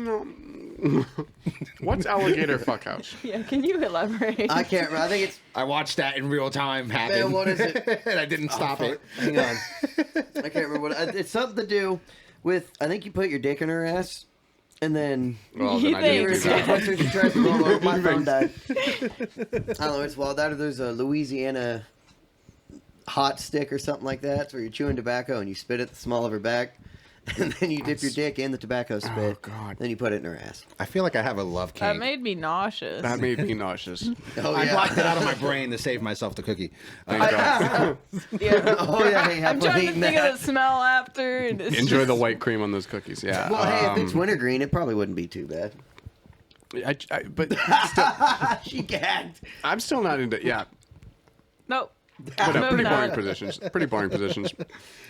What's alligator fuckhouse? Yeah, can you elaborate? I can't remember. I think it's. I watched that in real time happen. Man, what is it? and I didn't stop it. Hang on. I can't remember what. It's something to do with. I think you put your dick in her ass, and then. Well, He then I didn't do thinks- that. My phone died. I don't know. It's wild. That or there's a Louisiana hot stick or something like that. It's where you're chewing tobacco and you spit at the small of her back, and then you dip your dick in the tobacco spit. Oh, God. Then you put it in her ass. I feel like I have a love That kink. made me nauseous. That made me nauseous. Oh I yeah. blocked it out of my brain to save myself the cookie. Thank God. Yeah. Oh yeah. Hey, have I'm fun trying to eating think that. of the smell after. And it's Enjoy just- the white cream on those cookies. Yeah. Well, hey, if it's wintergreen, it probably wouldn't be too bad. But still, She gagged. I'm still not into. Yeah. Nope. But Moving pretty boring on. positions. Pretty boring positions.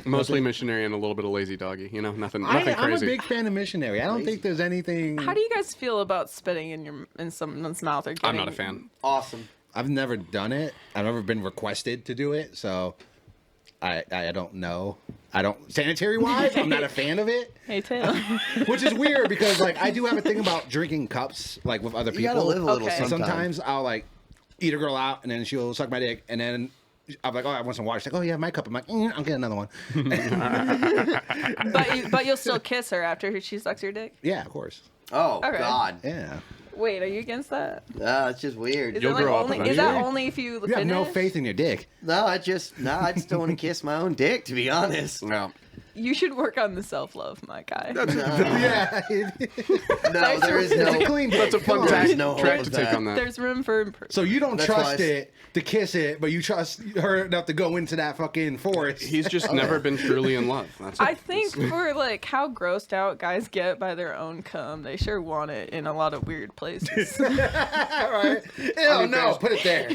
Mostly missionary and a little bit of lazy doggy. You know, nothing I'm a crazy. big fan of missionary. I don't think there's anything. How do you guys feel about spitting in someone's mouth or getting... I'm not a fan. Awesome. I've never done it. I've never been requested to do it, so I don't know. I don't sanitary wise. I'm not a fan of it, Hey, Taylor. which is weird because like I do have a thing about drinking cups like with other You people. gotta live a little Okay. And sometimes. sometimes I'll like eat a girl out and then she'll suck my dick and then I'm like, oh, I want some water. She's like, oh, yeah, my cup. I'm like, I'll get another one. but you'll still kiss her after she sucks your dick? Yeah, of course. Oh Okay. God. Yeah. Wait, are you against that? It's just weird. Is You'll it like grow up only, eventually. Is that only if you You have no finish? faith in your dick. No, I just I'd still want to kiss my own dick, to be honest. Well, You should work on the self-love, my guy. Yeah. No, there is no. Clean That's a dick. fun Come on. track, no track hope to with take that. on that. There's room for improvement. So you don't That's why trust it to kiss it, but you trust her enough to go into that fucking forest. He's just never been truly in love. That's I it. think for like how grossed out guys get by their own cum, they sure want it in a lot of weird places. Right? Ew, no, put it there.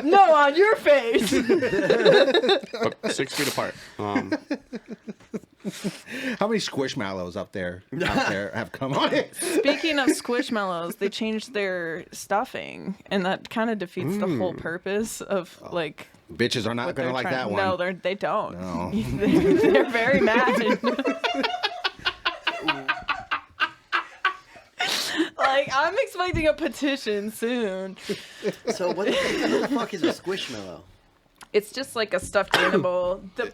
No, on your face. But 6 feet apart. How many squishmallows out there have come on it? Speaking of Squishmallows, they changed their stuffing, and that kind of defeats the whole purpose of like. Bitches are not what gonna they're like trying- that one. No, they don't. No. They're very mad. Like, I'm expecting a petition soon. So what the fuck is a squishmallow? It's just like a stuffed animal. The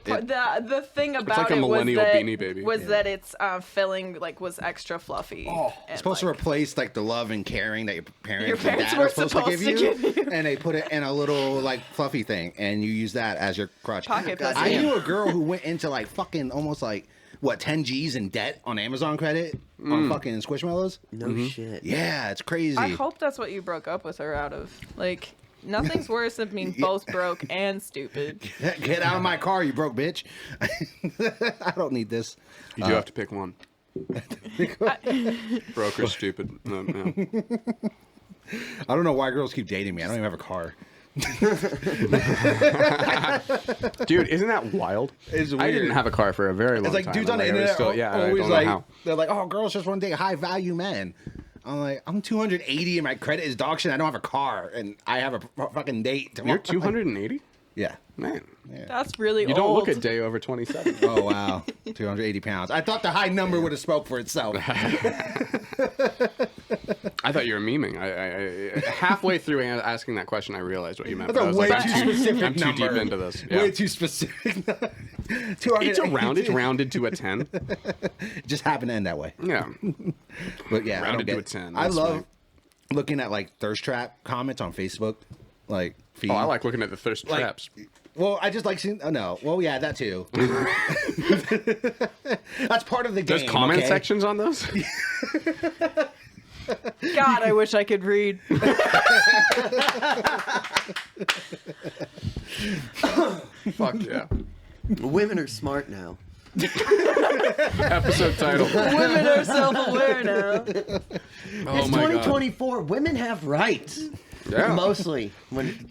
thing about like a it was millennial that, Beanie Baby. that its filling like was extra fluffy. Oh, and, it's supposed to like, replace like the love and caring that your parents Your and parents dad were are supposed to give supposed you, to and they put it in a little like fluffy thing, and you use that as your crutch. Pocket God pussy. I knew a girl who went into like fucking almost like 10 G's in debt on Amazon credit on fucking Squishmallows. No shit. Yeah, it's crazy. I hope that's what you broke up with her out of. Like, nothing's worse than being both broke and stupid. Get out of my car, you broke bitch. I don't need this. You do have to pick one. Broke or stupid. No. I don't know why girls keep dating me. I don't even have a car. Dude, isn't that wild? It's I didn't weird. have a car for a very long It's like time. dudes on the I was internet still, yeah, I always don't know like how. they're like, oh, girls just want to date high value men. I'm like, I'm 280 and my credit is dog shit. I don't have a car and I have a fucking date tomorrow. You're 280? Yeah. Man. That's really You old. don't look a day over 27. Oh wow, 280 pounds. I thought the high number would have spoke for itself. I thought you were memeing. I halfway through asking that question, I realized what you meant. That's but I a was way like, too I'm specific I'm too number. deep into this. Yeah. Way too specific. It's rounded to a 10. It just happened to end that way. Yeah. But yeah, Rounded I to don't a get 10. I That's love funny. looking at like thirst trap comments on Facebook, like feed. Oh, I like looking at the thirst Like, traps. Well, I just like seeing. Oh no. Well, yeah, that too. That's part of the game. There's comment okay? sections on those? God, I wish I could read. Fuck yeah. Women are smart now. Episode title. Women are self-aware now. Oh It's my god. 2024. Women have rights. Yeah. Mostly.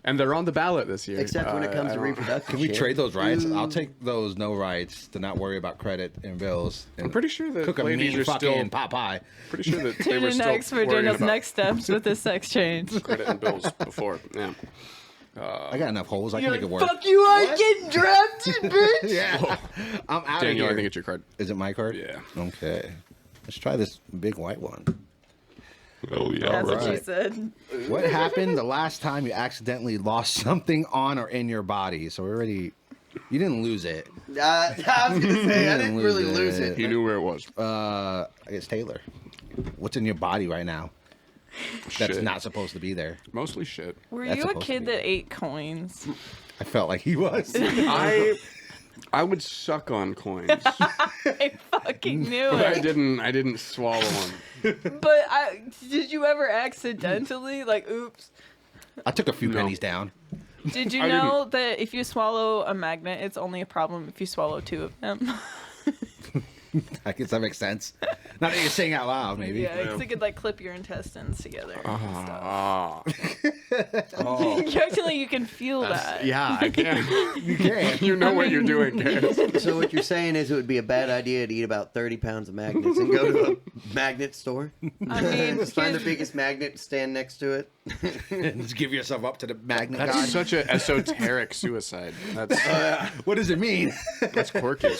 And they're on the ballot this year. Except when it comes to reproduction. Can we shit. trade those rights? I'll take those no rights to not worry about credit and bills. And I'm pretty sure that cook a ladies mean are fucking still pot pie. pretty sure that they Tune were in still next for worrying Daniel's about next steps with this sex change. credit and bills before. Yeah. I got enough holes. I can You're make it like, work. fuck you, I getting drafted, bitch. Yeah. I'm out Daniel, of I here. think it's your card. Is it my card? Yeah. Okay. Let's try this big white one. Oh yeah. That's what she Alright. said. What happened the last time you accidentally lost something on or in your body? So you didn't lose it. I was going to say, I didn't really Lose lose it. it. He knew where it was. I guess Taylor. What's in your body right now that's Shit. not supposed to be there? Mostly shit. Were That's you a supposed to kid be that there. ate coins? I felt like he was. I would suck on coins, I fucking knew but it. I didn't swallow one. But did you ever accidentally, like, oops? I took a few No. pennies down. Did you I know that if you swallow a magnet, it's only a problem if you swallow 2 of them? I guess that makes sense. Not that you're saying out loud, maybe. Yeah, because it could like clip your intestines together. And stuff. Ah. Actually, you can feel that. Yeah, I can. You can. You know what you're doing, Cass. So what you're saying is it would be a bad idea to eat about 30 pounds of magnets and go to a magnet store? I mean, Just find the here's- biggest magnet, stand next to it. Just give yourself up to the magnet That's god. such an esoteric suicide. That's What does it mean? that's quirky. I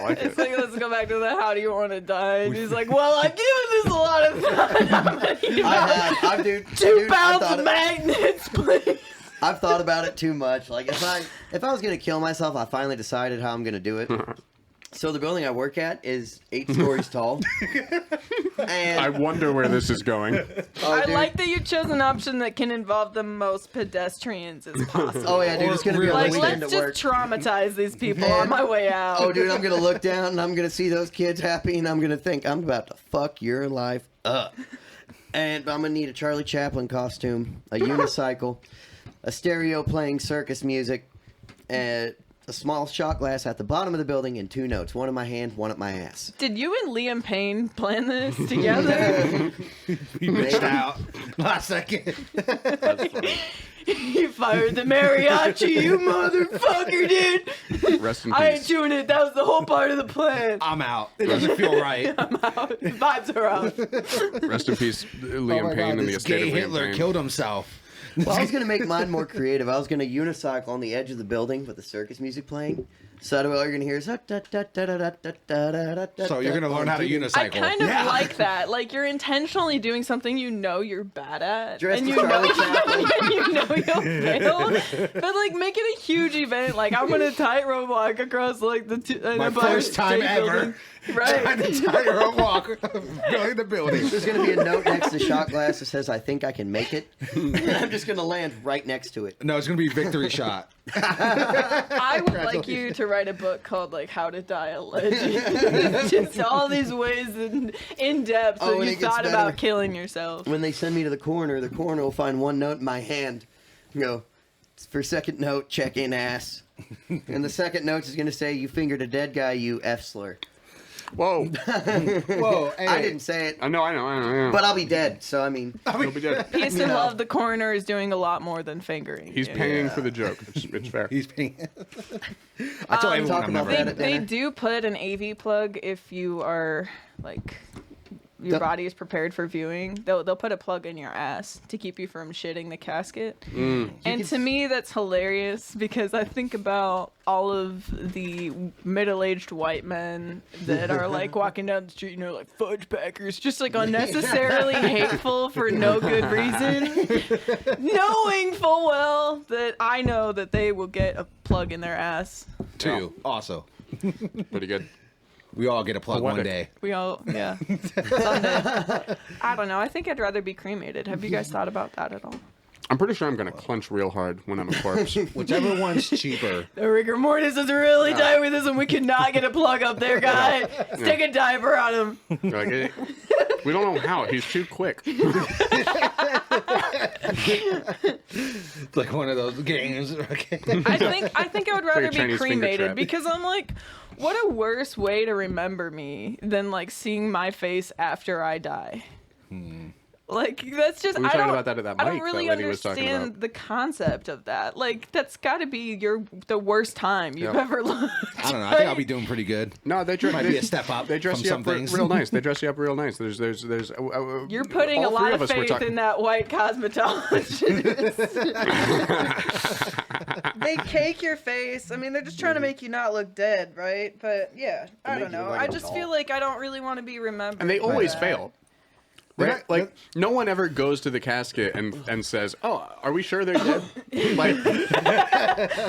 like it's it. like, let's go back to the how do you want to die? And he's like, well, I've given this a lot of thought. I've dude, 2 I pounds thought of magnets, please. I've thought about it too much. Like if I was gonna kill myself, I finally decided how I'm gonna do it. So the building I work at is 8 stories tall. And I wonder where this is going. I like that you chose an option that can involve the most pedestrians as possible. Oh yeah, dude, it's gonna be a Like, weekend let's at just work. traumatize these people on my way out. Oh, dude, I'm gonna look down and I'm gonna see those kids happy, and I'm gonna think I'm about to fuck your life up. And I'm gonna need a Charlie Chaplin costume, a unicycle, a stereo playing circus music, and a small shot glass at the bottom of the building, and 2 notes, one in my hand, one at my ass. Did you and Liam Payne plan this together? We bitched out last second. That's funny. You fired the mariachi, you motherfucker, dude. Rest in I ain't peace. doing it. That was the whole part of the plan. I'm out. It doesn't feel right. I'm out. The vibes are off. Rest in peace, Liam Oh my Payne God, and the this estate gay of Liam Hitler Payne. killed himself. Well, I was gonna make mine more creative. I was gonna unicycle on the edge of the building with the circus music playing. So all you're gonna hear is So you're gonna learn how to unicycle. I kind of like that. Like, you're intentionally doing something you know you're bad at. Dressed and as you know, Charlie Chaplin. you know you'll fail. But, like, make it a huge event. Like, I'm gonna tightrope walk across, like, the My Empire first time State ever. Building. Right. Trying to tightrope walk building the building. There's gonna be a note next to shot glass that says, "I think I can make it," and I'm just gonna land right next to it. No, it's gonna be victory shot. I would like you to write a book called, like, How to Die a Legend. Just all these ways in depth Oh, that and you it gets thought better. about killing yourself. When they send me to the coroner will find one note in my hand. And go, for second note, check in ass. And the second note is gonna say, "You fingered a dead guy, you F slur." Whoa. Whoa, hey. I didn't say it, I know. but I'll be dead. So I mean, He'll be dead. Peace You and know. love, the coroner is doing a lot more than fingering. He's you. paying for the joke. It's fair. He's paying. I tell everyone talk I'm about never. that. They do put an AV plug if you are, like, your body is prepared for viewing. They'll put a plug in your ass to keep you from shitting the casket. And to me, that's hilarious because I think about all of the middle-aged white men that are, like, walking down the street, you know, like fudge packers, just, like, unnecessarily hateful for no good reason, knowing full well that I know that they will get a plug in their ass. Two. Also, Pretty good. we all get a plug one Poetic. day. We all, yeah. Someday. I don't know. I think I'd rather be cremated. Have you guys thought about that at all? I'm pretty sure I'm gonna clench real hard when I'm a corpse. Whichever one's cheaper. The rigor mortis is really tight with this, and we cannot get a plug up there, guy. Stick a diaper on him. You're like, "Eh, we don't know how. He's too quick. It's like one of those games. Okay. I think I would rather be Chinese finger cremated trap. because I'm like, what a worse way to remember me than like seeing my face after I die. Like, that's just We were I talking don't, about that at that I don't mic really that lady was talking understand about. the concept of that. Like, that's got to be the worst time you've Yeah. ever looked. I don't know. I think I'll be doing pretty good. No, they Might be a step up They dress from you some up things. real nice. They dress you up real nice. There's. You're putting a all lot three of us were faith talking- in that white cosmetologist. They cake your face. I mean, they're just trying to make you not look dead, right? But yeah, I make don't you know. look like I a just doll. feel like I don't really want to be remembered. And they by always that. fail. They're Right? not- Like, no one ever goes to the casket and says, "Oh, are we sure they're dead?" Like,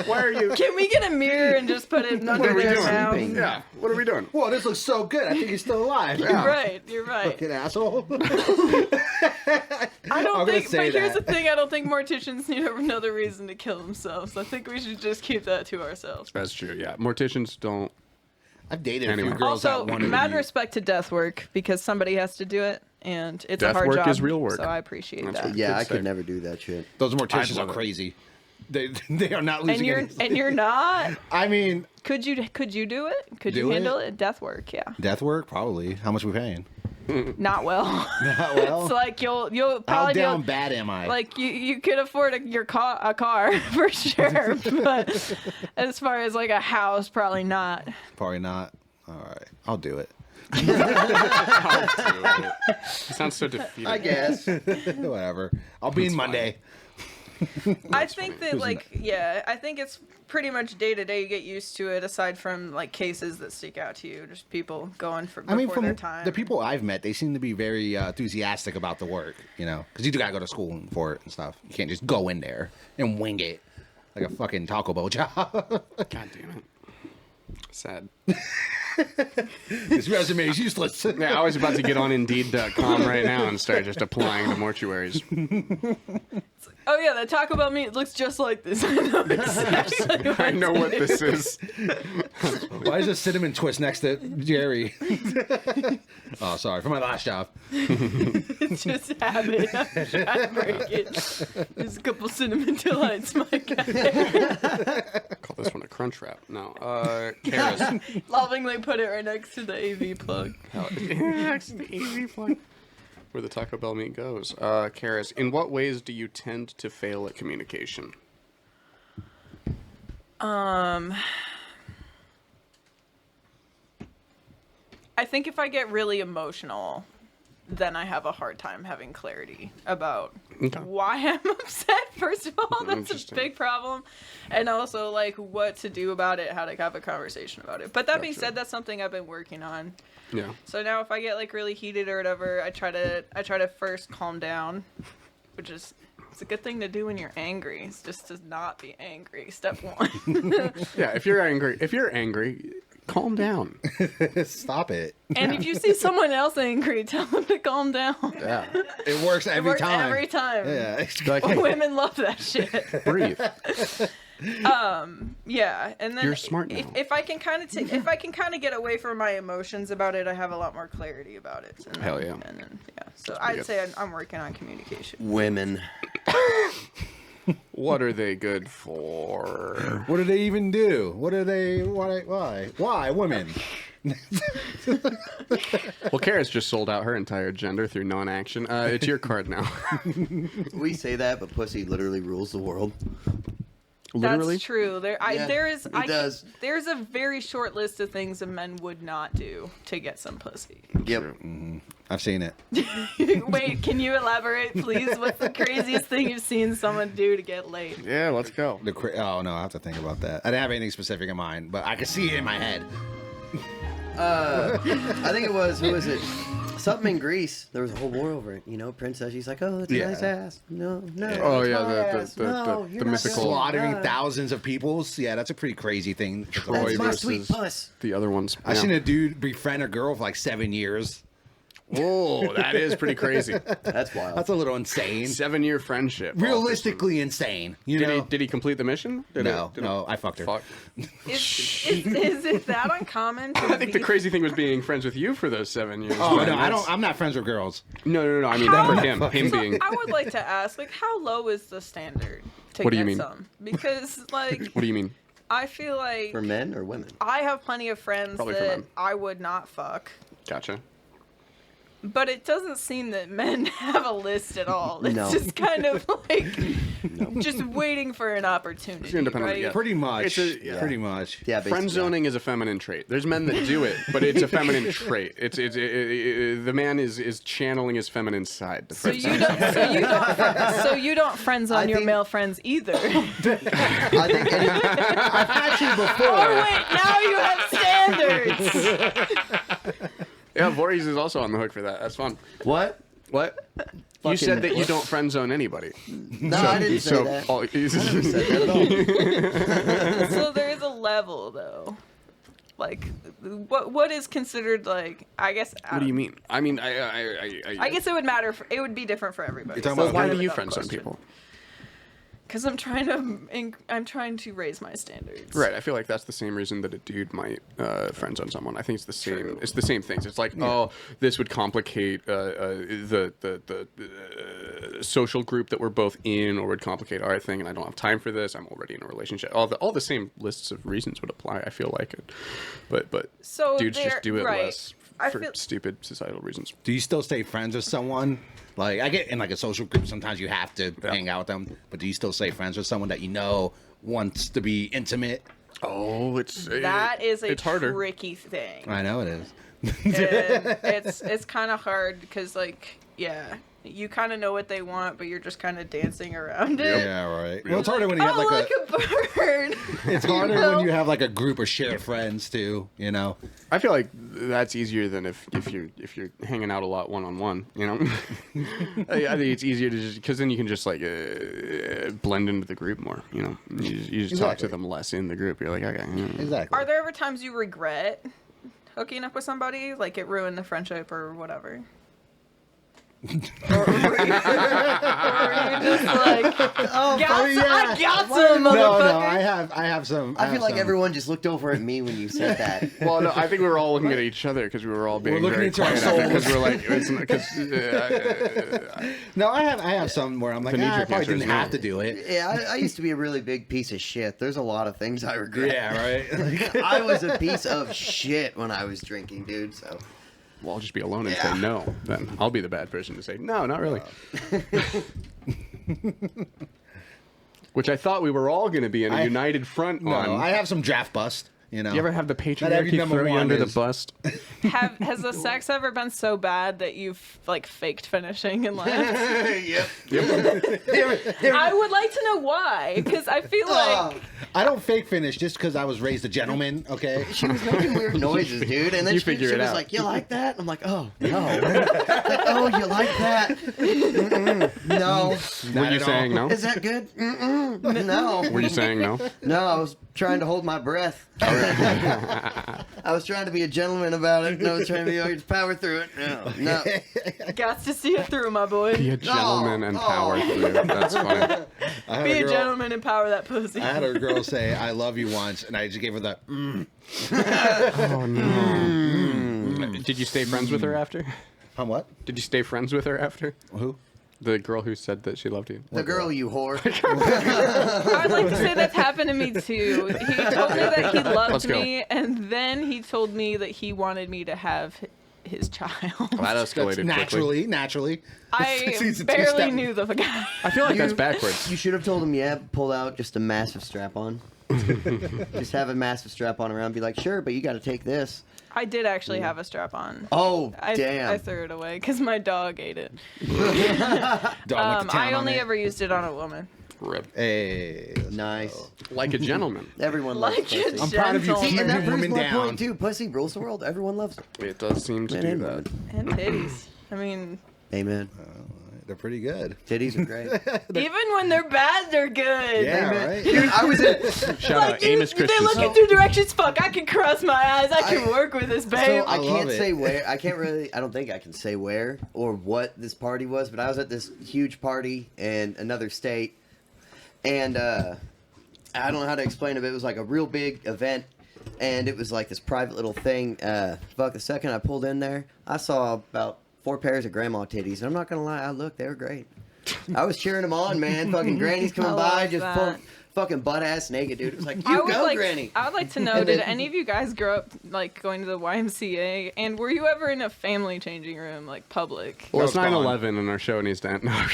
why are you? Can we get a mirror and just put it What under are we their doing? mouth? Yeah. What are we doing? Whoa, this looks so good. I think he's still alive. You're right. You're right. Fucking asshole. I I'm don't gonna think. say But here's that. the thing: I don't think morticians need another reason to kill themselves. I think we should just keep that to ourselves. That's true. Yeah. Morticians don't. I've dated Anyway. a few girls Also, that wanted mad to be... respect to death work because somebody has to do it, and it's Death a hard work job. is real work. So I appreciate That's that. what- yeah, Good I say. could never do that shit. Those I'd morticians love are it. crazy. They are not And losing you're any... not. I mean, Could you do it? Could Do you it? handle it? Death work, yeah. death work? Probably. How much we paying? Not well. Not well. It's like you'll How probably down be bad am I? like you could afford a car for sure, but as far as like a house, probably not. Probably not. All right. I'll do it. It sounds so defeating. I guess. Whatever. I'll be in Monday. I think that I think it's pretty much day to day. You get used to it. Aside from like cases that stick out to you, just people going for before I mean, from their time. the people I've met, they seem to be very enthusiastic about the work, you know, because you do gotta go to school for it and stuff. You can't just go in there and wing it like a fucking Taco Bell job. God damn it. Sad. This resume is useless. Yeah, I was about to get on Indeed.com right now and start just applying to mortuaries. Oh yeah, that Taco Bell meat looks just like this. I know exactly I know what this is. Why is there cinnamon twist next to Jerry? Oh, sorry, for my last job. It's just habit. I'm trying to break it. There's a couple cinnamon delights, my guy. Call this one a crunch wrap. No, Kara's. Lovingly put it right next to the AV plug. Next to the AV plug. Where the Taco Bell meat goes. Karis, in what ways do you tend to fail at communication? I think if I get really emotional, then I have a hard time having clarity about why I'm upset. First of all, that's a Interesting. big problem. And also, like, what to do about it, how to have a conversation about it. But that being Gotcha. said, that's something I've been working on. Yeah. So now if I get, like, really heated or whatever, I try to first calm down, which is... It's a good thing to do when you're angry. It's just to not be angry. Step one. Yeah, if you're angry, calm down. Stop it. And if you see someone else angry, tell them to calm down. Yeah. It works every Works time. every time. Yeah. Like, hey, Women love that shit. breathe. Yeah, and then You're smart now. If I can kind of get away from my emotions about it, I have a lot more clarity about it. And Hell yeah. And then so pretty I'd good. say I'm working on communication. Women. What are they good for? What do they even do? What are they? Why women? Well, Karis just sold out her entire gender through non-action. It's your card now. We say that, but pussy literally rules the world. Literally? That's true. Yeah, it does. There's a very short list of things a men would not do to get some pussy. Yep. I've seen it. Wait, can you elaborate, please? What's the craziest thing you've seen someone do to get laid? Yeah, let's go. Oh no, I have to think about that. I didn't have anything specific in mind, but I could see it in my head. I think it was, who was it? Something in Greece. There was a whole war over it. You know, princess, she's like, oh, that's a Yeah. nice ass. No. Oh, it's yeah, my ass. No, the you're not mythical- gonna- Slaughtering no. thousands of peoples. Yeah, that's a pretty crazy thing. Troy That's my versus sweet puss. the other ones. I've Yeah. seen a dude befriend a girl for like 7 years. Oh, that is pretty crazy. That's wild. That's a little insane. 7-year friendship. Realistically insane. You Did know? he complete the mission? No, I fucked her. Fuck. Is it that uncommon? I think the crazy thing was being friends with you for those 7 years. Oh man. no, I That's- don't. I'm not friends with girls. No. I mean, How- for him being. I would like to ask, like, how low is the standard to What do get you mean? some? Because, like, What do you mean? I feel like For men or women? I have plenty of friends Probably for that men. I would not fuck. Gotcha. But it doesn't seem that men have a list at all. It's No. just kind of like just waiting for an opportunity. It's independent, right? yeah. Pretty much. It's Pretty much. Yeah, basically. Friend zoning is a feminine trait. There's men that do it, but it's a feminine trait. The man is channeling his feminine side. To So friend you zone. so you don't friend zone I your think- male friends either. I think any, Actually, before. Oh wait, now you have standards. Yeah, Voorhees is also on the hook for that. That's fun. what? What? You Fucking- said that you don't friend zone anybody. No, I didn't say that. all- I didn't say that at all. So there is a level though. Like what is considered like I guess What do you mean? I mean, I guess it would matter it would be different for everybody. You're talking Well, about why kind do of a you dumb friend zone question. people? Because I'm trying to raise my standards. Right. I feel like that's the same reason that a dude might friend zone someone. I think it's the same. True. It's the same things. It's like, oh, this would complicate the social group that we're both in, or would complicate our thing, and I don't have time for this. I'm already in a relationship. All the same lists of reasons would apply. I feel like it, but So dudes there- just do it right. less I for feel- stupid societal reasons. Do you still stay friends with someone? Like, I get in like a social group, sometimes you have to hang out with them, but do you still stay friends with someone that you know wants to be intimate? Oh, That is a it's harder. tricky thing. I know it is. And it's kind of hard because like you kind of know what they want, but you're just kind of dancing around it. Yeah, right. Well, it's harder when you have Oh, like look a bird. It's harder know? when you have like a group of shared friends too. You know. I feel like that's easier than if you're hanging out a lot one-on-one, you know. I think it's easier to just because then you can just like blend into the group more, you know. You just talk to Exactly. them less in the group. You're like, okay. Exactly. Are there ever times you regret hooking up with somebody, like it ruined the friendship or whatever? or were you just like, I got some, No, motherfucker. I have some. I feel like some. everyone just looked over at me when you said that. Well, no, I think we were all looking at each other because we were all being looking very into our quiet after because souls. we're like, it's because No, I have some where I'm like, The knee-jerk I probably answer is didn't no. have to do it. Yeah, I used to be a really big piece of shit. There's a lot of things I regret. Yeah, right. I was a piece of shit when I was drinking, dude. So well, I'll just be alone and Yeah. say no. Then I'll be the bad person to say no, not really. Which I thought we were all going to be in a united front No, on. I have some draft bust. You know. You ever have the Not every patriarchy number throw you one under the is- bust? Has the sex ever been so bad that you've like faked finishing and left? yep. I would like to know why, because I feel like I don't fake finish just because I was raised a gentleman. Okay. She was making weird noises, dude, and then You she figure was it out. like, "You like that?" I'm like, "Oh no, like, oh you like that? Mm-mm. No, Were Not you at saying no? is that good? Mm-mm. No, Were you saying no? no. I was trying to hold my breath. I was trying to be a gentleman about it. And I was trying to be able to power through it. No. got to see it through, my boy. Be a gentleman and power through. That's funny. I had Be a girl- gentleman and power that pussy. I had a girl say "I love you" once, and I just gave her the. Oh no. Did you stay friends with her after? Huh, what? Did you stay friends with her after? Who? The girl who said that she loved you. The girl, you whore. I'd like to say that's happened to me too. He told me that he Let's loved go. me, and then he told me that he wanted me to have his child. That escalated That's quickly. naturally. I It's a barely two-step. knew the guy. I feel like that's backwards. You should have told him, yeah, pull out just a massive strap on. Just have a massive strap on around. Be like, sure, but you got to take this. I did actually have a strap on. Oh, I damn. threw it away because my dog ate it. Dog went to town I on only it. ever used it on a woman. Rip. Hey. let's Nice. go. Like a gentleman. Everyone loves Like pussy. a I'm proud of you gentle- keeping And that your proves woman my down. point, too. Pussy rules the world. Everyone loves it. It does seem to Man do and that. And titties. I mean, Amen. They're pretty good. Titties are great. even when they're bad, they're good. Yeah, Amen. right. Dude, I was in... Shout out Amos They look Christensen. in two directions. Fuck, I can cross my eyes. I can work with this, So babe. I love can't it. say where. I can't really. I don't think I can say where or what this party was. But I was at this huge party in another state, and I don't know how to explain it. But it was like a real big event, and it was like this private little thing. Fuck, the second I pulled in there, I saw about 4 pairs of grandma titties. And I'm not gonna lie, I looked. They were great. I was cheering them on, man. Fucking grannies coming I by, love just that. full, fucking butt ass naked, dude. It was like, I you would go, like, granny. I would like to know, And did then- any of you guys grow up like going to the YMCA? And were you ever in a family changing room, like public? Well, it's That was 9/11 and our show needs to end. No.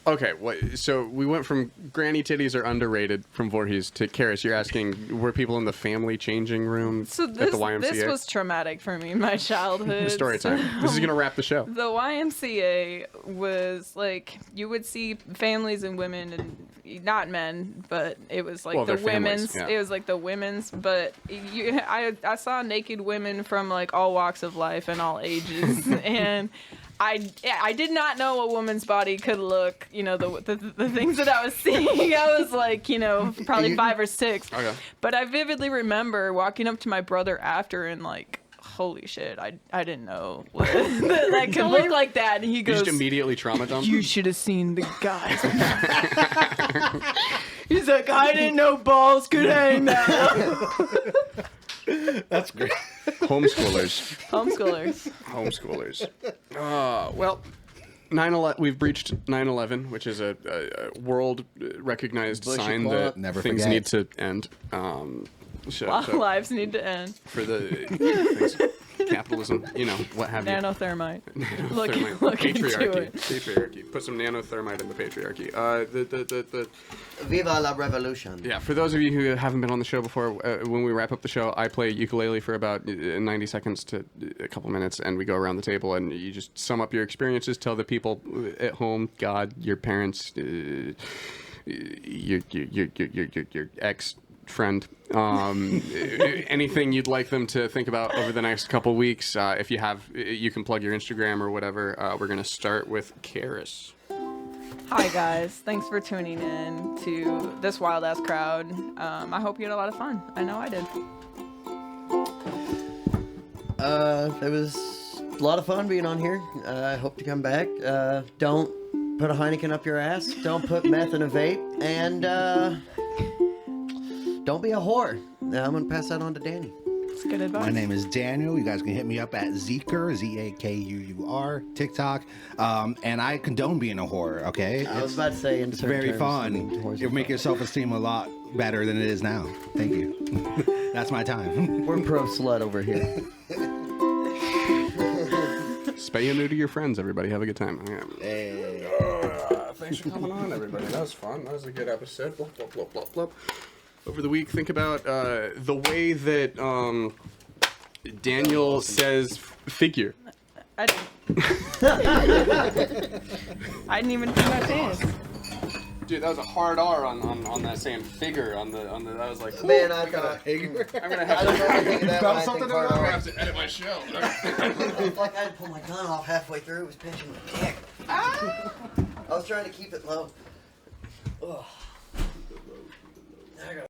Okay, so we went from granny titties are underrated from Voorhees to Karis. You're asking, were people in the family changing room So at this the YMCA? this was traumatic for me in my childhood. Story time. This is going to wrap the show. The YMCA was like you would see families and women and not men, but it was like Well, the they're families, women's. yeah. It was like the women's, but I saw naked women from like all walks of life and all ages, and I did not know a woman's body could look. You know the things that I was seeing. I was like probably 5 or 6. Okay. But I vividly remember walking up to my brother after and like, holy shit, I didn't know that could look like that. And he You goes, just immediately trauma dump? you should have seen the guys. He's like, I didn't know balls could hang now. That's great. Homeschoolers. Homeschoolers. Well, 9/11. We've reached 9/11, which is a world recognized Bushy sign plot. that Never things forget. need to end. So Lives need to end. for the things, capitalism, what have you. Nanothermite. Look Nanothermite. into Patriarchy. it. Patriarchy. Put some nanothermite in the patriarchy. Viva la revolution. Yeah, for those of you who haven't been on the show before, when we wrap up the show, I play ukulele for about 90 seconds to a couple minutes, and we go around the table, and you just sum up your experiences, tell the people at home, God, your parents, your ex-friend, anything you'd like them to think about over the next couple weeks. If you have, you can plug your Instagram or whatever. We're going to start with Karis. Hi guys, thanks for tuning in to this wild ass crowd. I hope you had a lot of fun. I know I did. It was a lot of fun being on here. I hope to come back. Don't put a Heineken up your ass. Don't put meth in a vape. And don't be a whore. Now I'm going to pass that on to Danny. That's good advice. My name is Daniel. You guys can hit me up at Zekur, Zakuur, TikTok. And I condone being a whore, okay? I was about to say, in It's certain very terms, fun. whores It'll are make fun. your self-esteem a lot better than it is now. Thank you. That's my time. We're pro slut over here. Spay and neuter your friends, everybody. Have a good time. Yeah. Hey. Thanks for coming on, everybody. That was fun. That was a good episode. Blah, blah, blah, blah, blah. Over the week, think about the way that Daniel says figure. I didn't. I didn't even put my pants. Dude, that was a hard R on that saying figure on the. I was like, Man, I thought... I'm gonna I have don't know to. anything of that when I think hard I'm gonna R. have to edit my show. It's like I had to pull my gun off halfway through. It was pinching my dick. I was trying to keep it low. Ugh. I gotta